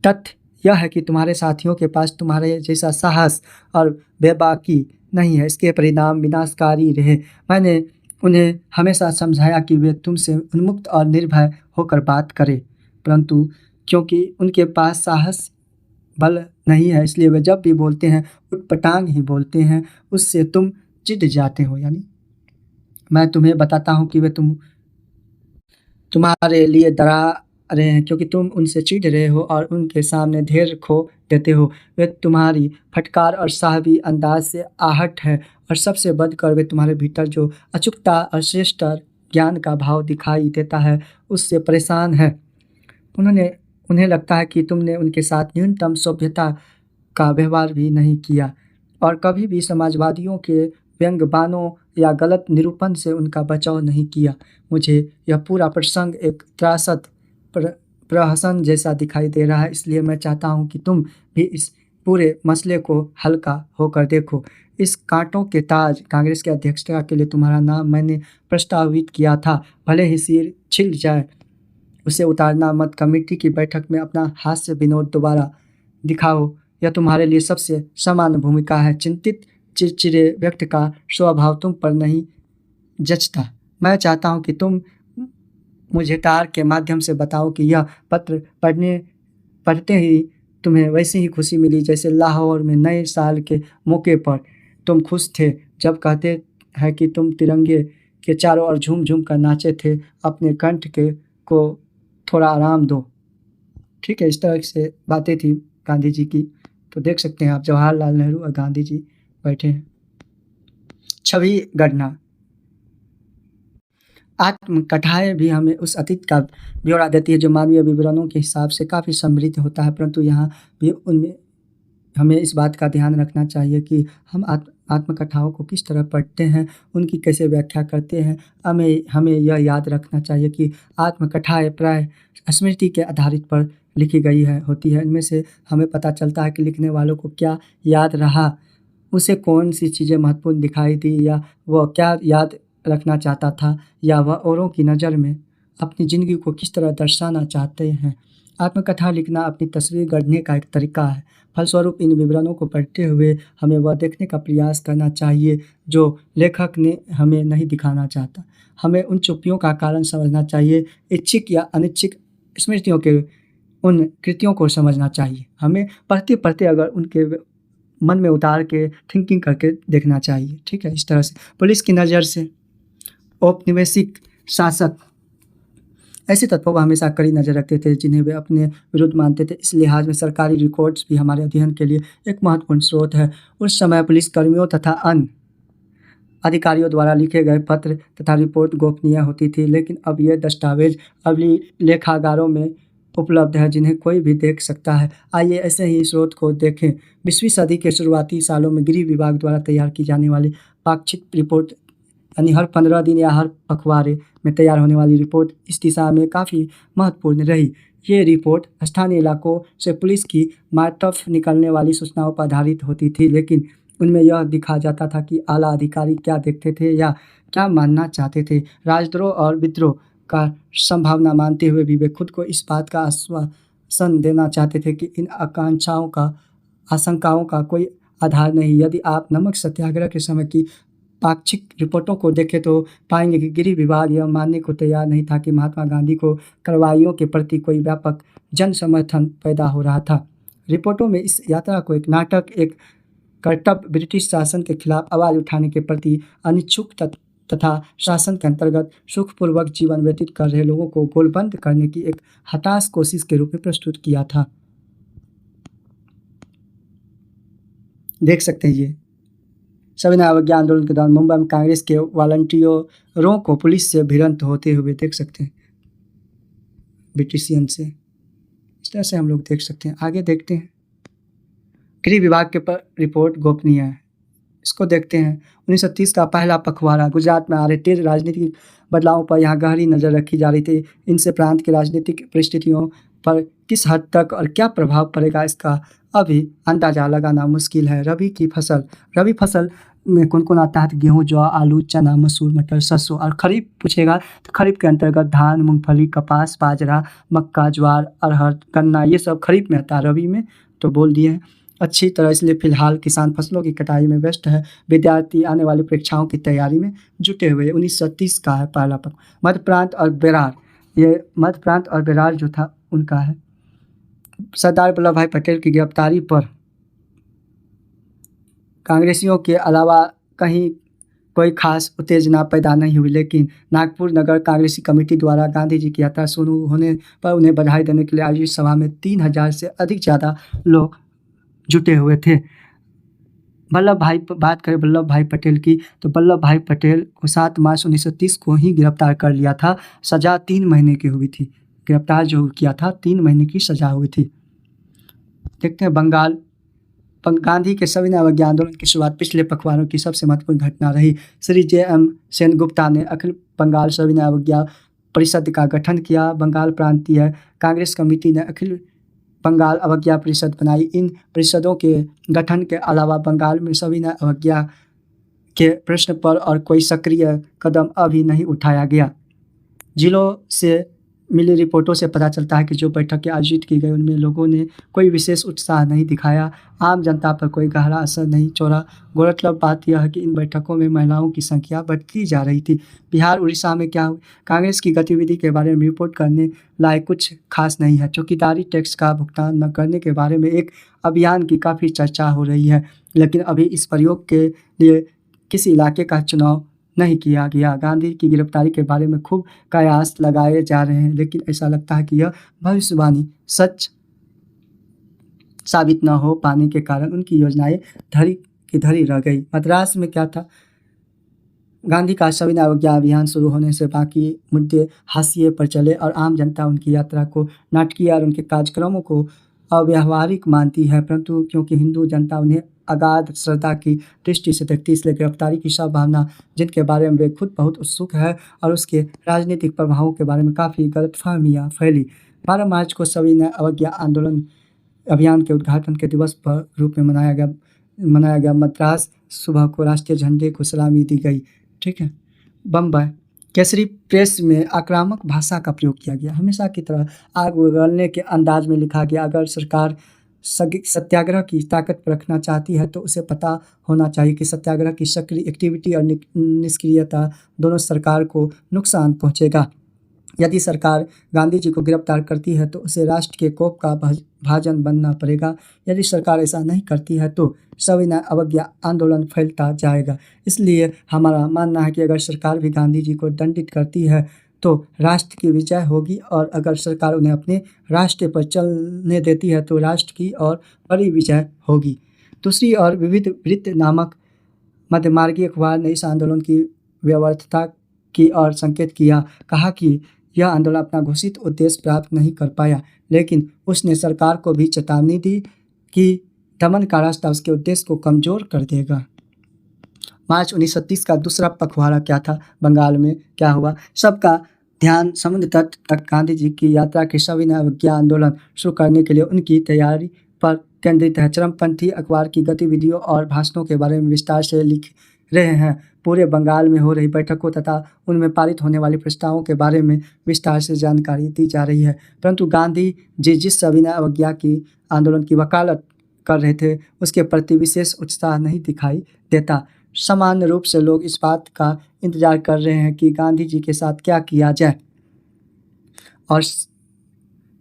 तथ्य यह है कि तुम्हारे साथियों के पास तुम्हारे जैसा साहस और बेबाकी नहीं है। इसके परिणाम विनाशकारी रहे। मैंने उन्हें हमेशा समझाया कि वे तुमसे उन्मुक्त और निर्भय होकर बात करें, परंतु क्योंकि उनके पास साहस बल नहीं है, इसलिए वे जब भी बोलते हैं उटपटांग ही बोलते हैं। उससे तुम चिढ़ जाते हो। यानी मैं तुम्हें बताता हूँ कि वे तुम्हारे लिए रहे हैं क्योंकि तुम उनसे चिढ़ रहे हो और उनके सामने धैर्य खो देते हो। वे तुम्हारी फटकार और साहबी अंदाज से आहट है और सबसे बढ़कर वे तुम्हारे भीतर जो अचूकता और श्रेष्ठ ज्ञान का भाव दिखाई देता है उससे परेशान है। उन्हें लगता है कि तुमने उनके साथ न्यूनतम सभ्यता का व्यवहार भी नहीं किया और कभी भी समाजवादियों के व्यंग्य बानों या गलत निरूपण से उनका बचाव नहीं किया। मुझे यह पूरा प्रसंग एक त्रासद प्रहसन जैसा दिखाई दे रहा है, इसलिए मैं चाहता हूं कि तुम भी इस पूरे मसले को हल्का होकर देखो। इस कांटों के ताज कांग्रेस की अध्यक्षता के लिए तुम्हारा नाम मैंने प्रस्तावित किया था। भले ही सिर छिल जाए उसे उतारना मत। कमेटी की बैठक में अपना हास्य विनोद दोबारा दिखाओ। यह तुम्हारे लिए सबसे सामान्य भूमिका है। चिंतित चिड़चिड़े व्यक्ति का स्वभाव तुम पर नहीं जचता। मैं चाहता हूं कि तुम मुझे तार के माध्यम से बताओ कि यह पत्र पढ़ते ही तुम्हें वैसी ही खुशी मिली जैसे लाहौर में नए साल के मौके पर तुम खुश थे जब कहते हैं कि तुम तिरंगे के चारों ओर झूम झूम कर नाचे थे। अपने कंठ के को थोड़ा आराम दो। ठीक है, इस तरह से बातें थी गांधी जी की। तो देख सकते हैं आप जवाहरलाल नेहरू और गांधी जी बैठे हैं। छवि गढ़ना। आत्मकथाएं भी हमें उस अतीत का ब्यौरा देती है जो मानवीय विवरणों के हिसाब से काफ़ी समृद्ध होता है, परंतु यहाँ भी उनमें हमें इस बात का ध्यान रखना चाहिए कि हम आत्मकथाओं को किस तरह पढ़ते हैं, उनकी कैसे व्याख्या करते हैं। हमें यह याद रखना चाहिए कि आत्मकथाएं प्राय स्मृति के आधारित पर लिखी गई होती है। इनमें से हमें पता चलता है कि लिखने वालों को क्या याद रहा, उसे कौन सी चीज़ें महत्वपूर्ण दिखाई दी, या वह क्या याद रखना चाहता था, या वह औरों की नज़र में अपनी ज़िंदगी को किस तरह दर्शाना चाहते हैं। आत्मकथा लिखना अपनी तस्वीर गढ़ने का एक तरीका है। फलस्वरूप इन विवरणों को पढ़ते हुए हमें वह देखने का प्रयास करना चाहिए जो लेखक ने हमें नहीं दिखाना चाहता। हमें उन चुप्पियों का कारण समझना चाहिए, इच्छिक या अनिच्छिक स्मृतियों के उन कृतियों को समझना चाहिए। हमें पढ़ते पढ़ते अगर उनके मन में उतार के थिंकिंग करके देखना चाहिए। ठीक है, इस तरह से पुलिस की नज़र से औपनिवेशिक शासक ऐसे तत्वों पर हमेशा कड़ी नज़र रखते थे जिन्हें वे अपने विरुद्ध मानते थे। इस लिहाज में सरकारी रिकॉर्ड्स भी हमारे अध्ययन के लिए एक महत्वपूर्ण स्रोत है। उस समय पुलिसकर्मियों तथा अन्य अधिकारियों द्वारा लिखे गए पत्र तथा रिपोर्ट गोपनीय होती थी, लेकिन अब ये दस्तावेज अभिलेखागारों में उपलब्ध है जिन्हें कोई भी देख सकता है। आइए ऐसे ही स्रोत को देखें। 20वीं सदी के शुरुआती सालों में गृह विभाग द्वारा तैयार की जाने वाली पाक्षिक रिपोर्ट, यानी हर 15 दिन या हर पखवाड़े में तैयार होने वाली रिपोर्ट, इस दिशा में काफ़ी महत्वपूर्ण रही। ये रिपोर्ट स्थानीय इलाकों से पुलिस की मार्फत निकलने वाली सूचनाओं पर आधारित होती थी, लेकिन उनमें यह दिखा जाता था कि आला अधिकारी क्या देखते थे या क्या मानना चाहते थे। राजद्रोह और विद्रोह का संभावना मानते हुए भी वे खुद को इस बात का आश्वासन देना चाहते थे कि इन आशंकाओं का कोई आधार नहीं। यदि आप नमक सत्याग्रह के समय की पाक्षिक रिपोर्टों को देखें तो पाएंगे कि गृह विभाग यह मानने को तैयार नहीं था कि महात्मा गांधी को कार्रवाइयों के प्रति कोई व्यापक जन समर्थन पैदा हो रहा था। रिपोर्टों में इस यात्रा को एक नाटक, एक कर्तव्य, ब्रिटिश शासन के खिलाफ आवाज़ उठाने के प्रति अनिच्छुक तथा शासन के अंतर्गत सुखपूर्वक जीवन व्यतीत कर रहे लोगों को गोलबंद करने की एक हताश कोशिश के रूप में प्रस्तुत किया था। देख सकते हैं ये सविनय अवज्ञा आंदोलन के दौरान मुंबई में कांग्रेस के वॉलंटियरों को पुलिस से भिड़ंत होते हुए देख सकते हैं, ब्रिटिशियन से। इस तरह से हम लोग देख सकते हैं। आगे देखते हैं। गृह विभाग के पर रिपोर्ट गोपनीय है, इसको देखते हैं। 1930 का पहला पखवाड़ा। गुजरात में आ रहे तेज राजनीतिक बदलावों पर यहाँ गहरी नज़र रखी जा रही थी। इनसे प्रांत की राजनीतिक परिस्थितियों पर किस हद तक और क्या प्रभाव पड़ेगा इसका अभी अंदाजा लगाना मुश्किल है। रबी फसल में कौन कौन आता है? तो गेहूँ, जौ, आलू, चना, मसूर, मटर, सरसों। और खरीफ पूछेगा तो खरीफ के अंतर्गत धान, मूंगफली, कपास, बाजरा, मक्का, ज्वार, अरहर, गन्ना, ये सब खरीफ में आता है। रबी में तो बोल दिए हैं अच्छी तरह, इसलिए फिलहाल किसान फसलों की कटाई में व्यस्त है। विद्यार्थी आने वाली परीक्षाओं की तैयारी में जुटे हुए। 1930 का है पहला पख। मध्य प्रांत और बेरार, ये मध्य प्रांत और बेरार जो था उनका है। सरदार वल्लभ भाई पटेल की गिरफ्तारी पर कांग्रेसियों के अलावा कोई खास उत्तेजना पैदा नहीं हुई, लेकिन नागपुर नगर कांग्रेसी कमेटी द्वारा गांधी जी की यात्रा शुरू होने पर उन्हें बधाई देने के लिए आयोजित सभा में 3,000 से अधिक ज़्यादा लोग जुटे हुए थे। बात करें वल्लभ भाई पटेल की, तो वल्लभ भाई पटेल को 7 मार्च 1930 को ही गिरफ्तार कर लिया था। सज़ा 3 महीने की हुई थी। गिरफ्तार जो किया था 3 महीने की सज़ा हुई थी। देखते हैं बंगाल। गांधी के सविनय अवज्ञा आंदोलन की शुरुआत पिछले पखवाड़ों की सबसे महत्वपूर्ण घटना रही। श्री J.M. सेनगुप्ता ने अखिल बंगाल सविनय अवज्ञा परिषद का गठन किया। बंगाल प्रांतीय कांग्रेस कमेटी ने अखिल बंगाल अवज्ञा परिषद बनाई। इन परिषदों के गठन के अलावा बंगाल में सविनय अवज्ञा के प्रश्न पर और कोई सक्रिय कदम अभी नहीं उठाया गया। जिलों से मिली रिपोर्टों से पता चलता है कि जो बैठकें आयोजित की गई उनमें लोगों ने कोई विशेष उत्साह नहीं दिखाया। आम जनता पर कोई गहरा असर नहीं छोड़ा। गौरतलब बात यह है कि इन बैठकों में महिलाओं की संख्या बढ़ती जा रही थी। बिहार उड़ीसा में क्या हुआ? कांग्रेस की गतिविधि के बारे में रिपोर्ट करने लायक कुछ खास नहीं है। चौकीदारी टैक्स का भुगतान न करने के बारे में एक अभियान की काफ़ी चर्चा हो रही है, लेकिन अभी इस प्रयोग के लिए किसी इलाके का चुनाव नहीं किया गया। गांधी की गिरफ्तारी के बारे में खूब कयास लगाए जा रहे हैं, लेकिन ऐसा लगता है कि यह भविष्यवाणी सच साबित न हो पाने के कारण उनकी योजनाएं धरी की धरी रह गई। मद्रास में क्या था? गांधी का सविनय अवज्ञा अभियान शुरू होने से बाकी मुद्दे हाशिए पर चले और आम जनता उनकी यात्रा को नाटकीय और उनके कार्यक्रमों को अव्यावहारिक मानती है, परंतु क्योंकि हिंदू जनता उन्हें अगाध श्रद्धा की दृष्टि से देखती, इसलिए गिरफ्तारी की संभावना, जिनके बारे में वे खुद बहुत उत्सुक है, और उसके राजनीतिक प्रभावों के बारे में काफ़ी गलतफहमियाँ फैली। 12 मार्च को सविनय अवज्ञा आंदोलन अभियान के उद्घाटन के दिवस पर रूप में मनाया गया। मद्रास सुबह को राष्ट्रीय झंडे को सलामी दी गई। ठीक है। बम्बई केसरी प्रेस में आक्रामक भाषा का प्रयोग किया गया। हमेशा की तरह आग उगलने के अंदाज में लिखा गया। अगर सरकार सत्याग्रह की ताकत परखना चाहती है तो उसे पता होना चाहिए कि सत्याग्रह की सक्रिय एक्टिविटी और निष्क्रियता दोनों सरकार को नुकसान पहुंचेगा। यदि सरकार गांधी जी को गिरफ्तार करती है तो उसे राष्ट्र के कोप का भाजन बनना पड़ेगा। यदि सरकार ऐसा नहीं करती है तो सविनय अवज्ञा आंदोलन फैलता जाएगा। इसलिए हमारा मानना है कि अगर सरकार भी गांधी जी को दंडित करती है तो राष्ट्र की विजय होगी, और अगर सरकार उन्हें अपने रास्ते पर चलने देती है तो राष्ट्र की और बड़ी विजय होगी। दूसरी ओर विविध वृत्त नामक मध्यमार्गी अखबार ने इस आंदोलन की व्यर्थता की ओर संकेत किया। कहा कि यह आंदोलन अपना घोषित उद्देश्य प्राप्त नहीं कर पाया, लेकिन उसने सरकार को भी चेतावनी दी कि दमन का रास्ता उसके उद्देश्य को कमजोर कर देगा। मार्च 1930 का दूसरा पखवाड़ा क्या था? बंगाल में क्या हुआ? सबका ध्यान समुद्र तट तक गांधी जी की यात्रा के सविनय अवज्ञा आंदोलन शुरू करने के लिए उनकी तैयारी पर केंद्रित है। चरमपंथी अखबार की गतिविधियों और भाषणों के बारे में विस्तार से लिख रहे हैं। पूरे बंगाल में हो रही बैठकों तथा उनमें पारित होने वाले प्रस्तावों के बारे में विस्तार से जानकारी दी जा रही है। परंतु गांधी जी जिस सविनय अवज्ञा की आंदोलन की वकालत कर रहे थे उसके प्रति विशेष उत्साह नहीं दिखाई देता। सामान्य रूप से लोग इस बात का इंतजार कर रहे हैं कि गांधी जी के साथ क्या किया जाए, और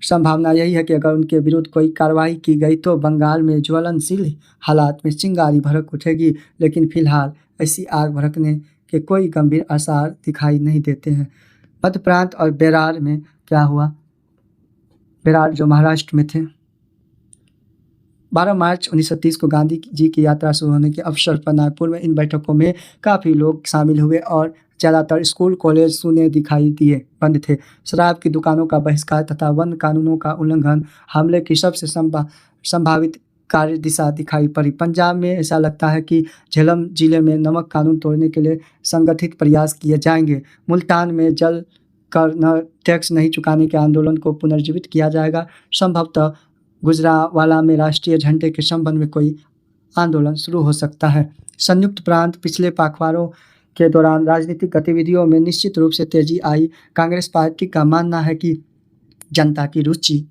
संभावना यही है कि अगर उनके विरुद्ध कोई कार्रवाई की गई तो बंगाल में ज्वलनशील हालात में चिंगारी भड़क उठेगी, लेकिन फिलहाल ऐसी आग भड़कने के कोई गंभीर आसार दिखाई नहीं देते हैं। मध्य प्रांत और बेरार में क्या हुआ? बेरार जो महाराष्ट्र में थे। 12 मार्च 1930 को गांधी जी की यात्रा शुरू होने के अवसर पर नागपुर में इन बैठकों में काफ़ी लोग शामिल हुए और ज़्यादातर स्कूल कॉलेज शून्य दिखाई दिए, बंद थे। शराब की दुकानों का बहिष्कार तथा वन कानूनों का उल्लंघन हमले की सबसे संभावित कार्य दिशा दिखाई पड़ी। पंजाब में ऐसा लगता है कि झेलम जिले में नमक कानून तोड़ने के लिए संगठित प्रयास किए जाएंगे। मुल्तान में जल कर न टैक्स नहीं चुकाने के आंदोलन को पुनर्जीवित किया जाएगा। संभवतः गुजरांवाला में राष्ट्रीय झंडे के संबंध में कोई आंदोलन शुरू हो सकता है। संयुक्त प्रांत पिछले पखवाड़ों के दौरान राजनीतिक गतिविधियों में निश्चित रूप से तेजी आई। कांग्रेस पार्टी का मानना है कि जनता की रुचि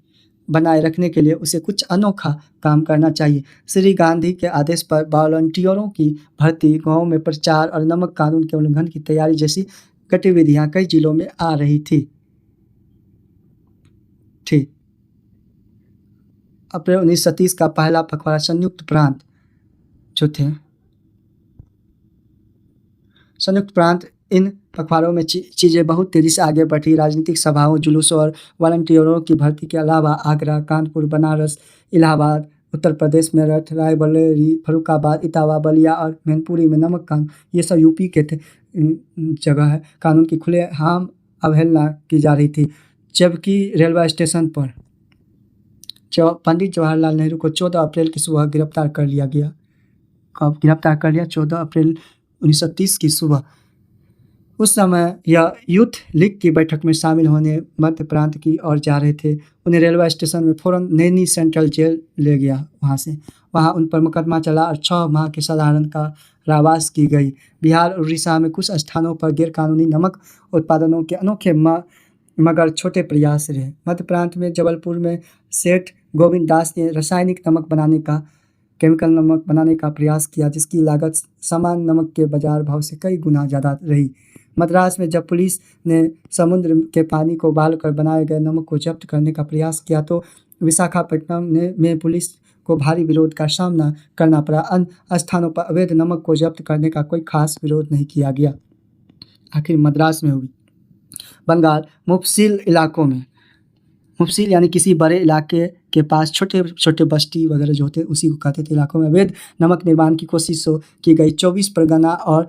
बनाए रखने के लिए उसे कुछ अनोखा काम करना चाहिए। श्री गांधी के आदेश पर वॉलंटियरों की भर्ती, गाँव में प्रचार और नमक कानून के उल्लंघन की तैयारी जैसी गतिविधियां कई जिलों में आ रही थी। अप्रैल 1930 का पहला पखवाड़ा संयुक्त प्रांत जो थे संयुक्त प्रांत इन अखबारों में चीज़ें बहुत तेज़ी से आगे बढ़ी। राजनीतिक सभाओं, जुलूसों और वॉलंटियरों की भर्ती के अलावा आगरा, कानपुर, बनारस, इलाहाबाद, उत्तर प्रदेश मेरठ, रायबरेली, फर्रुखाबाद, इटावा, बलिया और मैनपुरी में नमक कानून, ये सब यूपी के थे जगह है, कानून की खुलेआम अवहेलना की जा रही थी। जबकि रेलवे स्टेशन पर पंडित जवाहरलाल नेहरू को 14 अप्रैल की सुबह गिरफ्तार कर लिया गया। कब गिरफ्तार कर लिया? 14 अप्रैल 1930 की सुबह। उस समय यह यूथ लीग की बैठक में शामिल होने मध्य प्रांत की ओर जा रहे थे। उन्हें रेलवे स्टेशन में फ़ौरन नैनी सेंट्रल जेल ले गया। वहाँ उन पर मुकदमा चला और 6 माह के साधारण कारावास की गई। बिहार और उड़ीसा में कुछ स्थानों पर गैरकानूनी नमक उत्पादनों के अनोखे मगर छोटे प्रयास रहे। मध्य प्रांत में जबलपुर में सेठ गोविंद दास ने रासायनिक केमिकल नमक बनाने का प्रयास किया, जिसकी लागत समान नमक के बाजार भाव से कई गुना ज़्यादा रही। मद्रास में जब पुलिस ने समुद्र के पानी को उबालकर बनाए गए नमक को जब्त करने का प्रयास किया तो विशाखापट्टनम में पुलिस को भारी विरोध का सामना करना पड़ा। अन्य स्थानों पर अवैध नमक को जब्त करने का कोई खास विरोध नहीं किया गया। आखिर मद्रास में हुई। बंगाल मुफस्सिल इलाकों में, मुफस्सिल यानी किसी बड़े इलाके के पास छोटे छोटे बस्ती वगैरह जो होते उसी को कहते थे, इलाकों में अवैध नमक निर्माण की कोशिश की गई। 24 परगना और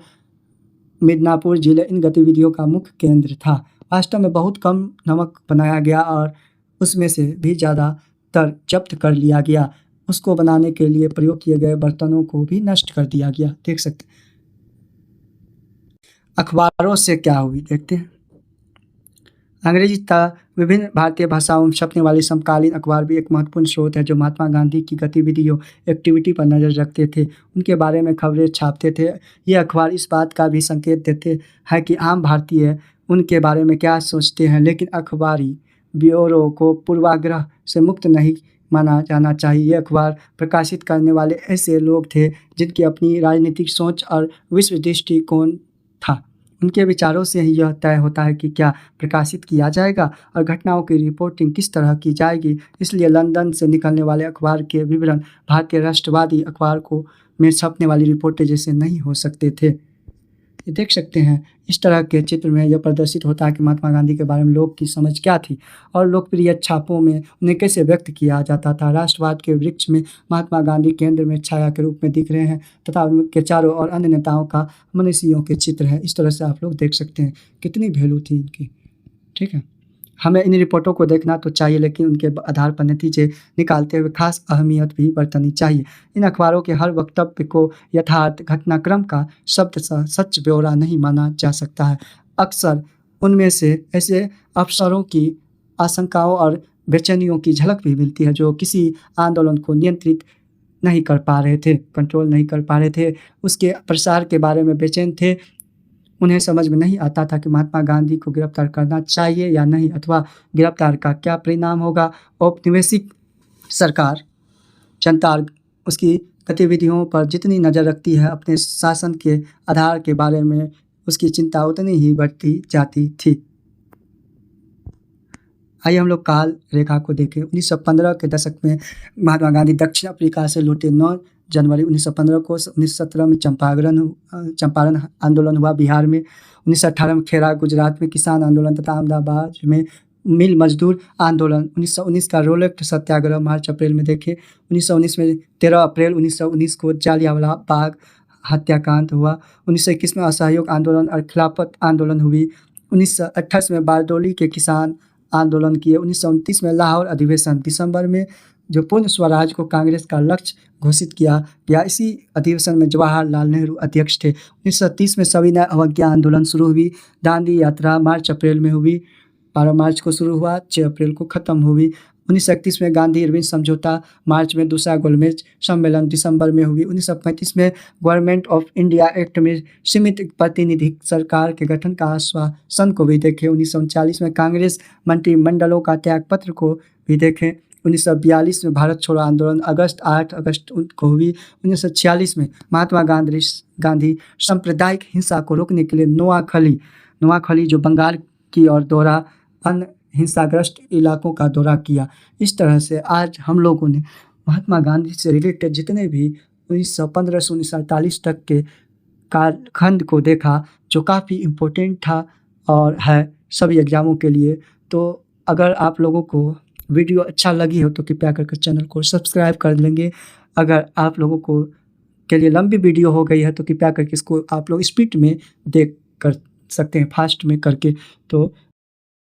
मिदनापुर जिले इन गतिविधियों का मुख्य केंद्र था। वास्तव में बहुत कम नमक बनाया गया और उसमें से भी ज़्यादातर जब्त कर लिया गया। उसको बनाने के लिए प्रयोग किए गए बर्तनों को भी नष्ट कर दिया गया। देख सकते अखबारों से क्या हुई, देखते हैं। अंग्रेजी तथा विभिन्न भारतीय भाषाओं में छपने वाले समकालीन अखबार भी एक महत्वपूर्ण स्रोत है जो महात्मा गांधी की गतिविधियों एक्टिविटी पर नज़र रखते थे, उनके बारे में खबरें छापते थे। ये अखबार इस बात का भी संकेत देते हैं कि आम भारतीय उनके बारे में क्या सोचते हैं, लेकिन अखबारी ब्यूरो को पूर्वाग्रह से मुक्त नहीं माना जाना चाहिए। ये अखबार प्रकाशित करने वाले ऐसे लोग थे जिनकी अपनी राजनीतिक सोच और विश्व दृष्टिकोण था। उनके विचारों से ही यह तय होता है कि क्या प्रकाशित किया जाएगा और घटनाओं की रिपोर्टिंग किस तरह की जाएगी। इसलिए लंदन से निकलने वाले अखबार के विवरण भारतीय राष्ट्रवादी अखबार में छपने वाली रिपोर्टें जैसे नहीं हो सकते थे। ये देख सकते हैं, इस तरह के चित्र में यह प्रदर्शित होता है कि महात्मा गांधी के बारे में लोग की समझ क्या थी और लोकप्रिय छापों में उन्हें कैसे व्यक्त किया जाता था। राष्ट्रवाद के वृक्ष में महात्मा गांधी केंद्र में छाया के रूप में दिख रहे हैं तथा उनके चारों और अन्य नेताओं का मनीषियों के चित्र है। इस तरह से आप लोग देख सकते हैं कितनी वैल्यू थी इनकी। ठीक है, हमें इन रिपोर्टों को देखना तो चाहिए, लेकिन उनके आधार पर नतीजे निकालते हुए खास अहमियत भी बरतनी चाहिए। इन अखबारों के हर वक्तव्य को यथार्थ घटनाक्रम का शब्द सच ब्यौरा नहीं माना जा सकता है। अक्सर उनमें से ऐसे अफसरों की आशंकाओं और बेचैनियों की झलक भी मिलती है जो किसी आंदोलन को नियंत्रित नहीं कर पा रहे थे, कंट्रोल नहीं कर पा रहे थे, उसके प्रसार के बारे में बेचैन थे। उन्हें समझ में नहीं आता था कि महात्मा गांधी को गिरफ्तार करना चाहिए या नहीं, अथवा गिरफ्तार का क्या परिणाम होगा। औपनिवेशिक सरकार जनता उसकी गतिविधियों पर जितनी नज़र रखती है, अपने शासन के आधार के बारे में उसकी चिंता उतनी ही बढ़ती जाती थी। आइए हम लोग काल रेखा को देखें। 1915 के दशक में महात्मा गांधी दक्षिण अफ्रीका से लौटे। 9 जनवरी 1915 को 1917 में चंपारण आंदोलन हुआ बिहार में। 1918 में खेड़ा गुजरात में किसान आंदोलन तथा अहमदाबाद में मिल मजदूर आंदोलन। 1919 का रोलेट सत्याग्रह मार्च अप्रैल में देखे। 1919 में 13 अप्रैल 1919 को जालियांवाला बाग हत्याकांड हुआ। 1921 में असहयोग आंदोलन और खिलाफत आंदोलन हुई। 1928 में बारडोली के किसान आंदोलन किए। 1929 में लाहौर अधिवेशन दिसंबर में जो पूर्ण स्वराज को कांग्रेस का लक्ष्य घोषित किया गया। इसी अधिवेशन में जवाहरलाल नेहरू अध्यक्ष थे। 1930 में सविनय अवज्ञा आंदोलन शुरू हुई। दांडी यात्रा मार्च अप्रैल में हुई, 12 मार्च को शुरू हुआ, 6 अप्रैल को ख़त्म हुई। 1931 में गांधी इरविन समझौता मार्च में, दूसरा गोलमेज सम्मेलन दिसंबर में हुई। 1935 में गवर्नमेंट ऑफ इंडिया एक्ट में सीमित प्रतिनिधिक सरकार के गठन का आश्वासन को भी देखें। 1939 में कांग्रेस मंत्रिमंडलों का त्यागपत्र को भी देखें। 1942 में भारत छोड़ो आंदोलन 8 अगस्त को हुई। 1946 में महात्मा गांधी सांप्रदायिक हिंसा को रोकने के लिए नोआखली जो बंगाल की ओर दौरा, अन्य हिंसाग्रस्त इलाकों का दौरा किया। इस तरह से आज हम लोगों ने महात्मा गांधी से रिलेटेड जितने भी 1915 से 1948 तक के कालखंड को देखा जो काफ़ी इम्पोर्टेंट था और है सभी एग्ज़ामों के लिए। तो अगर आप लोगों को वीडियो अच्छा लगी हो तो कृपया करके चैनल को सब्सक्राइब कर लेंगे। अगर आप लोगों को के लिए लंबी वीडियो हो गई है तो कृपया करके इसको आप लोग स्पीड में देख कर सकते हैं, फास्ट में करके। तो